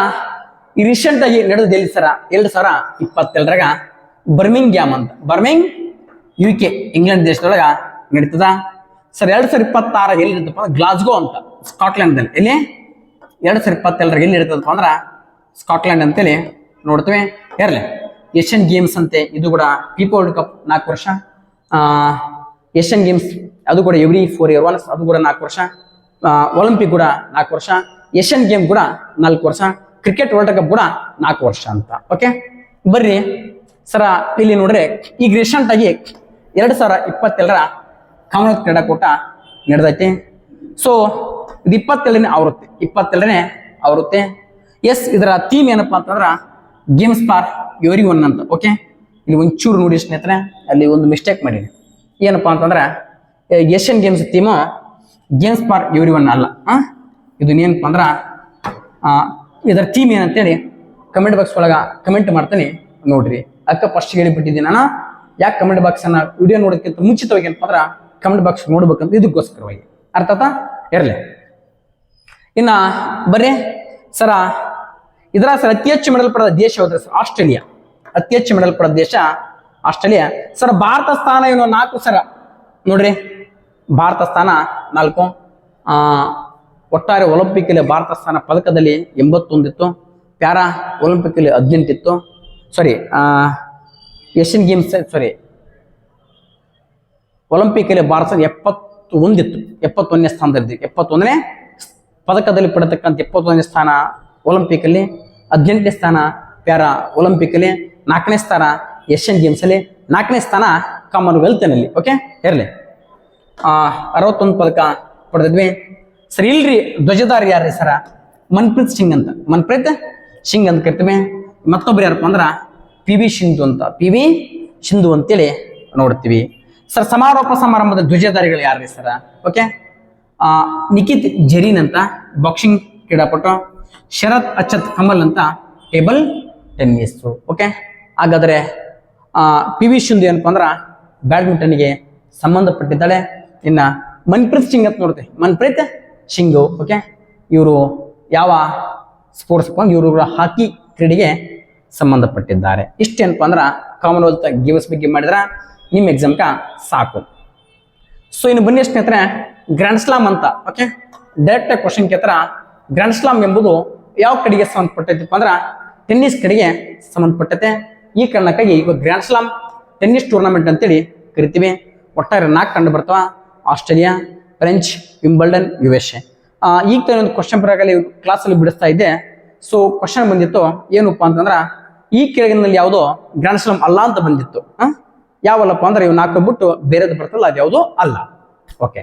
Speaker 1: ಈ ರೀಸೆಂಟ್ ಆಗಿ ನಡೆದ ಎಲ್ಲಿ ಸರ? 2022 ಬರ್ಮಿಂಗ್ಹ್ಯಾಮ್ ಅಂತ, ಬರ್ಮಿಂಗ್ UK ಇಂಗ್ಲೆಂಡ್ ದೇಶದೊಳಗ ನಡೀತದ ಸರ್. 2026 ಎಲ್ಲಿ ಇರ್ತಪ್ಪ ಅಂದ್ರೆ ಗ್ಲಾಸ್ಗೋ ಅಂತ, ಸ್ಕಾಟ್ಲೆಂಡ್ ದಲ್ಲಿ. ಎಲ್ಲಿ 2027 ಎಲ್ಲಿ ಇರ್ತದಪ್ಪ ಅಂದ್ರ ಸ್ಕಾಟ್ಲೆಂಡ್ ಅಂತೇಳಿ ನೋಡ್ತೇವೆ. ಇರಲಿ, ಏಷ್ಯನ್ ಗೇಮ್ಸ್ ಅಂತೆ. ಇದು ಕೂಡ FIFA ವರ್ಲ್ಡ್ ಕಪ್ 4 ವರ್ಷ. ಏಷ್ಯನ್ ಗೇಮ್ಸ್ ಅದು ಕೂಡ ಎವ್ರಿ 4 years ಒನ್ಸ್, ಅದು ಕೂಡ 4 ವರ್ಷ. ಒಲಿಂಪಿಕ್ ಕೂಡ 4 ವರ್ಷ. ಏಷ್ಯನ್ ಗೇಮ್ ಕೂಡ 4 ವರ್ಷ. ಕ್ರಿಕೆಟ್ ವರ್ಲ್ಡ್ ಕಪ್ ಕೂಡ 4 ವರ್ಷ ಅಂತ. ಓಕೆ, ಬರ್ರಿ ಸರ. ಇಲ್ಲಿ ನೋಡ್ರಿ, ಈಗ ರೀಸೆಂಟ್ ಆಗಿ 2027 ಕಾಮನ್ವೆಲ್ತ್ ಕ್ರೀಡಾಕೂಟ ನಡೆದೈತಿ. ಸೊ ಇದು 27ನೇ ಆವೃತ್ತಿ, 27ನೇ ಆವೃತ್ತಿ. ಎಸ್, ಇದರ ಥೀಮ್ ಏನಪ್ಪಾ ಅಂತಂದ್ರ ಗೇಮ್ಸ್ ಫಾರ್ ಎವ್ರಿ ಒನ್ ಅಂತ. ಓಕೆ, ಇಲ್ಲಿ ಒಂಚೂರು ನೋಡಿ ಸ್ನೇಹಿತರೆ, ಅಲ್ಲಿ ಒಂದು ಮಿಸ್ಟೇಕ್ ಮಾಡೀನಿ. ಏನಪ್ಪಾ ಅಂತಂದ್ರೆ Asian games theme games for every one ಅಲ್ಲ. ಇದು ಏನಪ್ಪ ಅಂದ್ರ ಇದರ ಥೀಮ್ ಏನಂತೇಳಿ ಕಮೆಂಟ್ ಬಾಕ್ಸ್ ಒಳಗೆ ಕಮೆಂಟ್ ಮಾಡ್ತಾನೆ ನೋಡ್ರಿ. ಅಕ್ಕ ಫಸ್ಟ್ ಹೇಳಿಬಿಟ್ಟಿದ್ದೀನಿ ನಾನು, ಯಾಕೆ ಕಮೆಂಟ್ ಬಾಕ್ಸ್ ಅನ್ನ ವಿಡಿಯೋ ನೋಡೋದಕ್ಕಿಂತ ಮುಂಚಿತವಾಗಿ ಏನಪ್ಪ ಅಂದ್ರೆ ಕಮೆಂಟ್ ಬಾಕ್ಸ್ ನೋಡ್ಬೇಕಂತ ಇದಕ್ಕೋಸ್ಕರವಾಗಿ ಅರ್ಥ ಇರಲಿ. ಇನ್ನ ಬರ್ರಿ ಸರ, ಇದರ ಸರ್ ಅತಿ ಹೆಚ್ಚು ಮೆಡಲ್ ಪಡೆದ ದೇಶ ಯಾವ್ದು ಸರ್? ಆಸ್ಟ್ರೇಲಿಯಾ. ಅತಿ ಹೆಚ್ಚು ಮೆಡಲ್ ಪಡೆದ ದೇಶ ಆಸ್ಟ್ರೇಲಿಯಾ. ಸರ್ ಭಾರತ ಸ್ಥಾನ ಏನು? 4 ಸರ ನೋಡ್ರಿ, ಭಾರತ ಸ್ಥಾನ 4. ಒಟ್ಟಾರೆ ಒಲಿಂಪಿಕ್ ಅಲ್ಲಿ ಭಾರತ ಸ್ಥಾನ ಪದಕದಲ್ಲಿ 81 ಇತ್ತು, ಪ್ಯಾರಾ ಒಲಿಂಪಿಕ್ ಅಲ್ಲಿ 18 ಇತ್ತು, ಸಾರಿ ಏಷ್ಯನ್ ಗೇಮ್ಸ್ ಸಾರಿ ಒಲಿಂಪಿಕ್ ಅಲ್ಲಿ ಭಾರತ 71 ಇತ್ತು, 71ನೇ ಸ್ಥಾನದಲ್ಲಿ 71ನೇ ಪದಕದಲ್ಲಿ ಪಡೆತಕ್ಕಂಥ 71ನೇ ಸ್ಥಾನ ಒಲಿಂಪಿಕ್ ಅಲ್ಲಿ, 18ನೇ ಸ್ಥಾನ ಪ್ಯಾರಾ ಒಲಿಂಪಿಕ್ ಅಲ್ಲಿ, 4ನೇ ಸ್ಥಾನ ಏಷ್ಯನ್ ಗೇಮ್ಸ್ ಅಲ್ಲಿ, 4ನೇ ಸ್ಥಾನ ಕಾಮನ್ವೆಲ್ತ್ ನಲ್ಲಿ. ಓಕೆ ಇರಲಿ. 61 ಪದಕ ಪಡೆದಿದ್ವಿ ಸರ್. ಇಲ್ರಿ ಧ್ವಜಧಾರಿ ಯಾರ್ರಿ ಸರ? ಮನ್ಪ್ರೀತ್ ಸಿಂಗ್ ಅಂತ, ಮನ್ಪ್ರೀತ್ ಸಿಂಗ್ ಅಂತ ಕರಿತೀವಿ. ಮತ್ತೊಬ್ರು ಯಾರಪ್ಪ ಅಂದ್ರ ಪಿ ವಿ ಸಿಂಧು ಅಂತ, ಪಿ ವಿ ಸಿಂಧು ಅಂತೇಳಿ ನೋಡ್ತೀವಿ ಸರ್. ಸಮಾರೋಪ ಸಮಾರಂಭದ ಧ್ವಜಧಾರಿಗಳು ಯಾರ್ರಿ ಸರ? ಓಕೆ, ನಿಖಿತ್ ಜರೀನ್ ಅಂತ ಬಾಕ್ಸಿಂಗ್ ಕ್ರೀಡಾಪಟು, ಶರತ್ ಅಚ್ಚತ್ ಕಮಲ್ ಅಂತ ಟೇಬಲ್ ಟೆನ್ನಿಸ್. ಓಕೆ, ಹಾಗಾದ್ರೆ ಪಿ ವಿ ಸಿಂಧು ಏನಪ್ಪ ಅಂದ್ರ ಬ್ಯಾಡ್ಮಿಂಟನ್ಗೆ ಸಂಬಂಧಪಟ್ಟಿದ್ದಾಳೆ. ಇನ್ನ ಮನ್ಪ್ರೀತ್ ಸಿಂಗ್ ಅಂತ ನೋಡ್ತೀವಿ, ಮನ್ಪ್ರೀತ್ ಸಿಂಗ್. ಓಕೆ, ಇವರು ಯಾವ ಸ್ಪೋರ್ಟ್ಸ್ ಇವರು ಹಾಕಿ ಕ್ರೀಡೆಗೆ ಸಂಬಂಧಪಟ್ಟಿದ್ದಾರೆ. ಇಷ್ಟೇನಪ್ಪ ಅಂದ್ರೆ ಕಾಮನ್ವೆಲ್ತ್ ಗೇಮ್ಸ್ ಬಗ್ಗೆ ಮಾಡಿದ್ರೆ ನಿಮ್ಮ ಎಕ್ಸಾಮ್ಕ ಸಾಕು. ಸೊ ಇನ್ನು ಬನ್ನಿ ಸ್ನೇಹಿತರೆ, ಗ್ರ್ಯಾಂಡ್ ಸ್ಲಾಮ್ ಅಂತ. ಓಕೆ, ಡೈರೆಕ್ಟ್ ಕ್ವಶನ್ ಕೇಳ್ತಾರ. ಗ್ರ್ಯಾಂಡ್ ಸ್ಲಾಮ್ ಎಂಬುದು ಯಾವ ಕಡೆಗೆ ಸಂಬಂಧಪಟ್ಟೈತಪ್ಪ ಅಂದ್ರೆ ಟೆನ್ನಿಸ್ ಕಡೆಗೆ ಸಂಬಂಧಪಟ್ಟೈತೆ. ಈ ಕಾರಣಕ್ಕಾಗಿ ಈಗ ಗ್ರ್ಯಾಂಡ್ ಸ್ಲಾಮ್ ಟೆನ್ನಿಸ್ ಟೂರ್ನಮೆಂಟ್ ಅಂತೇಳಿ ಕರಿತೀವಿ. ಒಟ್ಟಾರೆ 4 ಕಂಡು ಬರ್ತಾವ: ಆಸ್ಟ್ರೇಲಿಯಾ, ಫ್ರೆಂಚ್, ವಿಂಬಲ್ಡನ್, USA. ಈಗ ತಾನೇ ಒಂದು ಕ್ವಶನ್ ಪ್ರಕಾರ ಕ್ಲಾಸಲ್ಲಿ ಬಿಡಿಸ್ತಾ ಇದ್ದೆ. ಸೊ ಕ್ವಶನ್ ಬಂದಿತ್ತು ಏನಪ್ಪ ಅಂತಂದ್ರೆ ಈ ಕೆಳಗಿನಲ್ಲಿ ಯಾವುದೋ ಗ್ರ್ಯಾಂಡ್ ಸ್ಲಾಮ್ ಅಲ್ಲ ಅಂತ ಬಂದಿತ್ತು. ಯಾವಲ್ಲಪ್ಪ ಅಂದ್ರೆ ಇವು 4 ಬಿಟ್ಟು ಬೇರೆದು ಬರ್ತಲ್ಲ, ಅದು ಯಾವುದು ಅಲ್ಲ. ಓಕೆ,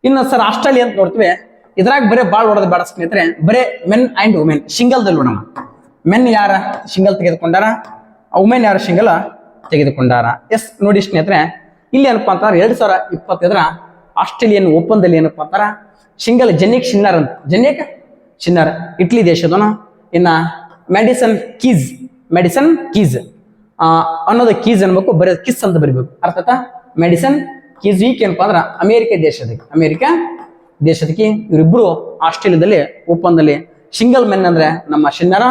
Speaker 1: ಇನ್ನು ಸರ್ ಆಸ್ಟ್ರೇಲಿಯಾ ಅಂತ ನೋಡ್ತೀವಿ. ಇದ್ರಾಗ ಬರೀ ಬಾಳ್ ಹೊಡೆದ ಬೇಡ ಸ್ನೇಹಿತರೆ, ಬರೇ ಮೆನ್ ಅಂಡ್ ವುಮೆನ್ ಸಿಂಗಲ್ದಲ್ಲಿ ನೋಡೋಣ. ಮೆನ್ ಯಾರ ಸಿಂಗಲ್ ತೆಗೆದುಕೊಂಡಾರ, ವುಮೆನ್ ಯಾರು ಸಿಂಗಲ್ ತೆಗೆದುಕೊಂಡಾರ. ಎಸ್ ನೋಡಿ ಸ್ನೇಹಿತರೆ, ಇಲ್ಲಿ ಏನಪ್ಪಾ ಅಂತಾರೆ 2025 ಆಸ್ಟ್ರೇಲಿಯನ್ ಓಪನ್ ದಲ್ಲಿ ಏನಪ್ಪಾ ಅಂತಾರ ಸಿಂಗಲ್ ಜೆನ್ನಿಕ್ ಶಿನ್ನರ್ ಅಂತ, ಜೆನ್ನಿಕ್ ಶಿನ್ನರ್ ಇಟ್ಲಿ ದೇಶದವನು. ಇನ್ನ ಮೆಡಿಸನ್ ಕೀಸ್ ಅನ್ನೋದು ಕೀಸ್ ಅನ್ಬೇಕು, ಬರೀ ಕಿಸ್ ಅಂತ ಬರಿಬೇಕು. ಅರ್ಥಾತ್ ಮೆಡಿಸನ್ ಕೀಸ್. ಈಕೆ ಏನಪ್ಪಾ ಅಂದ್ರ ಅಮೆರಿಕ ದೇಶದಕ್ಕೆ ಇವರಿಬ್ರು ಆಸ್ಟ್ರೇಲಿಯಾದಲ್ಲಿ ಓಪನ್ ದಲ್ಲಿ ಸಿಂಗಲ್ ಮೆನ್ ಅಂದ್ರೆ ನಮ್ಮ ಶಿನ್ನರ,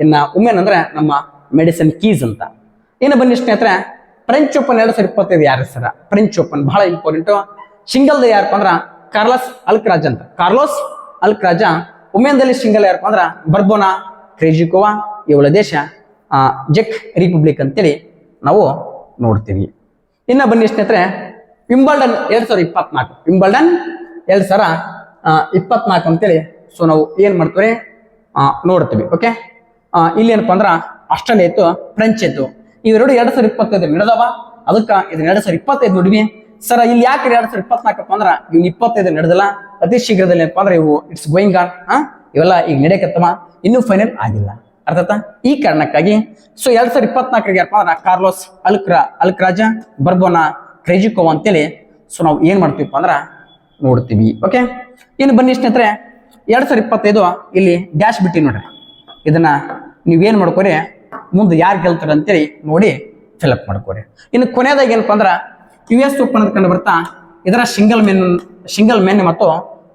Speaker 1: ಇನ್ನ ವುಮೆನ್ ಅಂದ್ರೆ ನಮ್ಮ ಮೆಡಿಸನ್ ಕೀಸ್ ಅಂತ. ಇನ್ನು ಬನ್ನಿ ಸ್ನೇಹಿತರೆ, ಫ್ರೆಂಚ್ ಓಪನ್ 2025 ಯಾರ ಸರ? ಫ್ರೆಂಚ್ ಓಪನ್ ಬಹಳ ಇಂಪಾರ್ಟೆಂಟ್. ಸಿಂಗಲ್ ಯಾರಪ್ಪ ಅಂದ್ರ ಕಾರ್ಲೋಸ್ ಅಲ್ಕ್ರಾಜ್ ಅಂತ, ಕಾರ್ಲೋಸ್ ಅಲ್ಕ್ರಾಜ. ವುಮೆನ್ ದಲ್ಲಿ ಸಿಂಗಲ್ ಯಾರಪ್ಪ ಅಂದ್ರ ಬರ್ಬೋನಾ ಕ್ರೇಜಿಕೋವಾ. ಇವಳ ದೇಶ ಜೆಕ್ ರಿಪಬ್ಲಿಕ್ ಅಂತೇಳಿ ನಾವು ನೋಡ್ತೀವಿ. ಇನ್ನ ಬನ್ನಿ ಸ್ನೇಹಿತರೆ, ವಿಂಬಲ್ಡನ್ 2024, ವಿಂಬಲ್ಡನ್ 2024 ಅಂತೇಳಿ ಸೊ ನಾವು ಏನ್ ಮಾಡ್ತೀವಿ ನೋಡ್ತೀವಿ. ಓಕೆ, ಇಲ್ಲಿ ಏನಪ್ಪಾ ಅಂದ್ರ ಆಸ್ಟ್ರೇಲಿಯಾ ಇತ್ತು, ಫ್ರೆಂಚ್ ಇತ್ತು. ಇವೆರಡು 2025 ನಡೆದವ. ಅದಕ್ಕ ಇದನ್ನ 2025 ನೋಡಿವಿ ಸರ್. ಇಲ್ಲಿ ಯಾಕೆ 2024 ಅಂದ್ರ ಇವ್ 25 ನಡೆದಲ್ಲ, ಅತಿ ಶೀಘ್ರದಲ್ಲಿ ಏನಪ್ಪಾ ಅಂದ್ರೆ ಇವು ಇಟ್ಸ್ ಗೋಯಿಂಗ್ ಆನ್. ಇವೆಲ್ಲ ಈಗ ನಡೆಯಕತ್ತವ, ಇನ್ನೂ ಫೈನಲ್ ಆಗಿಲ್ಲ. ಅರ್ಥಾತ್ ಈ ಕಾರಣಕ್ಕಾಗಿ ಸೊ 2024 ಯಾರಪ್ಪ ಅಂದ್ರ ಕಾರ್ಲೋಸ್ ಅಲ್ಕ್ರಾಜ, ಬರ್ಬೋನಾ ಕ್ರೇಜಿಕೋವಾ ಅಂತೇಳಿ ಸೊ ನಾವು ಏನ್ ಮಾಡ್ತೀವಪ್ಪ ಅಂದ್ರ ನೋಡ್ತೀವಿ. ಓಕೆ, ಇನ್ನು ಬನ್ನಿ ಸ್ನೇಹಿತರೆ, 2025 ಇಲ್ಲಿ ಡ್ಯಾಶ್ ಬಿಟ್ಟಿ ನೋಡ್ರಿ. ಇದನ್ನ ನೀವೇನ್ ಮಾಡ್ಕೋರಿ, ಮುಂದೆ ಯಾರು ಗೆಲ್ತಾರೆ ಅಂತೇಳಿ ನೋಡಿ ಫಿಲಪ್ ಮಾಡ್ಕೋರಿ. ಇನ್ನು ಕೊನೆಯದಾಗಿ ಏನಪ್ಪಾ ಅಂದ್ರ US ಓಪನ್ ಅಂತ ಕಂಡು ಬರ್ತಾ. ಇದರ ಸಿಂಗಲ್ ಮೆನ್ ಮತ್ತು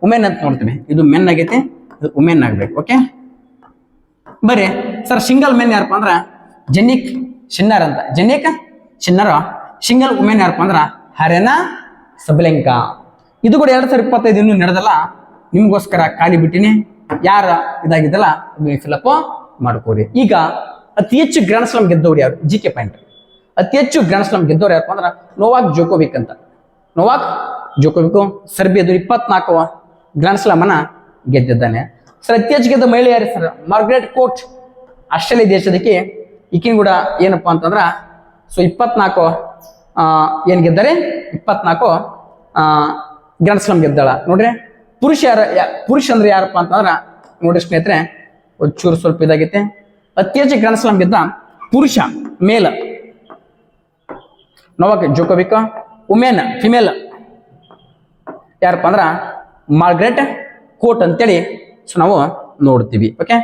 Speaker 1: ವುಮೆನ್ ಅಂತ ನೋಡ್ತೀವಿ. ಇದು ಮೆನ್ ಆಗೈತಿ, ಇದು ವುಮೆನ್ ಆಗ್ಬೇಕು. ಓಕೆ, ಬರ್ರಿ ಸರ್, ಸಿಂಗಲ್ ಮೆನ್ ಯಾರಪ್ಪ ಅಂದ್ರ ಜೆನ್ನಿಕ್ ಶಿನ್ನರ್ ಅಂತ, ಜೆನ್ನಿಕ್ ಶಿನ್ನರ್. ಸಿಂಗಲ್ ವುಮೆನ್ ಯಾರಪ್ಪ ಅಂದ್ರ ಹರೆನಾ ಸಬಲೆಂಕಾ. ಇದು ಕೂಡ 2025 ಇನ್ನೂ ನಡೆದಲ್ಲ, ನಿಮ್ಗೋಸ್ಕರ ಖಾಲಿ ಬಿಟ್ಟಿನಿ. ಯಾರ ಇದಾಗಿದ್ದಲ್ಲ ಫಿಲಪ್ ಮಾಡ್ಕೋರಿ. ಈಗ ಅತಿ ಹೆಚ್ಚು ಗ್ರ್ಯಾಂಡ್ ಸ್ಲಾಮ್ ಗೆದ್ದವ್ರು ಯಾರು? GK point. ಅತಿ ಹೆಚ್ಚು ಗ್ರ್ಯಾಂಡ್ ಸ್ಲಾಮ್ ಗೆದ್ದವ್ರು ಯಾರಪ್ಪ ಅಂದ್ರ ನೋವಾಕ್ ಜೋಕೋವಿಕ್ ಅಂತ, ನೋವಾಕ್ ಜೋಕೋವಿಕ್. ಸರ್ಬಿಯಾದ 24వ ಗ್ರ್ಯಾಂಡ್ ಸ್ಲಾಮ್ ಅನ್ನ ಗೆದ್ದಿದ್ದಾನೆ ಸರ್. ಅತಿ ಹೆಚ್ಚು ಗೆದ್ದ ಮಹಿಳೆ ಯಾರು ಸರ್? ಮಾರ್ಗ್ರೆಟ್ ಕೋರ್ಟ್, ಆಸ್ಟ್ರೇಲಿಯಾ ದೇಶದಕ್ಕೆ. ಈಕಿನ ಕೂಡ ಏನಪ್ಪಾ ಅಂತಂದ್ರ ಸೊ 24 ಏನ್ ಗೆದ್ದಾರೆ, 24 ಗ್ರ್ಯಾಂಡ್ ಸ್ಲಾಮ್ ಗೆದ್ದಾಳ ನೋಡ್ರಿ. ಪುರುಷ ಅಂದ್ರೆ ಯಾರಪ್ಪ ಅಂತಂದ್ರ ನೋಡಿ ಸ್ನೇಹಿತರೆ, ಒಂಚೂರು ಸ್ವಲ್ಪ ಇದಾಗೈತೆ. ಅತಿ ಹೆಚ್ಚು ಗ್ರ್ಯಾಂಡ್ ಸ್ಲಾಮ್ ಗೆದ್ದ ಪುರುಷ ಮೇಲ್ ನೋವಾಕ್ ಜೋಕೋವಿಕ್. ವುಮೆನ್ ಫಿಮೇಲ್ ಯಾರಪ್ಪ ಅಂದ್ರ ಮಾರ್ಗ್ರೆಟ್ ಕೋರ್ಟ್ ಅಂತೇಳಿ ಸೊ ನಾವು ನೋಡ್ತೀವಿ. ಓಕೆ,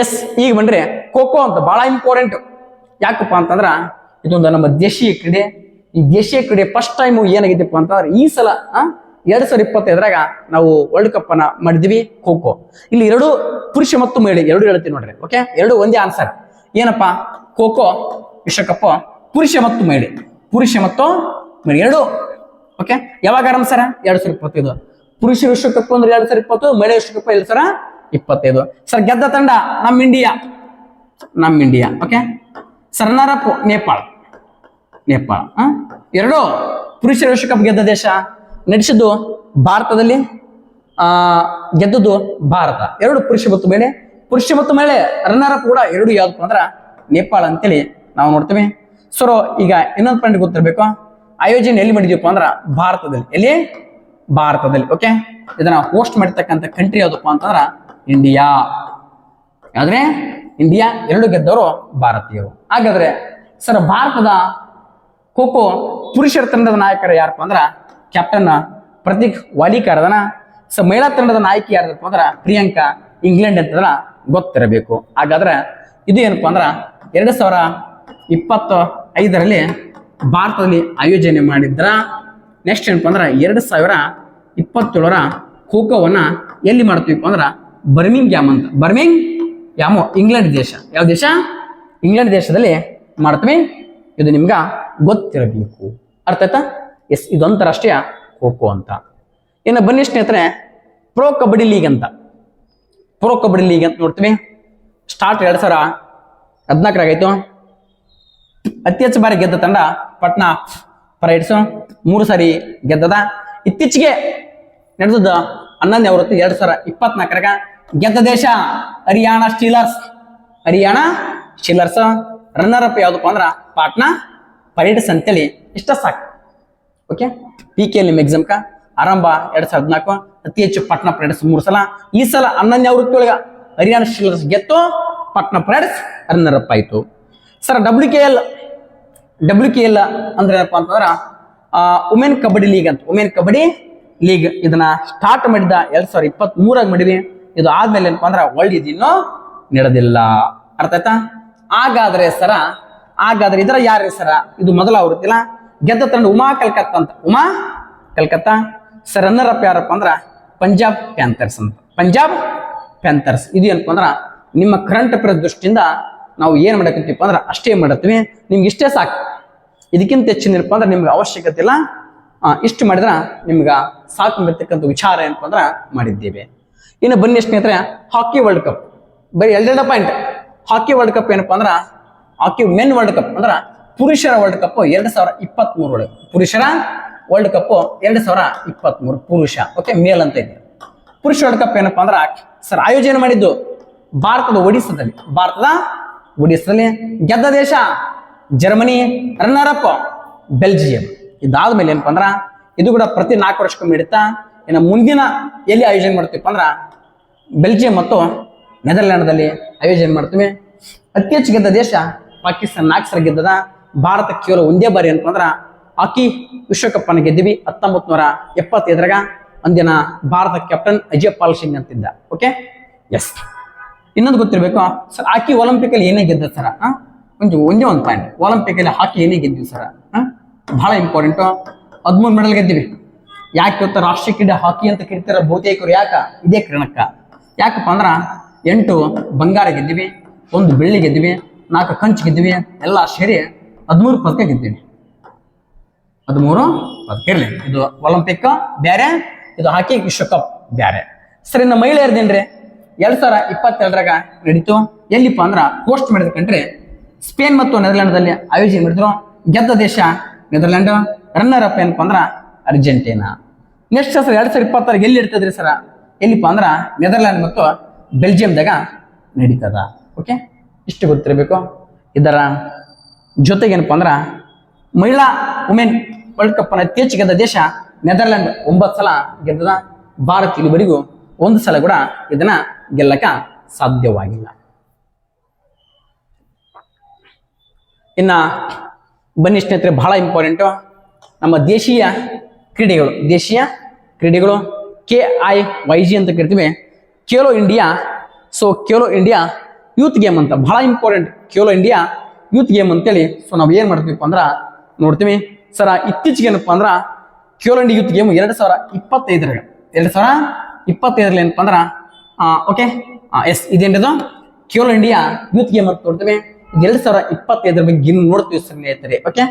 Speaker 1: ಎಸ್, ಈಗ ಬನ್ರಿ ಖೋ ಅಂತ ಬಹಳ ಇಂಪಾರ್ಟೆಂಟ್. ಯಾಕಪ್ಪ ಅಂತಂದ್ರ ಇದೊಂದು ನಮ್ಮ ದೇಶೀಯ ಕ್ರೀಡೆ. ಈ ದೇಶೀಯ ಕ್ರೀಡೆ ಫಸ್ಟ್ ಟೈಮ್ ಏನಾಗಿದ್ದಪ್ಪ ಅಂತಂದ್ರೆ ಈ ಸಲ 2025 ನಾವು ವರ್ಲ್ಡ್ ಕಪ್ ಅನ್ನ ಮಾಡಿದ್ವಿ ಖೋ. ಇಲ್ಲಿ ಎರಡು ಪುರುಷ ಮತ್ತು ಮಹಿಳೆ ಎರಡು ಹೇಳ್ತೀವಿ ನೋಡ್ರಿ. ಓಕೆ, ಎರಡು ಒಂದೇ ಆನ್ಸರ್. ಏನಪ್ಪಾ, ಖೋ ವಿಶ್ವಕಪ್ ಪುರುಷ ಮತ್ತು ಮಹಿಳೆ ಎರಡು. ಓಕೆ, ಯಾವಾಗ ಆರಂಭಿಸ್ಯಾರ? 2025. ಪುರುಷ ವಿಶ್ವಕಪ್ ಅಂದ್ರೆ 2020, ಮಹಿಳೆ ವಿಶ್ವಕಪ್ 2025. ಸರ್ ಗೆದ್ದ ತಂಡ ನಮ್ಮ India. Okay, sir runner up Nepal. ಎರಡು ಪುರುಷರ ವಿಶ್ವಕಪ್ ಗೆದ್ದ ದೇಶ ನಡೆಸಿದ್ದು ಭಾರತದಲ್ಲಿ, ಗೆದ್ದದ್ದು ಭಾರತ. ಎರಡು ಪುರುಷ ಮತ್ತು ಮಹಿಳೆ ರನ್ನರ್ ಅಪ್ ಕೂಡ ಎರಡು ಯಾವ್ದಪ್ಪ ಅಂದ್ರ ನೇಪಾಳ ಅಂತೇಳಿ ನಾವು ನೋಡ್ತೀವಿ. ಸೊ ಈಗ ಇನ್ನೊಂದು ಪಾಯಿಂಟ್ ಗೊತ್ತಿರ್ಬೇಕು, ಆಯೋಜನೆ ಎಲ್ಲಿ ಮಾಡಿದೀವಪ್ಪ ಅಂದ್ರ ಭಾರತದಲ್ಲಿ. ಓಕೆ, ಇದನ್ನ ಹೋಸ್ಟ್ ಮಾಡಿರ್ತಕ್ಕಂಥ ಕಂಟ್ರಿ ಯಾವ್ದಪ್ಪ ಅಂತಂದ್ರ ಇಂಡಿಯಾ. ಯಾವ್ದ್ರೆ ಇಂಡಿಯಾ. ಎರಡು ಗೆದ್ದವರು ಭಾರತೀಯರು. ಹಾಗಾದ್ರೆ ಸರ್ ಭಾರತದ ಖೋ ಪುರುಷರ ತಂಡದ ನಾಯಕರು ಯಾರಪ್ಪ ಅಂದ್ರ ಕ್ಯಾಪ್ಟನ್ ಪ್ರತೀಕ್ ವಾಲಿಕಾರ್ ಅದನ. ಸೊ ಮಹಿಳಾ ತಂಡದ ನಾಯಕಿ ಯಾರಪ್ಪ ಅಂದ್ರ ಪ್ರಿಯಾಂಕಾ ಇಂಗ್ಲೆಂಡ್ ಅಂತಂದ್ರ ಗೊತ್ತಿರಬೇಕು. ಹಾಗಾದ್ರೆ ಇದು ಏನಪ್ಪಾ ಅಂದ್ರ 2025 ಭಾರತದಲ್ಲಿ ಆಯೋಜನೆ ಮಾಡಿದ್ರ. ನೆಕ್ಸ್ಟ್ ಏನಪ್ಪಾ ಅಂದ್ರ 2027 ಖೋವನ್ನ ಎಲ್ಲಿ ಮಾಡ್ತೀವಿಪ್ಪ ಅಂದ್ರ ಬರ್ಮಿಂಗ್ಯಾಮ್ ಅಂತ. ಬರ್ಮಿಂಗ್ಯಾಮು ಇಂಗ್ಲೆಂಡ್ ದೇಶ. ಯಾವ ದೇಶ? ಇಂಗ್ಲೆಂಡ್ ದೇಶದಲ್ಲಿ ಮಾಡ್ತೀವಿ. ಇದು ನಿಮ್ಗ ಗೊತ್ತಿರಬೇಕು. ಅರ್ಥ ಆಯ್ತಾ? ಎಸ್, ಇದು ಅಂತಾರಾಷ್ಟ್ರೀಯ ಖೋ ಅಂತ. ಇನ್ನು ಬನ್ನಿ ಸ್ನೇಹಿತರೆ, ಪ್ರೋ ಕಬಡ್ಡಿ ಲೀಗ್ ಅಂತ ನೋಡ್ತೀವಿ. ಸ್ಟಾರ್ಟ್ 2014 ಆಗಾಯ್ತು. ಅತಿ ಹೆಚ್ಚು ಬಾರಿ ಗೆದ್ದ ತಂಡ ಪಟ್ನಾ ಪೈರೇಟ್ಸ್, 3 ಸಾರಿ ಗೆದ್ದದ. ಇತ್ತೀಚೆಗೆ ನಡೆದದ 11ನೇ ಆವೃತ್ತಿ 2024 ಗೆದ್ದ ದೇಶ ಹರಿಯಾಣ ಸ್ಟೀಲರ್ಸ್. ರನ್ನರ್ ಅಪ್ ಯಾವ್ದಪ್ಪ ಅಂದ್ರ ಪಾಟ್ನಾ ಪೈರೇಟ್ಸ್ ಅಂತೇಳಿ. ಇಷ್ಟ ಸಾಕು. ಓಕೆ, PKL ನಿಮ್ಮ ಎಕ್ಸಾಮ್ ಆರಂಭ 2014. ಅತಿ ಹೆಚ್ಚು ಪಾಟ್ನಾ ಪೈರೇಟ್ಸ್ 3 ಸಲ. ಈ ಸಲ 11ನೇ ಆವೃತ್ತಿ ಒಳಗ ಹರಿಯಾಣ ಸ್ಟೀಲರ್ಸ್ ಗೆತ್ತು, ಪಾಟ್ನಾ ಪೈರೇಟ್ಸ್ ರನ್ನರ್ ಅಪ್ ಆಯ್ತು. ಸರ್ WKL ಅಂದ್ರೆ ಏನಪ್ಪಾ ಅಂತಂದ್ರ ವುಮೆನ್ ಕಬಡ್ಡಿ ಲೀಗ್ ಅಂತ. ವುಮೆನ್ ಕಬಡ್ಡಿ ಲೀಗ್ ಇದನ್ನ ಸ್ಟಾರ್ಟ್ ಮಾಡಿದ 2023 ಮಾಡಿವಿ. ಇದು ಆದ್ಮೇಲೆ ಏನಪ್ಪಾ ಅಂದ್ರ ವರ್ಲ್ಡ್ ಇದು ಇನ್ನೂ ನಡೆದಿಲ್ಲ. ಅರ್ಥ ಆಯ್ತಾ? ಹಾಗಾದ್ರೆ ಇದರ ಯಾರು ಸರ? ಇದು ಮೊದಲ ಆವೃತ್ತಿ. ಗೆದ್ದ ತಂಡ Uma Calcutta. Sir runner up ಯಾರಪ್ಪ ಅಂದ್ರ ಪಂಜಾಬ್ ಪ್ಯಾಂಥರ್ಸ್ ಅಂತ. ಇದು ಏನಪ್ಪ ಅಂದ್ರ ನಿಮ್ಮ ಕರೆಂಟ್ ಅಫೇರ್ಸ್ ದೃಷ್ಟಿಯಿಂದ ನಾವು ಏನ್ ಮಾಡಕತ್ತೀವಿ ಅಂದ್ರ ಅಷ್ಟೇ ಮಾಡತ್ತೀವಿ. ನಿಮ್ಗೆ ಇಷ್ಟೇ ಸಾಕು. ಇದಕ್ಕಿಂತ ಹೆಚ್ಚಿನಪ್ಪ ಅಂದ್ರೆ ನಿಮ್ಗೆ ಅವಶ್ಯಕತೆ ಇಲ್ಲ. ಇಷ್ಟು ಮಾಡಿದ್ರ ನಿಮ್ಗ ಸಾಕು ಬರ್ತಕ್ಕಂಥ ವಿಚಾರ ಏನಪ್ಪ ಅಂದ್ರ ಮಾಡಿದ್ದೇವೆ. ಇನ್ನು ಬನ್ನಿ ಸ್ನೇಹಿತರೆ, ಹಾಕಿ ವರ್ಲ್ಡ್ ಕಪ್. ಬರೀ 2 ಪಾಯಿಂಟ್. ಹಾಕಿ ವರ್ಲ್ಡ್ ಕಪ್ ಏನಪ್ಪಾ ಅಂದ್ರ ಹಾಕಿ ಮೆನ್ ವರ್ಲ್ಡ್ ಕಪ್ ಅಂದ್ರ ಪುರುಷರ ವರ್ಲ್ಡ್ ಕಪ್ 2023 ಒಳಗೆ. ಪುರುಷರ ವರ್ಲ್ಡ್ ಕಪ್ 2023 ಪುರುಷ. ಓಕೆ, ಮೇಲ್ ಅಂತ ಇದೆ. ಪುರುಷ ವರ್ಲ್ಡ್ ಕಪ್ ಏನಪ್ಪಾ ಅಂದ್ರ ಸರ್ ಆಯೋಜನೆ ಮಾಡಿದ್ದು ಭಾರತದ ಒಡಿಸ್ಸಾದಲ್ಲಿ. ಗೆದ್ದ ದೇಶ ಜರ್ಮನಿ. Runner up Belgium. ಇದಾದ್ಮೇಲೆ ಏನಪ್ಪಾ ಅಂದ್ರ ಇದು ಕೂಡ ಪ್ರತಿ 4 ವರ್ಷಕ್ಕೊಮ್ಮೆ ನಡೀತಾ. ಇನ್ನು ಮುಂದಿನ ಎಲ್ಲಿ ಆಯೋಜನೆ ಮಾಡ್ತೀವಿ ಅಂದ್ರ ಬೆಲ್ಜಿಯಂ ಮತ್ತು ನೆದರ್ಲ್ಯಾಂಡ್ದಲ್ಲಿ ಆಯೋಜನೆ ಮಾಡ್ತೀವಿ. ಅತಿ ಹೆಚ್ಚು ಗೆದ್ದ ದೇಶ ಪಾಕಿಸ್ತಾನ 4 ಸಲ ಗೆದ್ದದ. ಭಾರತ ಕೇವಲ ಒಂದೇ ಬಾರಿ ಏನಪ್ಪ ಅಂದ್ರ ಹಾಕಿ ವಿಶ್ವಕಪ್ ಅನ್ನು ಗೆದ್ದಿವಿ 1975. ಅಂದಿನ ಭಾರತ ಕ್ಯಾಪ್ಟನ್ ಅಜಯ್ ಪಾಲ್ ಸಿಂಗ್ ಅಂತಿದ್ದ. Okay, yes. ಇನ್ನೊಂದು ಗೊತ್ತಿರ್ಬೇಕು ಸರ್, ಹಾಕಿ ಒಲಿಂಪಿಕ್ ಅಲ್ಲಿ ಏನೇ ಗೆದ್ದ ಸರ? ಒಂದೇ ಒಂದು ಪಾಯಿಂಟ್. ಒಲಿಂಪಿಕ್ ಅಲ್ಲಿ ಹಾಕಿ ಏನೇ ಗೆದ್ದಿವಿ ಸರ? ಬಹಳ ಇಂಪಾರ್ಟೆಂಟ್. 13 ಮೆಡಲ್ ಗೆದ್ದಿವಿ. ಯಾಕೆ ಗೊತ್ತಾ? ರಾಷ್ಟ್ರೀಯ ಕ್ರೀಡೆ ಹಾಕಿ ಅಂತ ಕರಿತಾರ ಬಹುತೇಕರು. ಇದೇ ಕಾರಣಕ್ಕ. ಯಾಕಪ್ಪ ಅಂದ್ರ 8 ಬಂಗಾರ ಗೆದ್ದಿವಿ, 1 ಬೆಳ್ಳಿ ಗೆದ್ದಿವಿ, 4 ಕಂಚು ಗೆದ್ದಿವಿ. ಎಲ್ಲ ಸೇರಿ 13 ಪದಕ ಗೆದ್ದಿವಿ. 13 ಪದಕ ಇರ್ಲಿ. ಇದು ಒಲಿಂಪಿಕ್ ಬ್ಯಾರೆ, ಇದು ಹಾಕಿ ವಿಶ್ವಕಪ್ ಬ್ಯಾರೆ. ಸರ್ ಇನ್ನು ಮಹಿಳೆಯರ್ದೇನ್ರಿ 2022 ನಡೀತು. ಎಲ್ಲಿಪ್ಪ ಅಂದ್ರ ಹೋಸ್ಟ್ ಮಾಡಿದ ಕಂಟ್ರಿ ಸ್ಪೇನ್ ಮತ್ತು ನೆದರ್ಲ್ಯಾಂಡ್ದಲ್ಲಿ ಆಯೋಜನೆ ಮಾಡಿದ್ರು. ಗೆದ್ದ ದೇಶ ನೆದರ್ಲ್ಯಾಂಡ್. ರನ್ನರ್ ಅಪ್ ಏನಪ್ಪ ಅಂದ್ರ ಅರ್ಜೆಂಟೀನಾ. ನೆಕ್ಸ್ಟ್ ಸರ್ 2026 ಎಲ್ಲಿ ಇರ್ತದ್ರಿ ಸರ? ಎಲ್ಲಿಪ್ಪ ಅಂದ್ರ ನೆದರ್ಲ್ಯಾಂಡ್ ಮತ್ತು ಬೆಲ್ಜಿಯಂದಾಗ ನಡೀತದ. ಓಕೆ, ಇಷ್ಟು ಗೊತ್ತಿರಬೇಕು. ಇದರ ಜೊತೆಗೆ ಏನಪ್ಪ ಅಂದ್ರ ಮಹಿಳಾ ವುಮೆನ್ ವರ್ಲ್ಡ್ ಕಪ್ ಅನ್ನ ಅತಿ ಹೆಚ್ಚು ಗೆದ್ದ ದೇಶ ನೆದರ್ಲ್ಯಾಂಡ್ 9 ಸಲ ಗೆದ್ದದ. ಭಾರತ ಇಲ್ಲಿವರೆಗೂ 1 ಸಲ ಕೂಡ ಇದನ್ನ ಗೆಲ್ಲಕ ಸಾಧ್ಯವಾಗಿಲ್ಲ. ಇನ್ನ ಬನ್ನಿ ಸ್ನೇಹಿತರೆ, ಬಹಳ ಇಂಪಾರ್ಟೆಂಟು ನಮ್ಮ ದೇಶೀಯ ಕ್ರೀಡೆಗಳು KIYG ಅಂತ ಕರಿತೀವಿ. Khelo India. So Khelo India youth game ಅಂತ ಬಹಳ important, Khelo India youth game ಅಂತೇಳಿ. ಸೊ ನಾವು ಏನ್ ಮಾಡ್ತೀವಿ ಅಂದ್ರ ನೋಡ್ತೀವಿ ಸರ. ಇತ್ತೀಚೆಗೆ ಏನಪ್ಪಾ ಅಂದ್ರ ಖೇಲೋ ಇಂಡಿಯಾ ಯೂತ್ ಗೇಮ್ 2025 ಏನಪ್ಪಾ ಅಂದ್ರ ಓಕೆ ಎಸ್ ಇದೇನಿದು ಖೇಲೋ ಇಂಡಿಯಾ ಯೂತ್ ಗೇಮ್ ಅಂತ ನೋಡ್ತೀವಿ. 2025 ಬಗ್ಗೆ ಇನ್ನು ನೋಡ್ತೀವಿ ಸ್ನೇಹಿತರೆ. Okay,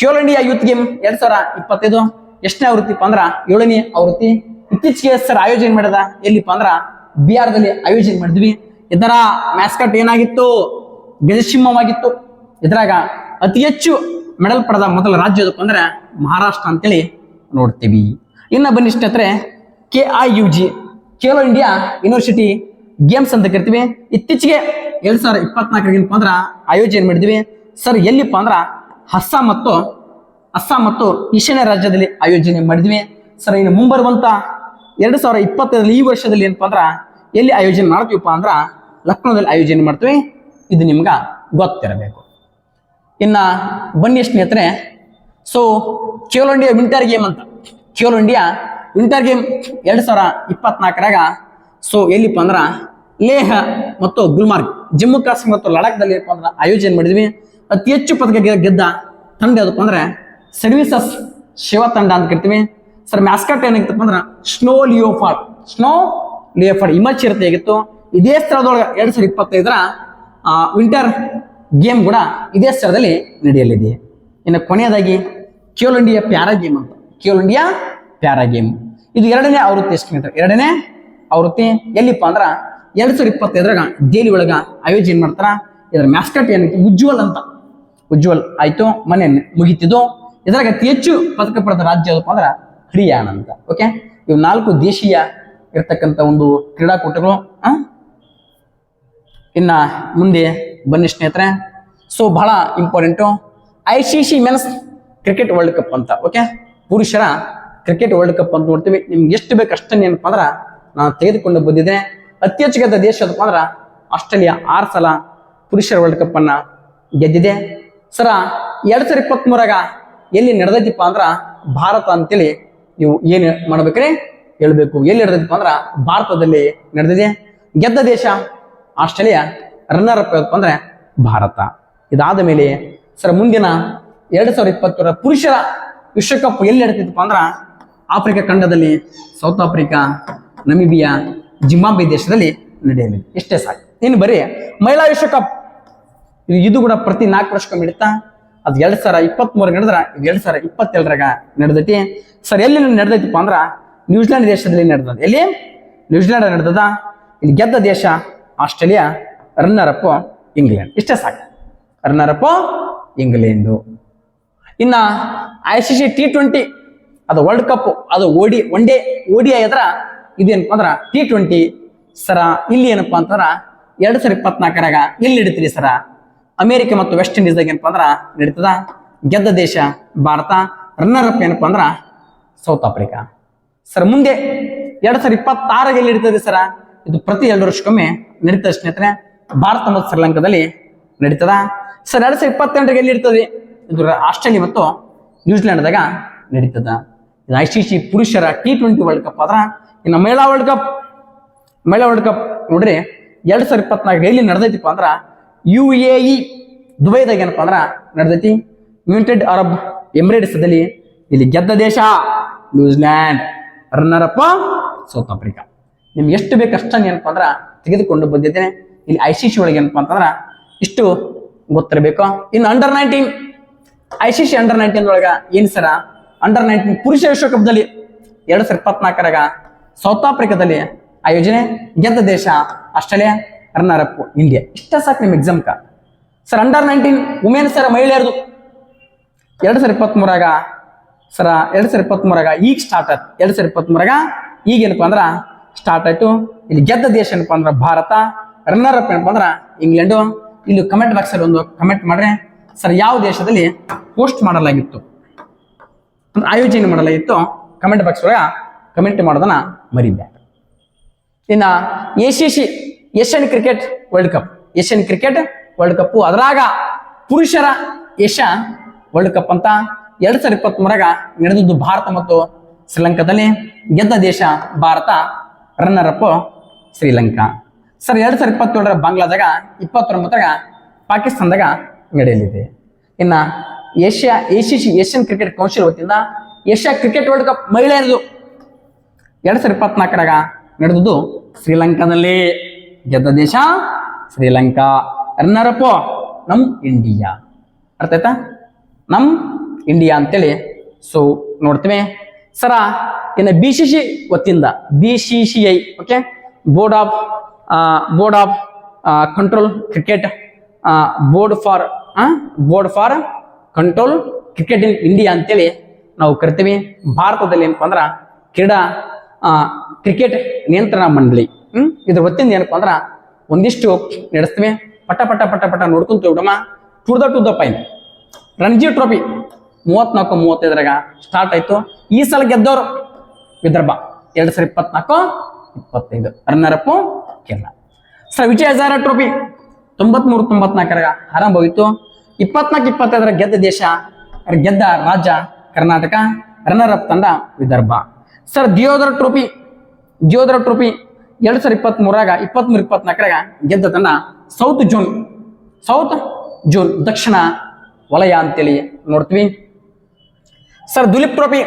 Speaker 1: Khelo India youth game 2025 ಎಷ್ಟನೇ ಆವೃತ್ತಿಪ್ಪ ಅಂದ್ರ 7ನೇ ಆವೃತ್ತಿ. ಇತ್ತೀಚೆಗೆ ಸರ್ ಆಯೋಜನೆ ಮಾಡಿದ ಎಲ್ಲಿಪ್ಪ ಅಂದ್ರ ಬಿಹಾರದಲ್ಲಿ ಆಯೋಜನೆ ಮಾಡಿದ್ವಿ. ಇದರ ಮ್ಯಾಸ್ಕಟ್ ಏನಾಗಿತ್ತು? ಗಜಸಿಂಹವಾಗಿತ್ತು. ಇದ್ರಾಗ ಅತಿ ಹೆಚ್ಚು ಮೆಡಲ್ ಪಡೆದ ಮೊದಲ ರಾಜ್ಯ ಯಾವ್ದಪ್ಪ ಅಂದ್ರೆ ಮಹಾರಾಷ್ಟ್ರ ಅಂತೇಳಿ ನೋಡ್ತೀವಿ. ಇನ್ನ ಬನ್ನಿ ಸ್ನೇಹಿತರೆ, KIUG Khelo India university games ಅಂತ ಕರಿತೀವಿ. ಇತ್ತೀಚೆಗೆ 2024 ಏನಪ್ಪ ಅಂದ್ರ ಆಯೋಜನೆ ಮಾಡಿದ್ವಿ ಸರ್. ಎಲ್ಲಿಪ್ಪ ಅಂದ್ರ ಅಸ್ಸಾಂ ಮತ್ತು ಈಶಾನ್ಯ ರಾಜ್ಯದಲ್ಲಿ ಆಯೋಜನೆ ಮಾಡಿದ್ವಿ ಸರ್. ಇನ್ನು ಮುಂಬರುವಂತ 2025 ಈ ವರ್ಷದಲ್ಲಿ ಏನಪ್ಪಾ ಅಂದ್ರ ಎಲ್ಲಿ ಆಯೋಜನೆ ಮಾಡ್ತೀವಪ್ಪ ಅಂದ್ರ ಲಕ್ನೋದಲ್ಲಿ ಆಯೋಜನೆ ಮಾಡ್ತೀವಿ. ಇದು ನಿಮ್ಗ ಗೊತ್ತಿರಬೇಕು. ಇನ್ನ ಬನ್ನಿ ಸ್ನೇಹಿತರೆ, so Khelo India winter game ಅಂತ, Khelo India winter game 2024 so ಎಲ್ಲಿಪ್ಪ ಅಂದ್ರ ಲೇಹ ಮತ್ತು ಗುಲ್ಮಾರ್ಗ್, ಜಮ್ಮು ಕಾಶ್ಮೀರ ಮತ್ತು ಲಡಾಖ್ದಲ್ಲಿ ಏನಪ್ಪ ಅಂದ್ರ ಆಯೋಜನೆ ಮಾಡಿದ್ವಿ. ಅತಿ ಹೆಚ್ಚು ಪದಕ ಗೆದ್ದ ತಂಡ ಯಾವ್ದಪ್ಪ ಅಂದ್ರೆ ಸರ್ವೀಸಸ್ ಶಿವ ತಂಡ ಅಂತ ಕರಿತೀವಿ ಸರ್. ಮ್ಯಾಸ್ಕಟ್ ಏನಾಗಿತ್ತಪ್ಪ ಅಂದ್ರ ಸ್ನೋ ಲಿಯೋಫಾರ್ಡ್ ಹಿಮಚಿರತೆಯಾಗಿತ್ತು. ಇದೇ ಸ್ಥಳದೊಳಗೆ 2025 ವಿಂಟರ್ ಗೇಮ್ ಕೂಡ ಇದೇ ಸ್ಥಳದಲ್ಲಿ ನಡೆಯಲಿದೆ. ಇನ್ನು ಕೊನೆಯದಾಗಿ ಖೇಲೋ ಇಂಡಿಯಾ ಪ್ಯಾರಾ ಗೇಮ್ ಅಂತ, ಖೇಲೋ ಇಂಡಿಯಾ ಪ್ಯಾರಾ ಗೇಮ್ ಇದು 2ನೇ ಆವೃತ್ತಿ ಸ್ನೇಹಿತರೆ. 2ನೇ ಆವೃತ್ತಿ ಎಲ್ಲಿಪ್ಪ ಅಂದ್ರ 2025 ದೆಹಲಿ ಒಳಗ ಆಯೋಜನೆ ಮಾಡ್ತಾರ. ಇದರ ಮ್ಯಾಸ್ಕಟ್ ಏನೈತಿ ಉಜ್ವಲ್ ಅಂತ, ಉಜ್ವಲ್ ಆಯ್ತು, ಮನೆ ಮುಗಿತಿದ್ದು. ಇದ್ರಾಗ ಅತಿ ಹೆಚ್ಚು ಪದಕ ಪಡೆದ ರಾಜ್ಯ ಯಾವ್ದಪ್ಪ ಅಂದ್ರ ಹರಿಯಾಣ ಅಂತ. ಓಕೆ, ಇವು 4 ದೇಶೀಯ ಇರ್ತಕ್ಕಂಥ ಒಂದು ಕ್ರೀಡಾಕೂಟಗಳು. ಇನ್ನ ಮುಂದೆ ಬನ್ನಿ ಸ್ನೇಹಿತರೆ, ಸೊ ಬಹಳ important ICC men's cricket world cup ಅಂತ. ಓಕೆ, ಪುರುಷರ ಕ್ರಿಕೆಟ್ ವರ್ಲ್ಡ್ ಕಪ್ ಅಂತ ನೋಡ್ತೀವಿ. ನಿಮ್ಗೆ ಎಷ್ಟು ಬೇಕು ಅಷ್ಟೇ ಏನಪ್ಪ ಅಂದ್ರ ನಾನು ತೆಗೆದುಕೊಂಡು ಬಂದಿದ್ದೆ. ಅತಿ ಹೆಚ್ಚು ಗೆದ್ದ ದೇಶ ಅದಪ್ಪ ಅಂದ್ರ ಆಸ್ಟ್ರೇಲಿಯಾ 6 ಸಲ ಪುರುಷರ ವರ್ಲ್ಡ್ ಕಪ್ ಅನ್ನ ಗೆದ್ದಿದೆ ಸರ. 2023 ಎಲ್ಲಿ ನಡೆದೈತಿಪ್ಪ ಅಂದ್ರ ಭಾರತ ಅಂತೇಳಿ ನೀವು ಏನ್ ಮಾಡ್ಬೇಕ್ರಿ ಹೇಳ್ಬೇಕು. ಎಲ್ಲಿ ನಡೆದೈತಿಪ್ಪ ಅಂದ್ರ ಭಾರತದಲ್ಲಿ ನಡೆದಿದೆ. ಗೆದ್ದ ದೇಶ ಆಸ್ಟ್ರೇಲಿಯಾ, ರನ್ನರ್ ಅಪ್ ಯಾವ್ದಪ್ಪ ಅಂದ್ರೆ ಭಾರತ. ಇದಾದ ಮೇಲೆ ಸರ್ ಮುಂದಿನ 2020 ಪುರುಷರ ವಿಶ್ವಕಪ್ ಎಲ್ಲಿ ನಡೆದಿತ್ತಪ್ಪ ಅಂದ್ರ ಆಫ್ರಿಕಾ ಖಂಡದಲ್ಲಿ ಸೌತ್ ಆಫ್ರಿಕಾ, ನಮಿಬಿಯಾ, ಜಿಂಬಾಬ್ವೆ ದೇಶದಲ್ಲಿ ನಡೆಯಲಿದೆ. ಇಷ್ಟೇ ಸಾಕು. ಇನ್ನು ಬರೀ ಮಹಿಳಾ ವಿಶ್ವಕಪ್ ಇದು ಕೂಡ ಪ್ರತಿ 4 ವರ್ಷಕ್ಕೊಮ್ಮೆ ನಡೀತಾ. ಅದು 2023 ನಡೆದ್ರ 2027 ನಡೆದೈತಿ ಸರ್. ಎಲ್ಲಿ ನಡೆದೈತಿಪ್ಪ ಅಂದ್ರ ನ್ಯೂಜಿಲೆಂಡ್ ದೇಶದಲ್ಲಿ ನಡೆದ. ಎಲ್ಲಿ? ನ್ಯೂಜಿಲೆಂಡ್ ನಡೆದದ. ಇಲ್ಲಿ ಗೆದ್ದ ದೇಶ ಆಸ್ಟ್ರೇಲಿಯಾ, ರನ್ನರ್ ಅಪ್ ಇಂಗ್ಲೆಂಡ್. ಇಷ್ಟೇ ಸಾಕು, ರನ್ನರ್ ಅಪ್ ಇಂಗ್ಲೆಂಡು. ಇನ್ನ ICC T20 ಅದು ವರ್ಲ್ಡ್ ಕಪ್, ಅದು ODI ಎದ್ರ ಇದೇನಪ್ಪ ಅಂದ್ರ T20 ಸರ. ಇಲ್ಲಿ ಏನಪ್ಪಾ ಅಂತಂದ್ರ 2024 ಎಲ್ಲಿ ನಡೀತೀರಿ ಸರ? ಅಮೆರಿಕ ಮತ್ತು ವೆಸ್ಟ್ ಇಂಡೀಸ್ದಾಗ ಏನಪ್ಪಾ ಅಂದ್ರ ನಡೀತದ. ಗೆದ್ದ ದೇಶ ಭಾರತ, ರನ್ನರ್ ಅಪ್ ಏನಪ್ಪಾ ಅಂದ್ರ ಸೌತ್ ಆಫ್ರಿಕಾ ಸರ್. ಮುಂದೆ 2026 ಎಲ್ಲಿ ನಡೀತದೆ ಸರ? ಇದು ಪ್ರತಿ 2 ವರ್ಷಕ್ಕೊಮ್ಮೆ ನಡೀತದೆ ಸ್ನೇಹಿತರೆ. ಭಾರತ ಮತ್ತು ಶ್ರೀಲಂಕಾದಲ್ಲಿ ನಡೀತದ ಸರ್. 2028 ಎಲ್ಲಿ ನಡೀತದೆ? ಇದು ಆಸ್ಟ್ರೇಲಿಯಾ ಮತ್ತು ನ್ಯೂಜಿಲೆಂಡ್ದಾಗ ನಡೀತದ. ಇದು ICC ಪುರುಷರ T20 ವರ್ಲ್ಡ್ ಕಪ್ ಆದ್ರ. ಇನ್ನು ಮಹಿಳಾ ವರ್ಲ್ಡ್ ಕಪ್ ನೋಡ್ರಿ 2024 ಎಲ್ಲಿ ನಡೆದೈತಿಪ್ಪ ಅಂದ್ರ UAE ದುಬೈದಾಗ ಏನಪ್ಪಾ ಅಂದ್ರ ನಡೆದೈತಿ. ಯುನೈಟೆಡ್ ಅರಬ್ ಎಮಿರೇಟ್ಸ್ ದಲ್ಲಿ. ಇಲ್ಲಿ ಗೆದ್ದ ದೇಶ New Zealand, runner up south Africa. ನಿಮ್ಗೆ ಎಷ್ಟು ಬೇಕು ಅಷ್ಟನ್ನು ಏನಪ್ಪಾ ಅಂದ್ರ ತೆಗೆದುಕೊಂಡು ಬಂದಿದ್ದೇನೆ. ಇಲ್ಲಿ ICC ಒಳಗೆ ಏನಪ್ಪಾ ಅಂತಂದ್ರ ಇಷ್ಟು ಗೊತ್ತಿರಬೇಕು. ಇನ್ನು ಅಂಡರ್-19 ICC ಅಂಡರ್-19 ಒಳಗ ಏನ್ ಸರ? ಅಂಡರ್-19 ಪುರುಷ ವಿಶ್ವಕಪ್ದಲ್ಲಿ 2024 ಸೌತ್ ಆಫ್ರಿಕಾದಲ್ಲಿ ಆಯೋಜನೆ. ಗೆದ್ದ ದೇಶ ಆಸ್ಟ್ರೇಲಿಯಾ, ರನ್ನರ್ ಅಪ್ ಇಂಡಿಯಾ. ಇಷ್ಟ ಸಾಕು ನಿಮ್ ಎಕ್ಸಾಮ್ ಸರ್. ಅಂಡರ್-19 ವುಮೆನ್ಸ್ ಸರ ಮಹಿಳೆಯರದು 2023 ಸರ. 2023 ಈಗ ಸ್ಟಾರ್ಟ್ ಆಯ್ತು. 2023 ಈಗ ಏನಪ್ಪಾ ಅಂದ್ರ ಸ್ಟಾರ್ಟ್ ಆಯ್ತು. ಇಲ್ಲಿ ಗೆದ್ದ ದೇಶ ಏನಪ್ಪಾ ಅಂದ್ರ ಭಾರತ, ರನ್ನರ್ ಅಪ್ ಏನಪ್ಪಾ ಅಂದ್ರ ಇಂಗ್ಲೆಂಡು. ಇಲ್ಲಿ ಕಮೆಂಟ್ ಬಾಕ್ಸ್ ಅಲ್ಲಿ ಒಂದು ಕಮೆಂಟ್ ಮಾಡ್ರೆ ಸರ್ ಯಾವ ದೇಶದಲ್ಲಿ ಪೋಸ್ಟ್ ಮಾಡಲಾಗಿತ್ತು, ಆಯೋಜನೆ ಮಾಡಲಾಗಿತ್ತು, ಕಮೆಂಟ್ ಬಾಕ್ಸ್ ಒಳಗ ಕಮೆಂಟ್ ಮಾಡೋದನ್ನ ಮರಿಬೇಡ. ಇನ್ನ ACC Asian cricket world cup ಅದ್ರಾಗ ಪುರುಷರ ಏಷ್ಯಾ ವರ್ಲ್ಡ್ ಕಪ್ ಅಂತ 2023 ನಡೆದಿದ್ದು ಭಾರತ ಮತ್ತು ಶ್ರೀಲಂಕಾದಲ್ಲಿ. ಗೆದ್ದ ದೇಶ Bharat, runner up Sri Lanka sir 2027 ಬಾಂಗ್ಲಾದಾಗ, 29 ಪಾಕಿಸ್ತಾನದಾಗ ನಡೆಯಲಿದೆ. ಇನ್ನ ಏಷ್ಯನ್ ಕ್ರಿಕೆಟ್ ಕೌನ್ಸಿಲ್ ವತಿಯಿಂದ ಏಷ್ಯಾ ಕ್ರಿಕೆಟ್ ವರ್ಲ್ಡ್ ಕಪ್ ಮಹಿಳೆಯರದು 2024 ನಡೆದುದು ಶ್ರೀಲಂಕಾದಲ್ಲಿ. ಗೆದ್ದ ದೇಶ ಶ್ರೀಲಂಕಾ. ರನ್ನರ್ ಅಪ್ ನಮ್ ಇಂಡಿಯಾ. ಅರ್ಥ ಆಯ್ತಾ? ನಮ್ ಇಂಡಿಯಾ ಅಂತೇಳಿ ಸೊ ನೋಡ್ತೀವಿ. ಸರ ಇನ್ನು BCCI ವತಿಯಿಂದ BCCI okay, board of control cricket, board for control cricket in India ಅಂತೇಳಿ ನಾವು ಕರಿತೀವಿ. ಭಾರತದಲ್ಲಿ ಏನಪ್ಪ ಅಂದ್ರೆ ಕ್ರಿಕೆಟ್ ನಿಯಂತ್ರಣ ಮಂಡಳಿ. ಇದ್ರ ವತಿಯಿಂದ ಏನಪ್ಪ ಅಂದ್ರೆ ಒಂದಿಷ್ಟು ನಡೆಸ್ತೀವಿ. ಪಟ ಪಟ ಪಟ ಪಟ ನೋಡ್ಕೊಂತ ಬಿಡಮ್ಮ. To the point. Ranji trophy 34-35 start ಆಯ್ತು. ಈ ಸಲ ಗೆದ್ದವರು Vidarbha. 2024-25 runner up Kerala. Sir Vijay Hazare trophy 93-94 ಆರಂಭವಾಯಿತು. 24-25 ಗೆದ್ದ ದೇಶ, ಗೆದ್ದ ರಾಜ್ಯ ಕರ್ನಾಟಕ. ರನ್ನರ್ ಅಪ್ ತಂಡ ವಿದರ್ಭ. ಸರ್ ದಿಯೋದರ್ ಟ್ರೋಫಿ 2023-24 ಗೆದ್ದ ತಂಡ ಸೌತ್ ಜೋನ್ ದಕ್ಷಿಣ ವಲಯ ಅಂತೇಳಿ ನೋಡ್ತೀವಿ. ಸರ್ ದುಲೀಪ್ ಟ್ರೋಫಿ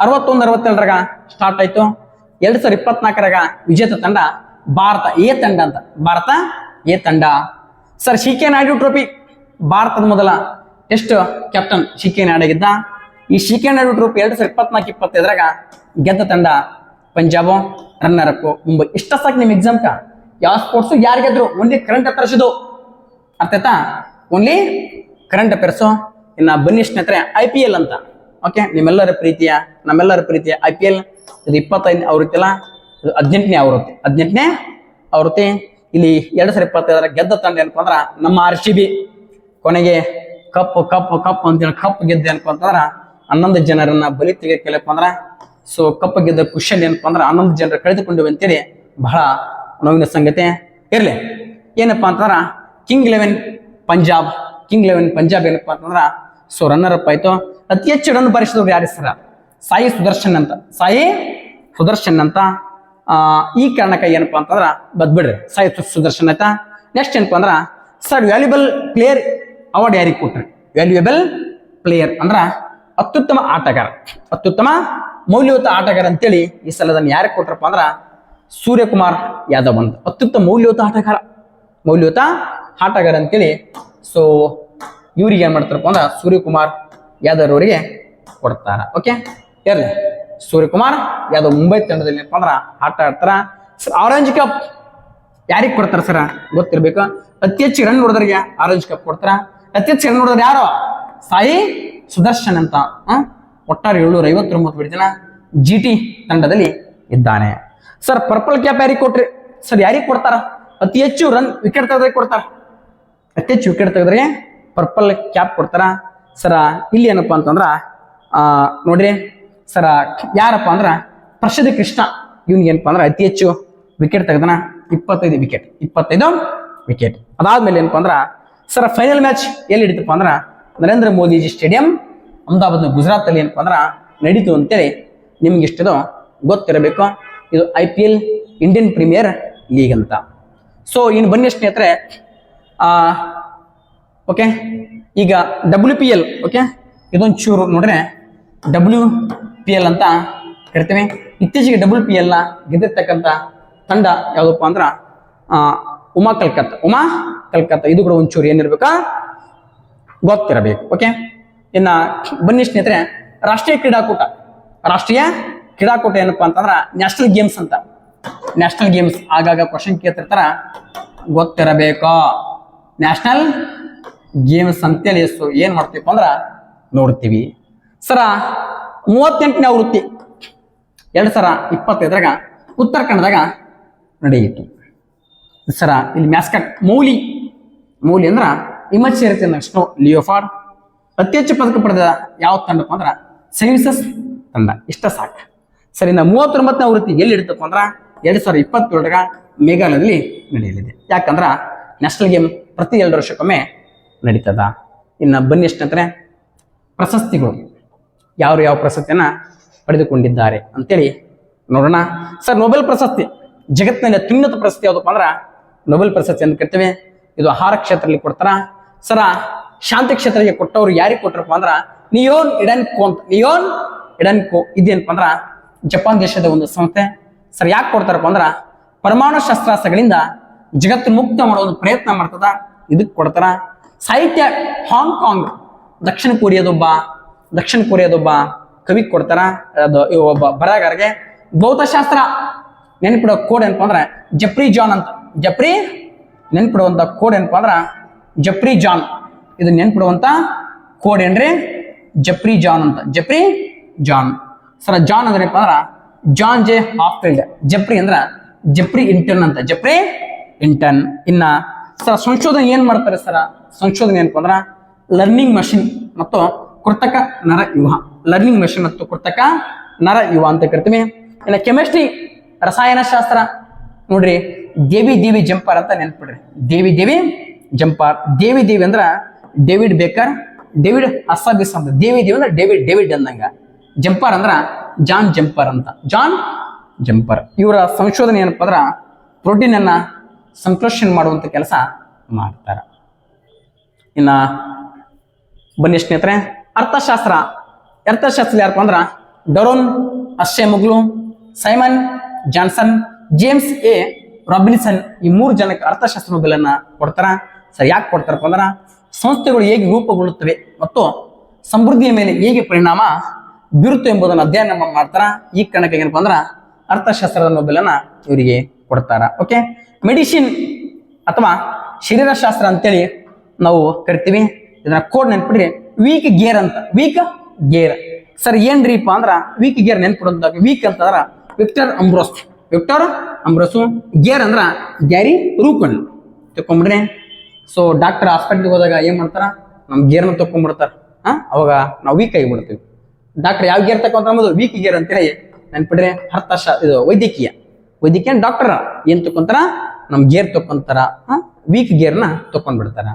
Speaker 1: 61-62 ಸ್ಟಾರ್ಟ್ ಆಯ್ತು. 2024 ವಿಜೇತ ತಂಡ ಭಾರತ ಎ ತಂಡ. Sir C K. ನಾಯ್ಡು ಟ್ರೋಫಿ ಭಾರತದ ಮೊದಲ ಟೆಸ್ಟ್ ಕ್ಯಾಪ್ಟನ್ ಸಿ.ಕೆ. ನಾಯ್ಡು ಆಗಿದ್ದ. ಈ ಸಿ.ಕೆ. ನಾಯ್ಡು ಟ್ರೋಫಿ 2024-25 ಗೆದ್ದ ತಂಡ ಪಂಜಾಬ್. Runner up Mumbai. ಇಷ್ಟ ಸಾಕು ನಿಮ್ ಎಕ್ಸಾಮ್ ಯಾವ ಸ್ಪೋರ್ಟ್ಸ್ ಯಾರು ಗೆದ್ರು, ಓನ್ಲಿ ಕರೆಂಟ್ ಅಫೇರ್ಸ್ ಇದು. ಅರ್ಥ ಆಯ್ತಾ? Only current affairs. ಇನ್ನ ಬನ್ನಿ ಸ್ನೇಹಿತರೆ IPL ಅಂತ. ಓಕೆ, ನಮ್ಮೆಲ್ಲರ ಪ್ರೀತಿಯ IPL ಇದು 25ನೇ ಆವೃತ್ತಿ ಅಲ್ಲ, ಇದು 18ನೇ ಆವೃತ್ತಿ. ಇಲ್ಲಿ 2025 ಗೆದ್ದ ತಂಡ ಏನಪ್ಪ ಅಂದ್ರ ನಮ್ಮ RCB. ಕೊನೆಗೆ ಕಪ್ ಅಂತೇಳಿ ಕಪ್ ಗೆದ್ದ ಏನಪ್ಪ ಅಂತಂದ್ರ 11 ಜನರನ್ನ ಬಲಿ ತೆಗೆಯಪ್ಪ ಅಂದ್ರ ಸೊ ಕಪ್ ಗೆದ್ದ ಖುಷಿಯಲ್ಲಿ ಏನಪ್ಪ ಅಂದ್ರ 11 ಜನರು ಕಳೆದುಕೊಂಡಿವೆ ಅಂತೇಳಿ ಬಹಳ ನೋವಿನ ಸಂಗತಿ. ಇರ್ಲಿ, ಏನಪ್ಪಾ ಅಂತಂದ್ರ ಕಿಂಗ್ 11 ಪಂಜಾಬ್ ಏನಪ್ಪಾ ಅಂತಂದ್ರ ಸೊ ರನ್ನರ್ ಅಪ್ ಆಯ್ತು. ಅತಿ ಹೆಚ್ಚು ರನ್ ಬಾರಿಸಿದವ್ರು ಯಾರು ಸರ? ಸಾಯಿ ಸುದರ್ಶನ್ ಅಂತ. ಈ ಕಾರಣಕ್ಕೆ ಏನಪ್ಪಾ ಅಂತಂದ್ರ ಬದ್ಬಿಡ್ರಿ ಸಾಯಿ ಸುದರ್ಶನ್ ಆಯ್ತಾ. ನೆಕ್ಸ್ಟ್ ಏನಪ್ಪಾ ಅಂದ್ರ ಸರ್ ವ್ಯಾಲ್ಯೂಬಲ್ ಪ್ಲೇಯರ್ ಅವಾರ್ಡ್ ಯಾರಿಗೆ ಕೊಟ್ರಿ? ವ್ಯಾಲ್ಯೂಯಬಲ್ ಪ್ಲೇಯರ್ ಅಂದ್ರ ಅತ್ಯುತ್ತಮ ಮೌಲ್ಯಯುತ ಆಟಗಾರ ಅಂತೇಳಿ ಈ ಸಲದನ್ನ ಯಾರಿಗೆ ಕೊಟ್ರಪ್ಪ ಅಂದ್ರ ಸೂರ್ಯಕುಮಾರ್ ಯಾದವ್ ಅಂತ. ಅತ್ಯುತ್ತಮ ಮೌಲ್ಯಯುತ ಆಟಗಾರ ಅಂತೇಳಿ ಸೊ ಇವ್ರಿಗೆ ಏನ್ ಮಾಡ್ತಾರಪ್ಪ ಅಂದ್ರ ಸೂರ್ಯಕುಮಾರ್ ಯಾದವ್ ಅವರಿಗೆ ಕೊಡ್ತಾರ. ಓಕೆ, ಇರ್ಲಿ. ಸೂರ್ಯಕುಮಾರ್ ಯಾದವ್ ಮುಂಬೈ ತಂಡದಲ್ಲಿ ಏನಪ್ಪ ಅಂದ್ರ ಆಟ ಆಡ್ತಾರ. ಆರೆಂಜ್ ಕಪ್ ಯಾರಿಗೆ ಕೊಡ್ತಾರ ಸರ? ಗೊತ್ತಿರ್ಬೇಕು. ಅತಿ ಹೆಚ್ಚು ರನ್ ಹೊಡೆದವ್ರಿಗೆ ಆರೆಂಜ್ ಕಪ್ ಕೊಡ್ತಾರ. ಅತಿ ಹೆಚ್ಚು ರನ್ ಹೊಡೆದವ್ರು ಯಾರು? ಸಾಯಿ ಸುದರ್ಶನ್ ಅಂತ. ಒಟ್ಟಾರೆ 759 ಜನ GT ತಂಡದಲ್ಲಿ ಇದ್ದಾನೆ. ಸರ್ ಪರ್ಪಲ್ ಕ್ಯಾಪ್ ಯಾರಿಗೆ ಕೊಟ್ರಿ? ಸರ್ ಯಾರಿಗೆ ಕೊಡ್ತಾರ? ಅತಿ ಹೆಚ್ಚು ವಿಕೆಟ್ ತೆಗೆದ್ರೆ ಕೊಡ್ತಾರ. ಅತಿ ಹೆಚ್ಚು ವಿಕೆಟ್ ತೆಗೆದ್ರೆ ಪರ್ಪಲ್ ಕ್ಯಾಪ್ ಕೊಡ್ತಾರ. ಸರ ಇಲ್ಲಿ ಏನಪ್ಪಾ ಅಂತಂದ್ರ ನೋಡ್ರಿ ಸರ ಯಾರಪ್ಪ ಅಂದ್ರ ಪ್ರಸಿದ್ಧ ಕೃಷ್ಣ. ಇವ್ನಿಗೆ ಏನಪ್ಪಾ ಅಂದ್ರ ಅತಿ ಹೆಚ್ಚು ವಿಕೆಟ್ ತೆಗೆದನ 25 ವಿಕೆಟ್. ಅದಾದ್ಮೇಲೆ ಏನಪ್ಪಾ ಅಂದ್ರ ಸರ ಫೈನಲ್ ಮ್ಯಾಚ್ ಎಲ್ಲಿ ಹಿಡಿತಪ್ಪ ಅಂದ್ರ ನರೇಂದ್ರ ಮೋದಿಜಿ ಸ್ಟೇಡಿಯಂ ಅಹಮದಾಬಾದ್ ಗುಜರಾತ್ ಅಲ್ಲಿ ಏನಪ್ಪಾ ಅಂದ್ರ ನಡೀತು ಅಂತೇಳಿ ನಿಮ್ಗೆ ಇಷ್ಟದು ಗೊತ್ತಿರಬೇಕು. ಇದು IPL ಇಂಡಿಯನ್ ಪ್ರೀಮಿಯರ್ ಲೀಗ್ ಅಂತ. ಸೊ ಇನ್ನು ಬನ್ನಿ ಸ್ನೇಹಿತರೆ, ಓಕೆ, ಈಗ WPL. ಓಕೆ, ಇದೊಂದು ಚೂರು ನೋಡ್ರೆ WPL ಅಂತ ಕರಿತೀವಿ. ಇತ್ತೀಚೆಗೆ WPL ನ ಗೆದ್ದಿರ್ತಕ್ಕಂಥ ತಂಡ ಯಾವುದಪ್ಪ ಅಂದ್ರ ಉಮಾ ಕಲ್ಕತ್ತಾ. ಇದು ಕೂಡ ಒಂಚೂರು ಏನಿರ್ಬೇಕಾ ಗೊತ್ತಿರಬೇಕು. ಓಕೆ, ಇನ್ನ ಬನ್ನಿ ಸ್ನೇಹಿತರೆ, ರಾಷ್ಟ್ರೀಯ ಕ್ರೀಡಾಕೂಟ ಏನಪ್ಪಾ ಅಂತಂದ್ರ ನ್ಯಾಷನಲ್ ಗೇಮ್ಸ್ ಅಂತ. ನ್ಯಾಷನಲ್ ಗೇಮ್ಸ್ ಆಗಾಗ ಕ್ವಶನ್ ಕೇಳ್ತಿರ್ತಾರ, ಗೊತ್ತಿರಬೇಕು. ನ್ಯಾಷನಲ್ ಗೇಮ್ಸ್ ಅಂತೇಳಿ ಸೊ ಏನ್ ಮಾಡ್ತೀವಿ ಅಂದ್ರ ನೋಡ್ತೀವಿ. ಸರ 38ನೇ ಆವೃತ್ತಿ 2025 ಉತ್ತರಾಖಂಡದಾಗ ನಡೆಯಿತು. ಸರ ಇಲ್ಲಿ ಮ್ಯಾಸ್ಕಟ್ ಮೌಲಿ ಅಂದ್ರ ಹಿಮಚೇರಿತ ಸ್ನೋ ಲಿಯೋಫಾರ್ಡ್. ಅತಿ ಹೆಚ್ಚು ಪದಕ ಪಡೆದ ಯಾವ ತಂಡಪ್ಪ ಅಂದ್ರ ಸರ್ವಿಸಸ್ ತಂಡ. ಇಷ್ಟ ಸಾಕು. ಸರಿ, 39ನೇ ಆವೃತ್ತಿ ಎಲ್ಲಿ ಇಡ್ತಪ್ಪ ಅಂದ್ರ 2027 ಮೇಘಾಲಯದಲ್ಲಿ ನಡೆಯಲಿದೆ. ಯಾಕಂದ್ರ ನ್ಯಾಷನಲ್ ಗೇಮ್ ಪ್ರತಿ 2 ವರ್ಷಕ್ಕೊಮ್ಮೆ ನಡೀತದ. ಇನ್ನು ಬನ್ನಿ ಸ್ನೇಹಿತರೆ, ಪ್ರಶಸ್ತಿಗಳು ಯಾವ ಪ್ರಶಸ್ತಿಯನ್ನ ಪಡೆದುಕೊಂಡಿದ್ದಾರೆ ಅಂತೇಳಿ ನೋಡೋಣ. ಸರ್ ನೊಬೆಲ್ ಪ್ರಶಸ್ತಿ, ಜಗತ್ತಿನಲ್ಲಿ ಅತ್ಯುನ್ನತ ಪ್ರಶಸ್ತಿ ಯಾವ್ದಪ್ಪ ಅಂದ್ರ ನೊಬೆಲ್ ಪ್ರಶಸ್ತಿ ಅಂತ ಕರಿತೀವಿ. ಇದು ಆಹಾರ ಕ್ಷೇತ್ರದಲ್ಲಿ ಕೊಡ್ತಾರ. ಸರ ಶಾಂತಿ ಕ್ಷೇತ್ರಕ್ಕೆ ಕೊಟ್ಟವ್ರು ಯಾರಿಗೆ ಕೊಟ್ಟರಪ್ಪ ಅಂದ್ರ ನಿಯೋನ್ ಇಡನ್ಕೋ ಅಂತ. ನಿಯೋನ್ ಇಡನ್ಕೋ ಇದೇನಪ್ಪ ಅಂದ್ರ ಜಪಾನ್ ದೇಶದ ಒಂದು ಸಂಸ್ಥೆ. ಸರ್ ಯಾಕೆ ಕೊಡ್ತಾರಪ್ಪ ಅಂದ್ರ ಪರಮಾಣು ಶಸ್ತ್ರಾಸ್ತ್ರಗಳಿಂದ ಜಗತ್ತು ಮುಕ್ತ ಮಾಡೋ ಒಂದು ಪ್ರಯತ್ನ ಮಾಡ್ತದ, ಇದಕ್ಕೆ ಕೊಡ್ತಾರ. ಸಾಹಿತ್ಯ ಹಾಂಗ್ಕಾಂಗ್ ದಕ್ಷಿಣ ಕೊರಿಯಾದೊಬ್ಬ ಕವಿ ಕೊಡ್ತಾರ, ಅದು ಒಬ್ಬ ಬರಹಗಾರರಿಗೆ. ಭೌತಶಾಸ್ತ್ರ ನೆನ್ಪಿಡೋ ಕೋಡ್ ಏನಪ್ಪ ಅಂದ್ರೆ ಜೆಫ್ರಿ ಜಾನ್ ಅಂತ. ನೆನ್ಪಿಡುವಂತ ಕೋಡ್ ಏನಪ್ಪ ಅಂದ್ರ ಜೆಫ್ರಿ ಜಾನ್. ಇದು ನೆನ್ಪಿಡುವಂತ ಕೋಡ್ ಏನ್ರಿ ಜೆಫ್ರಿ ಜಾನ್ ಅಂತ. Geoffrey John. ಸರ ಜಾನ್ ಅಂದ್ರೆ ಏನಪ್ಪ ಅಂದ್ರ ಜಾನ್ ಜೆ ಹಾಫ್ಫೀಲ್ಡ್. ಜೆಫ್ರಿ ಅಂದ್ರ ಜೆಫ್ರಿ ಇಂಟರ್ನ್ ಅಂತ. Geoffrey Hinton. ಇನ್ನ ಸರ್ ಸಂಶೋಧನೆ ಏನ್ ಮಾಡ್ತಾರೆ ಸರ? ಸಂಶೋಧನೆ ಏನಪ್ಪ ಅಂದ್ರ ಲರ್ನಿಂಗ್ ಮಷಿನ್ ಮತ್ತು ಕೃತಕ ನರ ಯುವ. ಲರ್ನಿಂಗ್ ಮಷಿನ್ ಮತ್ತು ಕೃತಕ ನರ ಯುವ ಅಂತ ಕರಿತೀವಿ. ಇನ್ನು ಕೆಮಿಸ್ಟ್ರಿ ರಸಾಯನಶಾಸ್ತ್ರ ನೋಡ್ರಿ ದೇವಿ ಜಂಪರ್ ಅಂತ ನೆನ್ಪಿಡ್ರಿ. ದೇವಿ ಜಂಪರ್. ದೇವಿ ಅಂದ್ರ ಡೇವಿಡ್ ಬೇಕರ್, ಡೇವಿಡ್ ಅಸಾಬಿಸ್ ಅಂತ. ದೇವಿ ಅಂದ್ರೆ ಡೇವಿಡ್ ಅಂದಂಗ. ಜಂಪರ್ ಅಂದ್ರ ಜಾನ್ ಜಂಪರ್ ಅಂತ. John jumper. ಇವರ ಸಂಶೋಧನೆ ಏನಪ್ಪ ಅಂದ್ರ ಪ್ರೋಟೀನ್ ಅನ್ನ ಸಂಶ್ಲೇಷಣೆ ಮಾಡುವಂತ ಕೆಲಸ ಮಾಡ್ತಾರ. ಇನ್ನ ಬನ್ನಿ ಸ್ನೇಹಿತರೆ, ಅರ್ಥಶಾಸ್ತ್ರ ಯಾರಪ್ಪ ಅಂದ್ರ Daron Acemoglu, Simon Johnson, James A Robinson. ಈ 3 ಜನಕ್ಕೆ ಅರ್ಥಶಾಸ್ತ್ರ ನೊಬೆಲ್ ಅನ್ನ ಕೊಡ್ತಾರ. ಸರ್ ಯಾಕೆ ಕೊಡ್ತಾರಪ್ಪ ಅಂದ್ರ ಸಂಸ್ಥೆಗಳು ಹೇಗೆ ರೂಪುಗೊಳ್ಳುತ್ತವೆ ಮತ್ತು ಸಮೃದ್ಧಿಯ ಮೇಲೆ ಹೇಗೆ ಪರಿಣಾಮ ಬೀರುತ್ತೆ ಎಂಬುದನ್ನು ಅಧ್ಯಯನ ಮಾಡ್ತಾರ. ಈ ಕಾರಣಕ್ಕೆ ಏನಪ್ಪ ಅಂದ್ರ ಅರ್ಥಶಾಸ್ತ್ರದ ನೊಬೆಲ್ ಅನ್ನ ಇವರಿಗೆ ಕೊಡ್ತಾರ. ಓಕೆ, ಮೆಡಿಸಿನ್ ಅಥವಾ ಶರೀರಶಾಸ್ತ್ರ ಅಂತೇಳಿ ನಾವು ಕರಿತೀವಿ. ಇದನ್ನ ಕೋಡ್ ನೆನ್ಪಿಡ್ರಿ ವೀಕ್ ಗೇರ್ ಅಂತ. Weak gear. ಸರ್ ಏನ್ರಿಪ್ಪ ಅಂದ್ರ ವೀಕ್ ಗೇರ್ ನೆನ್ಪಿಡೋದಾಗ ವೀಕ್ ಅಂತಂದ್ರ ವಿಕ್ಟರ್ ಅಂಬ್ರೋಸು. ಗೇರ್ ಅಂದ್ರ ಗ್ಯಾರಿ ರೂಕನ್ ತಕೊಂಡ್ಬಿಡ್ರಿ. ಸೊ ಡಾಕ್ಟರ್ ಹಾಸ್ಪಿಟ್ಲಿಗೆ ಹೋದಾಗ ಏನ್ ಮಾಡ್ತಾರ, ನಮ್ ಗೇರ್ನ ತಕೊಂಡ್ಬಿಡ್ತಾರ. ಅವಾಗ ನಾವು ವೀಕ್ ಆಗಿಬಿಡ್ತೀವಿ. ಡಾಕ್ಟರ್ ಯಾವ ಗೇರ್ ತಕೊಂತ ಅಂಬೋದು ವೀಕ್ ಗೇರ್ ಅಂತೇಳಿ ನೆನ್ಪಿಡ್ರಿ. ಇದು ವೈದ್ಯಕೀಯ ಡಾಕ್ಟರ್ ಏನ್ ತಕೊಂತಾರ, ನಮ್ ಗೇರ್ ತಕೊಂತಾರ. ವೀಕ್ ಗೇರ್ನ ತಕೊಂಡ್ಬಿಡ್ತಾರ.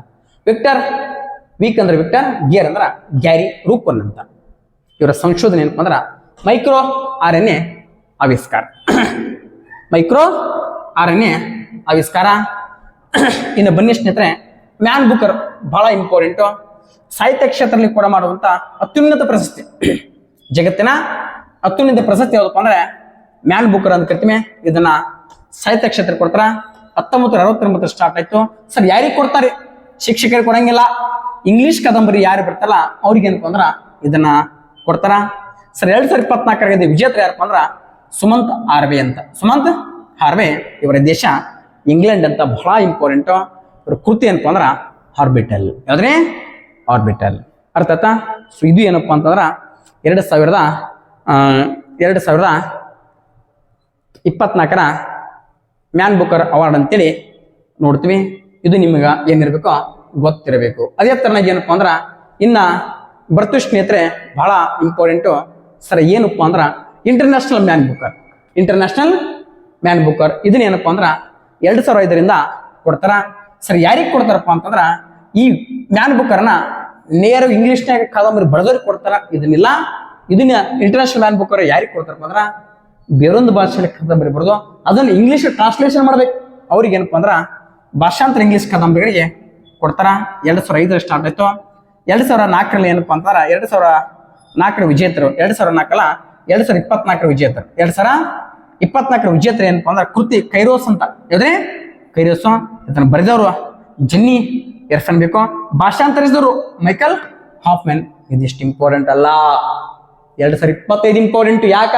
Speaker 1: ವೀಕ್ ಅಂದ್ರೆ ವಿಕ್ಟರ್, ಗೇರ್ ಅಂದ್ರ ಗ್ಯಾರಿ ರೂಕನ್ ಅಂತ. ಇವರ ಸಂಶೋಧನೆ ಏನಪ್ಪ ಅಂದ್ರ ಮೈಕ್ರೋ RNA ಆವಿಷ್ಕಾರ. ಇನ್ನು ಬನ್ನಿ ಸ್ನೇಹಿತರೆ, ಮ್ಯಾನ್ ಬುಕರ್ ಬಹಳ ಇಂಪಾರ್ಟೆಂಟ್. ಸಾಹಿತ್ಯ ಕ್ಷೇತ್ರದಲ್ಲಿ ಕೂಡ ಮಾಡುವಂತ ಅತ್ಯುನ್ನತ ಪ್ರಶಸ್ತಿ, ಜಗತ್ತಿನ ಅತ್ಯುನ್ನತ ಪ್ರಶಸ್ತಿ ಯಾವ್ದಪ್ಪ ಅಂದ್ರೆ ಮ್ಯಾನ್ ಬುಕರ್ ಅಂತ ಕರಿತೀವಿ. ಇದನ್ನ ಸಾಹಿತ್ಯ ಕ್ಷೇತ್ರ ಕೊಡ್ತಾರ. 1969 ಸ್ಟಾರ್ಟ್ ಆಯ್ತು. ಸರ್ ಯಾರಿಗೆ ಕೊಡ್ತಾರೆ? ಶಿಕ್ಷಕರಿಗೆ ಕೊಡಂಗಿಲ್ಲ. ಇಂಗ್ಲಿಷ್ ಕಾದಂಬರಿ ಯಾರು ಬರ್ತಾರಲ್ಲ ಅವ್ರಿಗೆ ಏನಪ್ಪ ಅಂದ್ರ ಇದನ್ನ ಕೊಡ್ತಾರ. ಸರ್ 2024 ವಿಜೇತರ ಯಾರಪ್ಪ ಅಂದ್ರ ಸುಮಂತ್ ಹಾರ್ವೆ ಅಂತ. ಸುಮಂತ್ ಹಾರ್ವೆ. ಇವರ ದೇಶ ಇಂಗ್ಲೆಂಡ್ ಅಂತ. ಬಹಳ ಇಂಪಾರ್ಟೆಂಟ್. ಇವ್ರ ಕೃತಿ ಏನಪ್ಪ ಅಂದ್ರ ಆರ್ಬಿಟಲ್. ಯಾವ್ದ್ರಿ? ಆರ್ಬಿಟಲ್. ಅರ್ಥ ಆಯ್ತಾ? ಸೊ ಇದು ಏನಪ್ಪಾ ಅಂತಂದ್ರ 2024 ಮ್ಯಾನ್ ಬುಕರ್ ಅವಾರ್ಡ್ ಅಂತೇಳಿ ನೋಡ್ತೀವಿ. ಇದು ನಿಮಗೆ ಏನಿರ್ಬೇಕೋ ಗೊತ್ತಿರಬೇಕು. ಅದೇ ತರನಾಗಿ ಏನಪ್ಪಾ ಅಂದ್ರ ಇನ್ನ ಬರ್ತು ಸ್ನೇಹಿತರೆ ಬಹಳ ಇಂಪಾರ್ಟೆಂಟು. ಸರ್ ಏನಪ್ಪಾ ಅಂದ್ರ ಇಂಟರ್ನ್ಯಾಷನಲ್ ಮ್ಯಾನ್ ಬುಕರ್. ಇದನ್ನ ಏನಪ್ಪಾ ಅಂದ್ರ 2005 ಕೊಡ್ತಾರ. ಸರ್ ಯಾರಿಗೆ ಕೊಡ್ತಾರಪ್ಪ ಅಂತಂದ್ರ ಈ ಮ್ಯಾನ್ ಬುಕರ್ನ ನೇರ ಇಂಗ್ಲಿಷ್ನಾಗ ಕಾದಂಬರಿ ಬರೆದವ್ರಿಗೆ ಕೊಡ್ತಾರ. ಇದನ್ನ ಇಂಟರ್ನ್ಯಾಷನಲ್ ಮ್ಯಾನ್ ಬುಕರ್ ಯಾರಿಗೆ ಕೊಡ್ತಾರಪ್ಪ ಅಂದ್ರ ಬೇರೊಂದು ಭಾಷೆಯಲ್ಲಿ ಕಾದಂಬರಿ ಬರೆದು ಅದನ್ನ ಇಂಗ್ಲಿಷ್ ಟ್ರಾನ್ಸ್ಲೇಷನ್ ಮಾಡ್ಬೇಕು. ಅವ್ರಿಗೆ ಏನಪ್ಪಾ ಅಂದ್ರ ಭಾಷಾಂತರ ಇಂಗ್ಲಿಷ್ ಕಾದಂಬರಿಗಳಿಗೆ ಕೊಡ್ತಾರ. 2005 ಸ್ಟಾರ್ಟ್ ಆಯ್ತು. 2004 ಏನಪ್ಪಾ ಅಂತಂದ್ರ 2004 ವಿಜೇತರು. 2024 ವಿಜೇತರು. 2024 ವಿಜೇತರು ಏನಪ್ಪಾ ಅಂದ್ರ ಕೃತಿ ಕೈರೋಸ್ ಅಂತ. ಯಾವ್ದ್ರೆ ಕೈರೋಸ್. ಇದನ್ನ ಬರೆದವರು ಜೆನ್ನಿ ಎರ್ಫನ್ ಬೇಕು. ಭಾಷಾಂತರಿಸಿದವರು ಮೈಕಲ್ ಹಾಫ್ಮನ್. ಇದಿಷ್ಟು ಇಂಪಾರ್ಟೆಂಟ್ ಅಲ್ಲ, 2025 ಇಂಪಾರ್ಟೆಂಟ್. ಯಾಕ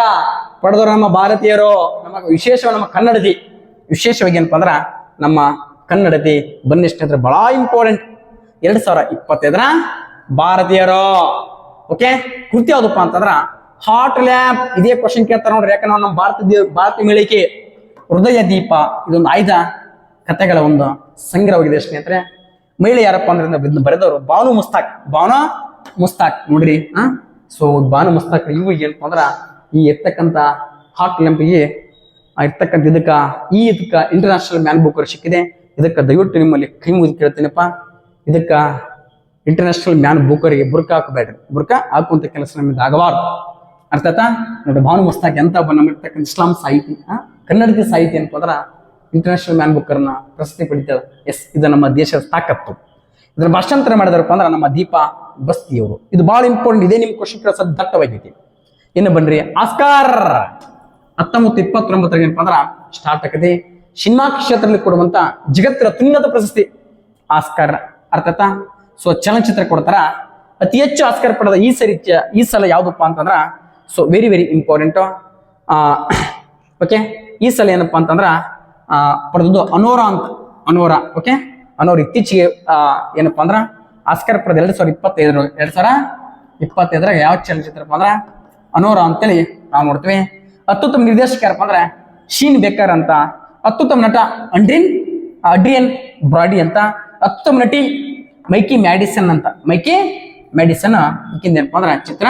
Speaker 1: ಪಡೆದವರು ನಮ್ಮ ಭಾರತೀಯರು, ನಮ್ಮ ನಮ್ಮ ಕನ್ನಡತಿ. ವಿಶೇಷವಾಗಿ ಏನಪ್ಪಾ ಅಂದ್ರ ನಮ್ಮ ಕನ್ನಡತಿ. ಬನ್ನಿ ಸ್ನೇಹಿತರೆ ಬಹಳ ಇಂಪಾರ್ಟೆಂಟ್. 2025 ಭಾರತೀಯರು. ಓಕೆ, ಕೃತಿ ಯಾವ್ದಪ್ಪ ಅಂತಂದ್ರ ಹಾಟ್ ಲ್ಯಾಂಪ್. ಇದೇ ಕ್ವಶನ್ ಕೇಳ್ತಾರ ನೋಡ್ರಿ. ಯಾಕಂದ್ರೆ ನಮ್ಮ ಭಾರತೀಯ ಮೇಳಿಕೆ ಹೃದಯ ದೀಪ ಇದೊಂದು 5 ಕಥೆಗಳ ಒಂದು ಸಂಗ್ರಹವಾಗಿದೆ ಸ್ನೇಹಿತರೆ. ಮಹಿಳೆ ಯಾರಪ್ಪ ಅಂದ್ರೆ ಇದನ್ನ ಬರೆದವರು ಬಾನು ಮುಸ್ತಾಕ್ ನೋಡ್ರಿ. ಸೊ ಬಾನು ಮುಸ್ತಾಕ್ ಇವಾಗ ಏನಪ್ಪ ಅಂದ್ರ ಈ ಇರ್ತಕ್ಕಂಥ ಹಾಟ್ ಲ್ಯಾಂಪಿಗೆ ಇರ್ತಕ್ಕಂಥ ಇದಕ್ಕ ಇಂಟರ್ನ್ಯಾಷನಲ್ ಮ್ಯಾನ್ ಬುಕರ್ ಸಿಕ್ಕಿದೆ. ಇದಕ್ಕೆ ದಯವಿಟ್ಟು ನಿಮ್ಮಲ್ಲಿ ಕೈ ಮುಗಿದು ಕೇಳ್ತೀನಪ್ಪ. ಇದಕ್ಕ ಇಂಟರ್ನ್ಯಾಷನಲ್ ಮ್ಯಾನ್ ಬುಕರ್ಗೆ ಬುರ್ಕ ಹಾಕಬೇಡ್ರಿ. ಬುರ್ಕ ಹಾಕುವಂತ ಕೆಲಸ ನಮ್ಮಿಂದ ಆಗಬಾರ್ದು. ಅರ್ಥ ಆಯ್ತಾ? ನೋಡಿ ಬಾನು ಮುಸ್ತಾಕ್ ಎಂತ ನಮ್ಮಿರ್ತಕ್ಕಂಥ ಇಸ್ಲಾಂ ಸಾಹಿತಿ, ಕನ್ನಡತಿ ಸಾಹಿತಿ ಏನಪ್ಪ ಅಂದ್ರ ಇಂಟರ್ನ್ಯಾಷನಲ್ ಮ್ಯಾನ್ ಬುಕ್ಕರ್ನ ಪ್ರಶಸ್ತಿ ಪಡಿತಾರೆ. ಎಸ್, ಇದು ನಮ್ಮ ದೇಶದ ತಾಕತ್ತು. ಇದನ್ನ ಭಾಷಾಂತರ ಮಾಡಿದಾರಪ್ಪ ಅಂದ್ರೆ ನಮ್ಮ ದೀಪಾ ಬಸ್ತಿಯವರು. ಇದು ಬಹಳ ಇಂಪಾರ್ಟೆಂಟ್. ಇದೇ ನಿಮ್ ಕ್ವಶನ್ ಕೇಳೋ ದಟ್ಟವಾಗೈತಿ. ಇನ್ನು ಬನ್ರಿ, ಆಸ್ಕಾರ್ 1929 ಏನಪ್ಪಾ ಅಂದ್ರ ಸ್ಟಾರ್ಟ್ ಆಗದೆ. ಸಿನಿಮಾ ಕ್ಷೇತ್ರದಲ್ಲಿ ಕೊಡುವಂತ ಜಗತ್ತಿನ ಅತ್ಯುನ್ನತ ಪ್ರಶಸ್ತಿ ಆಸ್ಕಾರ್, ಅರ್ಥಾತ. ಸೊ ಚಲನಚಿತ್ರ ಕೊಡ್ತಾರ. ಅತಿ ಹೆಚ್ಚು ಆಸ್ಕಾರ್ ಪಡೆದ ಈ ಸಲ ಯಾವ್ದಪ್ಪ ಅಂತಂದ್ರ, so very very important. Okay, ಈ ಸಲ ಏನಪ್ಪಾ ಅಂತಂದ್ರ ಪಡೆದದ್ದು ಅನೋರಾ. ಓಕೆ, ಅನೋರ್ ಇತ್ತೀಚೆಗೆ ಏನಪ್ಪಾ ಅಂದ್ರ ಆಸ್ಕರ್ ಪಡೆದ 2025 ಯಾವ ಚಲನಚಿತ್ರಪ್ಪ ಅಂದ್ರ ಅನೋರಾ ಅಂತೇಳಿ ನಾವು ನೋಡ್ತೀವಿ. ಅತ್ಯುತ್ತಮ ನಿರ್ದೇಶಕ ಯಾರಪ್ಪ ಅಂದ್ರೆ ಶೀನ್ ಬೇಕರ್ ಅಂತ. ಅತ್ಯುತ್ತಮ ನಟ ಅಡ್ರಿಯನ್ ಬ್ರಾಡಿ ಅಂತ. ಅತ್ಯುತ್ತಮ ನಟಿ ಮೈಕಿ ಮ್ಯಾಡಿಸನ್ ಅಂತ. ಮೈಕಿ ಮ್ಯಾಡಿಸನ್ ಈಕಿಂದ ಏನಪ್ಪಾ ಅಂದ್ರೆ ಚಿತ್ರ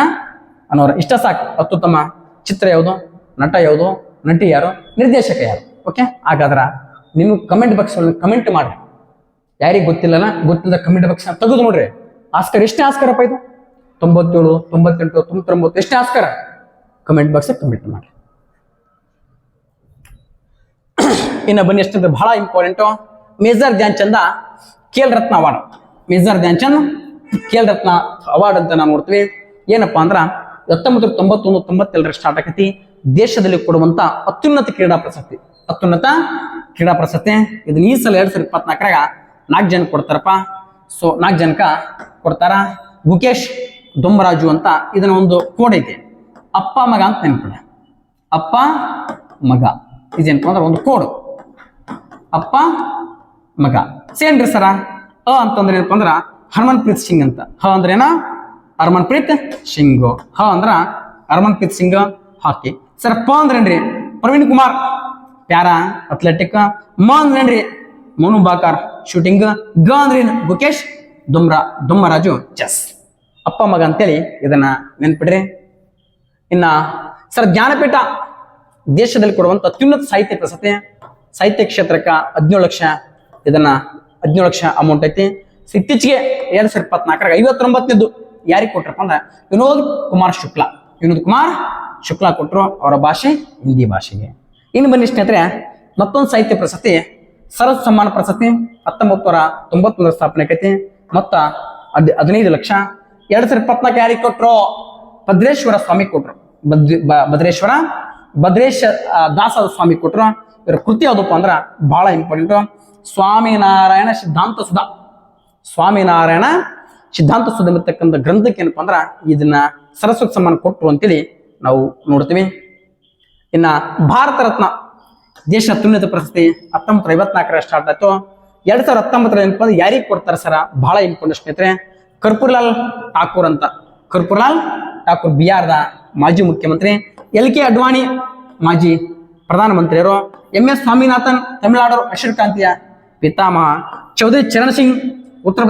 Speaker 1: ಅನೋರಾ. ಇಷ್ಟ ಸಾಕು. ಅತ್ಯುತ್ತಮ ಚಿತ್ರ ಯಾವುದು, ನಟ ಯಾವುದು, ನಟಿ ಯಾರು, ನಿರ್ದೇಶಕ ಯಾರು. ಓಕೆ, ಹಾಗಾದ್ರ ನೀವು ಕಮೆಂಟ್ ಬಾಕ್ಸ್ ಕಮೆಂಟ್ ಮಾಡ್ರಿ. ಯಾರಿಗೆ ಗೊತ್ತಿಲ್ಲ ಕಮೆಂಟ್ ಬಾಕ್ಸ್ ತೆಗೆದು ನೋಡ್ರಿ. ಆಸ್ಕರ್ ಎಷ್ಟೇ ಆಸ್ಕರಪ್ಪ ಇದು? 97, 98, 99 ಎಷ್ಟೇ ಆಸ್ಕರ? ಕಮೆಂಟ್ ಬಾಕ್ಸ್ ಕಮೆಂಟ್ ಮಾಡ್ರಿ. ಇನ್ನು ಬನ್ನಿ, ಎಷ್ಟಂದ್ರೆ ಬಹಳ ಇಂಪಾರ್ಟೆಂಟ್. ಮೇಜರ್ ಧ್ಯಾನ್ ಚಂದ Khel Ratna award. Major Dhyan Chand Khel Ratna award ಅಂತ ನಾವು ನೋಡ್ತೀವಿ. ಏನಪ್ಪಾ ಅಂದ್ರ 1991-92 ಸ್ಟಾರ್ಟ್ ಆಕತಿ. ದೇಶದಲ್ಲಿ ಕೊಡುವಂತ ಅತ್ಯುನ್ನತ ಕ್ರೀಡಾ ಪ್ರಶಸ್ತಿ. ಇದನ್ನ ಈ ಸಲ 2024 4 ಜನ ಕೊಡ್ತಾರಪ್ಪ. ಸೊ 4 ಜನಕ ಕೊಡ್ತಾರ. ಗುಕೇಶ್ ದೊಂಬರಾಜು ಅಂತ. ಇದನ್ನ ಒಂದು ಕೋಡ್ ಐತೆ, ಅಪ್ಪ ಮಗ ಅಂತ ನೆನ್ಪಿಡ. ಅಪ್ಪ ಮಗ ಇದೇನಪ್ಪ ಅಂದ್ರೆ ಒಂದು ಕೋಡ್, ಅಪ್ಪ ಮಗ. ಸೇನ್ರಿ ಸರ. ಅಂತಂದ್ರೆ ಏನಪ್ಪ ಅಂದ್ರ ಹರ್ಮನ್ಪ್ರೀತ್ ಸಿಂಗ್ ಅಂತ. ಅಂದ್ರೆ ಏನ? ಹರ್ಮನ್ಪ್ರೀತ್ ಸಿಂಗ್. ಅಂದ್ರ ಹರ್ಮನ್ಪ್ರೀತ್ ಸಿಂಗ್ ಹಾಕಿ. ಸರ್ ಅಂದ್ರೇನ್ರಿ? Praveen Kumar para athletic. ಅಂದ್ರೇನ್ರಿ? ಮನು ಬಾಕರ್ ಶೂಟಿಂಗ್. ಅಂದ್ರೇನು? ಗುಕೇಶ್ ದೊಮ್ಮರಾಜು ಚೆಸ್. ಅಪ್ಪ ಮಗ ಅಂತೇಳಿ ಇದನ್ನ ನೆನ್ಪಿಡ್ರಿ. ಇನ್ನ ಸರ್ ಜ್ಞಾನಪೀಠ ದೇಶದಲ್ಲಿ ಕೊಡುವಂತ ಅತ್ಯುನ್ನತ ಸಾಹಿತ್ಯ ಪ್ರಶಸ್ತಿ. ಸಾಹಿತ್ಯ ಕ್ಷೇತ್ರಕ್ಕ 17 ಲಕ್ಷ. ಇದನ್ನ 17 ಲಕ್ಷ ಅಮೌಂಟ್ ಐತಿ. ಇತ್ತೀಚೆಗೆ 2024 59ನೇದು ಯಾರಿಗೆ ಕೊಟ್ರಪ್ಪ ಅಂದ್ರೆ ವಿನೋದ್ ಕುಮಾರ್ ಶುಕ್ಲಾ ಕೊಟ್ಟರು. ಅವರ ಭಾಷೆ ಹಿಂದಿ ಭಾಷೆಗೆ. ಇನ್ನು ಬನ್ನಿ ಸ್ನೇಹಿತರೆ, ಮತ್ತೊಂದು ಸಾಹಿತ್ಯ ಪ್ರಶಸ್ತಿ ಸರಸ್ ಸಮ್ಮಾನ ಪ್ರಶಸ್ತಿ 1991 ಸ್ಥಾಪನೆ ಆಕೈತಿ. ಮತ್ತ 15 ಲಕ್ಷ. 2024 ಯಾರಿಗೆ ಕೊಟ್ರು? ಭದ್ರೇಶ್ವರ ಸ್ವಾಮಿ ಕೊಟ್ರು. ಭದ್ರೇಶ ದಾಸದ ಸ್ವಾಮಿ ಕೊಟ್ರು. ಇವರ ಕೃತಿ ಯಾವ್ದಪ್ಪ ಅಂದ್ರ ಬಹಳ ಇಂಪಾರ್ಟೆಂಟ್. ಸ್ವಾಮಿನಾರಾಯಣ ಸಿದ್ಧಾಂತ ಸುಧ ಎಂಬತಕ್ಕಂಥ ಗ್ರಂಥಕ್ಕೆ ಏನಪ್ಪಾ ಅಂದ್ರ ಇದನ್ನ ಸರಸ್ವತಿ ಸಮ್ಮಾನ ಕೊಟ್ರು ಅಂತೇಳಿ ನಾವು ನೋಡ್ತೀವಿ. ಇನ್ನ ಭಾರತ ರತ್ನ ದೇಶ ಅತ್ಯುನ್ನತ ಪ್ರಶಸ್ತಿ 1954 ಸ್ಟಾರ್ಟ್ ಆಯ್ತು. 2019 ಏನಪ್ಪಾ ಅಂದ್ರೆ ಯಾರಿಗೆ ಕೊಡ್ತಾರೆ ಸರ? ಬಹಳ ಇಂಪಾರ್ಟೆಂಟ್ ಸ್ನೇಹಿತರೆ. ಕರ್ಪೂರ್ಲಾಲ್ ಠಾಕೂರ್ ಬಿಹಾರದ ಮಾಜಿ ಮುಖ್ಯಮಂತ್ರಿ. LK ಅಡ್ವಾಣಿ ಮಾಜಿ ಪ್ರಧಾನಮಂತ್ರಿಯರು. MS ಸ್ವಾಮಿನಾಥನ್ ತಮಿಳುನಾಡು ಹಸಿರು ಕ್ರಾಂತಿಯ ಪಿತಾಮಹ. ಚೌಧರಿ ಚರಣ್ ಸಿಂಗ್ ಉತ್ತರ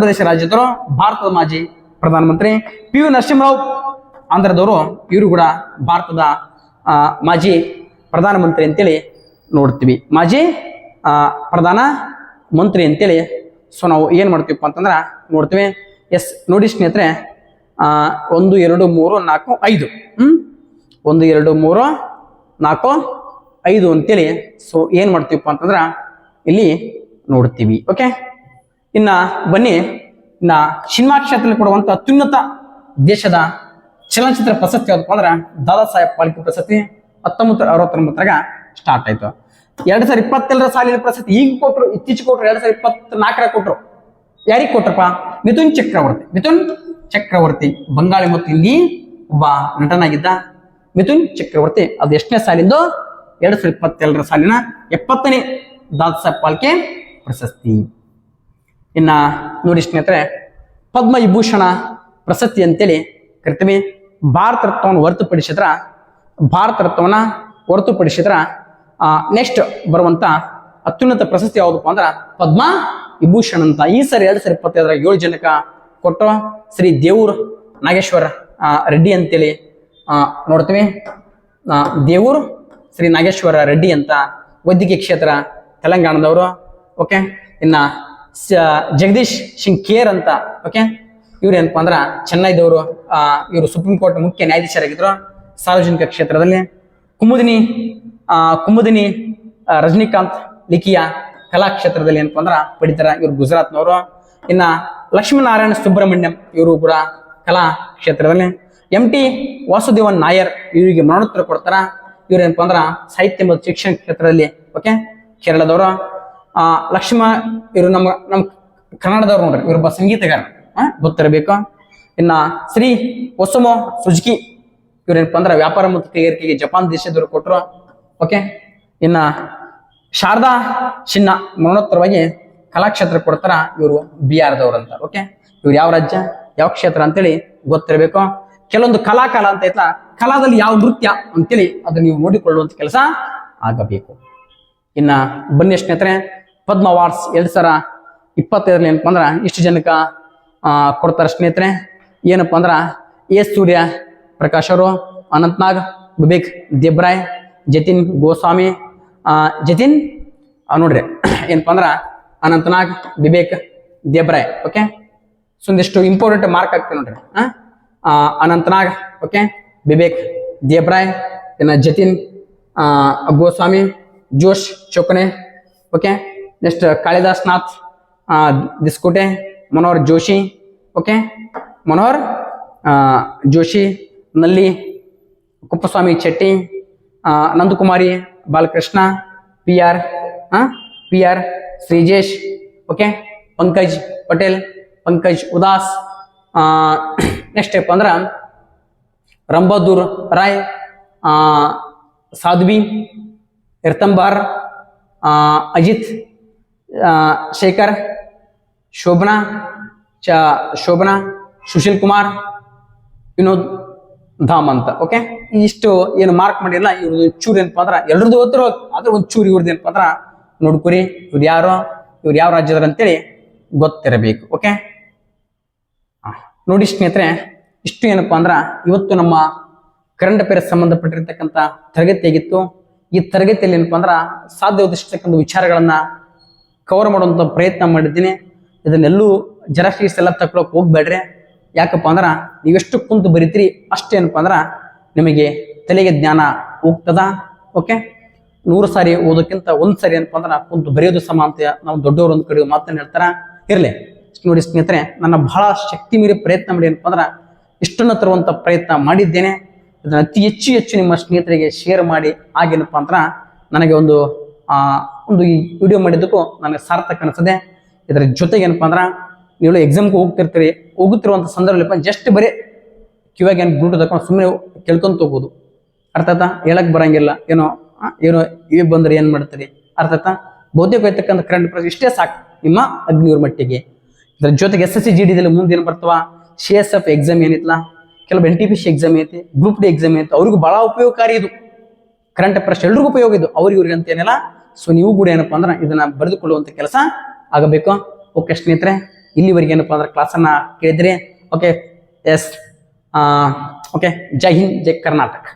Speaker 1: ಪ್ರದೇಶ ರಾಜ್ಯದವರು, ಭಾರತದ ಮಾಜಿ ಪ್ರಧಾನಮಂತ್ರಿ. PV ನರಸಿಂಹರಾವ್ ಆಂಧ್ರದವರು. ಇವರು ಕೂಡ ಭಾರತದ ಮಾಜಿ ಪ್ರಧಾನಮಂತ್ರಿ ಅಂತೇಳಿ ನೋಡ್ತೀವಿ. ಮಾಜಿ ಪ್ರಧಾನ ಮಂತ್ರಿ ಅಂತೇಳಿ. ಸೊ ನಾವು ಏನ್ ಮಾಡ್ತೀವಪ್ಪ ಅಂತಂದ್ರ ನೋಡ್ತೀವಿ. ಎಸ್, ನೋಡಿ ಸ್ನೇಹಿತರೆ, 1 2 3 4 5 1 2 3 4 5 ಅಂತೇಳಿ. ಸೊ ಏನ್ ಮಾಡ್ತೀವಪ್ಪ ಅಂತಂದ್ರ ಇಲ್ಲಿ ನೋಡ್ತೀವಿ. ಓಕೆ, ಇನ್ನ ಬನ್ನಿ, ಇನ್ನ ಸಿನಿಮಾ ಕ್ಷೇತ್ರದಲ್ಲಿ ಕೊಡುವಂತ ಅತ್ಯುನ್ನತ ದೇಶದ ಚಲನಚಿತ್ರ ಪ್ರಶಸ್ತಿ ಯಾವ್ದಪ್ಪ ಅಂದ್ರ ದಾದಾ ಸಾಹೇಬ್ ಫಾಲ್ಕೆ ಪ್ರಶಸ್ತಿ 1969 ಸ್ಟಾರ್ಟ್ ಆಯ್ತು. 2022 ಸಾಲಿನ ಪ್ರಶಸ್ತಿ ಈಗ ಕೊಟ್ರು, ಇತ್ತೀಚೆಗೆ ಕೊಟ್ರು. 2024 ಕೊಟ್ರು. ಯಾರಿಗೆ ಕೊಟ್ರಪ್ಪ? ಮಿಥುನ್ ಚಕ್ರವರ್ತಿ ಬಂಗಾಳಿ ಮತ್ತು ಹಿಂದಿ ಒಬ್ಬ ನಟನಾಗಿದ್ದ ಮಿಥುನ್ ಚಕ್ರವರ್ತಿ. ಅದು ಎಷ್ಟನೇ ಸಾಲಿಂದು? 2022 ಸಾಲಿನ 70ನೇ ದಾದಾ ಸಾಹೇಬ್ ಫಾಲ್ಕೆ ಪ್ರಶಸ್ತಿ. ಇನ್ನ ನೋಡಿ ಸ್ನೇಹಿತರೆ, ಪದ್ಮ ವಿಭೂಷಣ ಪ್ರಶಸ್ತಿ ಅಂತೇಳಿ ಕರಿತೀವಿ. ಭಾರತ ರತ್ನವನ್ನು ಹೊರತುಪಡಿಸಿದ್ರ ನೆಕ್ಸ್ಟ್ ಬರುವಂತ ಅತ್ಯುನ್ನತ ಪ್ರಶಸ್ತಿ ಯಾವ್ದಪ್ಪ ಅಂದ್ರ ಪದ್ಮ ವಿಭೂಷಣ್ ಅಂತ. ಈ ಸರಿ 2025 7 ಜನಕ ಕೊಟ್ಟರು. ಶ್ರೀ ದೇವೂರ್ ನಾಗೇಶ್ವರ ರೆಡ್ಡಿ ಅಂತೇಳಿ ನೋಡ್ತೀವಿ. ದೇವೂರ್ ಶ್ರೀ ನಾಗೇಶ್ವರ ರೆಡ್ಡಿ ಅಂತ, ವೈದ್ಯಕೀಯ ಕ್ಷೇತ್ರ, ತೆಲಂಗಾಣದವರು. ಓಕೆ, ಇನ್ನ ಜಗದೀಶ್ ಸಿಂಗ್ ಖೇರ್ ಅಂತ. ಓಕೆ, ಇವ್ರು ಏನಪ್ಪಾ ಅಂದ್ರ ಚೆನ್ನೈದವರು. ಇವರು ಸುಪ್ರೀಂ ಕೋರ್ಟ್ ಮುಖ್ಯ ನ್ಯಾಯಾಧೀಶರಾಗಿದ್ರು ಸಾರ್ವಜನಿಕ ಕ್ಷೇತ್ರದಲ್ಲಿ. ಕುಮುದಿನಿ ರಜನಿಕಾಂತ್ ಲಿಖಿಯ ಕಲಾ ಕ್ಷೇತ್ರದಲ್ಲಿ ಏನಪ್ಪಾ ಅಂದ್ರ ಪಡಿತಾರ, ಇವ್ರು ಗುಜರಾತ್ನವರು. ಇನ್ನ ಲಕ್ಷ್ಮೀನಾರಾಯಣ ಸುಬ್ರಹ್ಮಣ್ಯಂ ಇವರು ಕೂಡ ಕಲಾ ಕ್ಷೇತ್ರದಲ್ಲಿ. MT ವಾಸುದೇವನ್ ನಾಯರ್ ಇವರಿಗೆ ಮರಣೋತ್ತರ ಕೊಡ್ತಾರ, ಇವ್ರು ಏನಪ್ಪಾ ಅಂದ್ರ ಸಾಹಿತ್ಯ ಮತ್ತು ಶಿಕ್ಷಣ ಕ್ಷೇತ್ರದಲ್ಲಿ. ಓಕೆ, ಕೇರಳದವರು. ಲಕ್ಷ್ಮ ಇವರು ನಮ್ಮ ಕನ್ನಡದವ್ರು ನೋಡ್ರಿ, ಇವರೊಬ್ಬ ಸಂಗೀತಗಾರ, ಗೊತ್ತಿರಬೇಕು. ಇನ್ನ ಶ್ರೀ ಒಸಮೋ ಸುಜುಕಿ ಇವ್ರೇನಪ್ಪ ಅಂದ್ರ ವ್ಯಾಪಾರ ಮತ್ತು ಕೈಗಾರಿಕೆಗೆ ಜಪಾನ್ ದೇಶದವರು ಕೊಟ್ಟರು. ಓಕೆ, ಇನ್ನ ಶಾರದಾ ಸಿನ್ಹಾ ಮರಣೋತ್ತರವಾಗಿ ಕಲಾಕ್ಷೇತ್ರ ಕೊಡ್ತಾರ, ಇವರು ಬಿಹಾರದವ್ರು ಅಂತ. ಓಕೆ, ಇವ್ರು ಯಾವ ರಾಜ್ಯ ಯಾವ ಕ್ಷೇತ್ರ ಅಂತೇಳಿ ಗೊತ್ತಿರಬೇಕು. ಕೆಲವೊಂದು ಕಲಾಕಾಲ ಅಂತ ಐತ್ಲ, ಕಲಾದಲ್ಲಿ ಯಾವ ನೃತ್ಯ ಅಂತೇಳಿ ಅದನ್ನ ನೀವು ನೋಡಿಕೊಳ್ಳುವಂತ ಕೆಲಸ ಆಗಬೇಕು. ಇನ್ನ ಬನ್ನಿ ಸ್ನೇಹಿತರೆ, ಪದ್ಮ ಅವಾರ್ಡ್ಸ್ 2025 ಏನಪ್ಪಾ ಅಂದ್ರ ಇಷ್ಟು ಜನಕ್ಕ ಕೊಡ್ತಾರೆ ಸ್ನೇಹಿತರೆ. ಏನಪ್ಪಾ ಅಂದ್ರ ಎ ಸೂರ್ಯ ಪ್ರಕಾಶ್ ಅವರು, ಅನಂತ್ನಾಗ್, ಬಿಬೇಕ್ ದೇಬ್ರಾಯ್, ಜತಿನ್ ಗೋಸ್ವಾಮಿ, ಜತಿನ್ ನೋಡ್ರಿ ಏನಪ್ಪಾ ಅಂದ್ರ ಅನಂತ್ನಾಗ್, ಬಿಬೇಕ್ ದೇಬ್ರಾಯ್. ಓಕೆ, ಒಂದಿಷ್ಟು ಇಂಪಾರ್ಟೆಂಟ್ ಮಾರ್ಕ್ ಆಗ್ತದೆ ನೋಡ್ರಿ. ಅನಂತ್ನಾಗ್, ಓಕೆ, ಬಿಬೇಕ್ ದೇಬ್ರಾಯ್, ಇನ್ನ ಜತಿನ್ ಗೋಸ್ವಾಮಿ, ಜೋಶ್ ಚೋಕನೆ. ಓಕೆ, ನೆಕ್ಸ್ಟ್ ಕಾಳಿದಾಸ್ ನಾಥ್ ದಿಸ್ಕೋಟೆ, Manohar Joshi. Okay, Manohar Joshi, Nalli Kuppuswamy Chetti, Nandakumari Balakrishna, PR Sreejesh. Okay, Pankaj Patel, Pankaj Udhas. Next ಏನಪ್ಪ ಅಂದ್ರ ರಂಬಹದ್ದೂರ್ ರಾಯ್, ಸಾಧ್ವಿ ಇರ್ತಂಬಾರ್, ಅಜಿತ್ ಶೇಖರ್, ಶೋಭನಾ ಸುಶೀಲ್ ಕುಮಾರ್, ವಿನೋದ್ ಧಾಮ್ ಅಂತ. ಓಕೆ, ಇಷ್ಟು ಏನು ಮಾರ್ಕ್ ಮಾಡಿಲ್ಲ, ಇವ್ರದ್ದು ಚೂರು ಏನಪ್ಪಾ ಅಂದ್ರ ಎಲ್ರದ್ದು ಓದ್ತಿರೋ, ಆದ್ರೆ ಒಂದ್ ಚೂರು ಇವ್ರದ್ದು ಏನಪ್ಪಾ ಅಂದ್ರ ನೋಡ್ಕೊರಿ, ಇವ್ರು ಯಾರು, ಇವ್ರು ಯಾವ ರಾಜ್ಯದವ್ರು ಅಂತೇಳಿ ಗೊತ್ತಿರಬೇಕು. ಓಕೆ, ನೋಡಿ ಸ್ನೇಹಿತರೆ, ಇಷ್ಟು ಏನಪ್ಪಾ ಅಂದ್ರ ಇವತ್ತು ನಮ್ಮ ಕರೆಂಟ್ ಅಫೇರ್ಸ್ ಸಂಬಂಧಪಟ್ಟಿರ್ತಕ್ಕಂಥ ತರಗತಿ ಆಗಿತ್ತು. ಈ ತರಗತಿಯಲ್ಲಿ ಏನಪ್ಪಾ ಅಂದ್ರ ಸಾಧ್ಯವಾದಷ್ಟಕ್ಕಂಥ ವಿಚಾರಗಳನ್ನ ಕವರ್ ಮಾಡುವಂತ ಪ್ರಯತ್ನ ಮಾಡಿದ್ದೀನಿ. ಇದನ್ನೆಲ್ಲೂ ಜೆರಾಕ್ಸ್ ಎಲ್ಲ ತಗೊಳಕ್ ಹೋಗ್ಬೇಡ್ರಿ. ಯಾಕಪ್ಪ ಅಂದ್ರ ನೀವೆಷ್ಟು ಕುಂತು ಬರಿತೀರಿ ಅಷ್ಟೇನಪ್ಪ ಅಂದ್ರ ನಿಮಗೆ ತಲೆಗೆ ಜ್ಞಾನ ಹೋಗ್ತದ. ಓಕೆ, 100 ಸಾರಿ ಓದೋಕ್ಕಿಂತ 1 ಸಾರಿ ಏನಪ್ಪಾ ಅಂದ್ರ ಕುಂತು ಬರೆಯೋದು ಸಮ ಅಂತ ನಾವು ದೊಡ್ಡವರು ಒಂದು ಕಡೆ ಮಾತನ್ನ ಹೇಳ್ತಾರ. ಇರ್ಲಿ ನೋಡಿ ಸ್ನೇಹಿತರೆ, ನನ್ನ ಬಹಳ ಶಕ್ತಿ ಮೀರಿ ಪ್ರಯತ್ನ ಮಾಡಿ ಏನಪ್ಪಾ ಅಂದ್ರ ಇಷ್ಟನ್ನ ತರುವಂತ ಪ್ರಯತ್ನ ಮಾಡಿದ್ದೇನೆ. ಇದನ್ನ ಅತಿ ಹೆಚ್ಚು ನಿಮ್ಮ ಸ್ನೇಹಿತರಿಗೆ ಶೇರ್ ಮಾಡಿ. ಆಗೇನಪ್ಪಾ ಅಂದ್ರ ನನಗೆ ಒಂದು ಈ ವಿಡಿಯೋ ಮಾಡಿದ್ದಕ್ಕೂ ನನಗೆ ಸಾರ್ಥಕ ಅನಿಸದೆ. ಇದರ ಜೊತೆಗೆ ಏನಪ್ಪಾ ಅಂದ್ರ ನೀವು ಎಕ್ಸಾಮ್ಗೆ ಹೋಗುತ್ತಿರುವಂತ ಸಂದರ್ಭದಲ್ಲಿ ಜಸ್ಟ್ ಬರೀ ಕಿವಾಗ ಏನು ಬ್ಲೂಟೂತ್ ಹಾಕೊಂಡು ಸುಮ್ಮನೆ ಕೇಳ್ಕೊಂತ ಹೋಗ್ಬೋದು. ಅರ್ಥ ಆಯ್ತಾ? ಹೇಳಕ್ ಬರಂಗಿಲ್ಲ, ಏನೋ ಇವೆ ಬಂದ್ರೆ ಏನ್ ಮಾಡ್ತೀರಿ, ಅರ್ಥ ಆಯ್ತಾ? ಬಹುತೇಕ ಹೋಯ್ತಕ್ಕಂಥ ಕರೆಂಟ್ ಅಫೇರ್ಸ್ ಇಷ್ಟೇ ಸಾಕು ನಿಮ್ಮ ಅಗ್ನಿಯೂರ ಮಟ್ಟಿಗೆ. ಇದರ ಜೊತೆಗೆ SSC GD ಮುಂದೆ ಏನು ಬರ್ತವ, CSF ಎಕ್ಸಾಮ್ ಏನಿತ್ತಲ್ಲ, ಕೆಲವು NTPC ಎಕ್ಸಾಮ್ ಐತಿ, ಗ್ರೂಪ್ ಡಿ ಎಕ್ಸಾಮ್ ಐತಿ, ಅವ್ರಿಗೂ ಬಹಳ ಉಪಯೋಗಕಾರಿ ಇದು ಕರೆಂಟ್ ಅಫೇರ್ಸ್, ಎಲ್ರಿಗೂ ಉಪಯೋಗ ಇದು, ಇವ್ರಿಗೆ ಅಂತ ಏನಿಲ್ಲ. ಸೊ ನೀವು ಕೂಡ ಏನಪ್ಪಾ ಅಂದ್ರೆ ಇದನ್ನ ಬರೆದುಕೊಳ್ಳುವಂತ ಕೆಲಸ ಆಗಬೇಕು. ಓಕೆ ಸ್ನೇಹಿತರೆ, ಇಲ್ಲಿವರೆಗೆ ಏನಪ್ಪಾ ಅಂದ್ರೆ ಕ್ಲಾಸನ್ನ ಕೇಳಿದ್ರಿ. ಓಕೆ, ಎಸ್, ಓಕೆ, ಜೈ ಹಿಂದ್, ಜೈ ಕರ್ನಾಟಕ.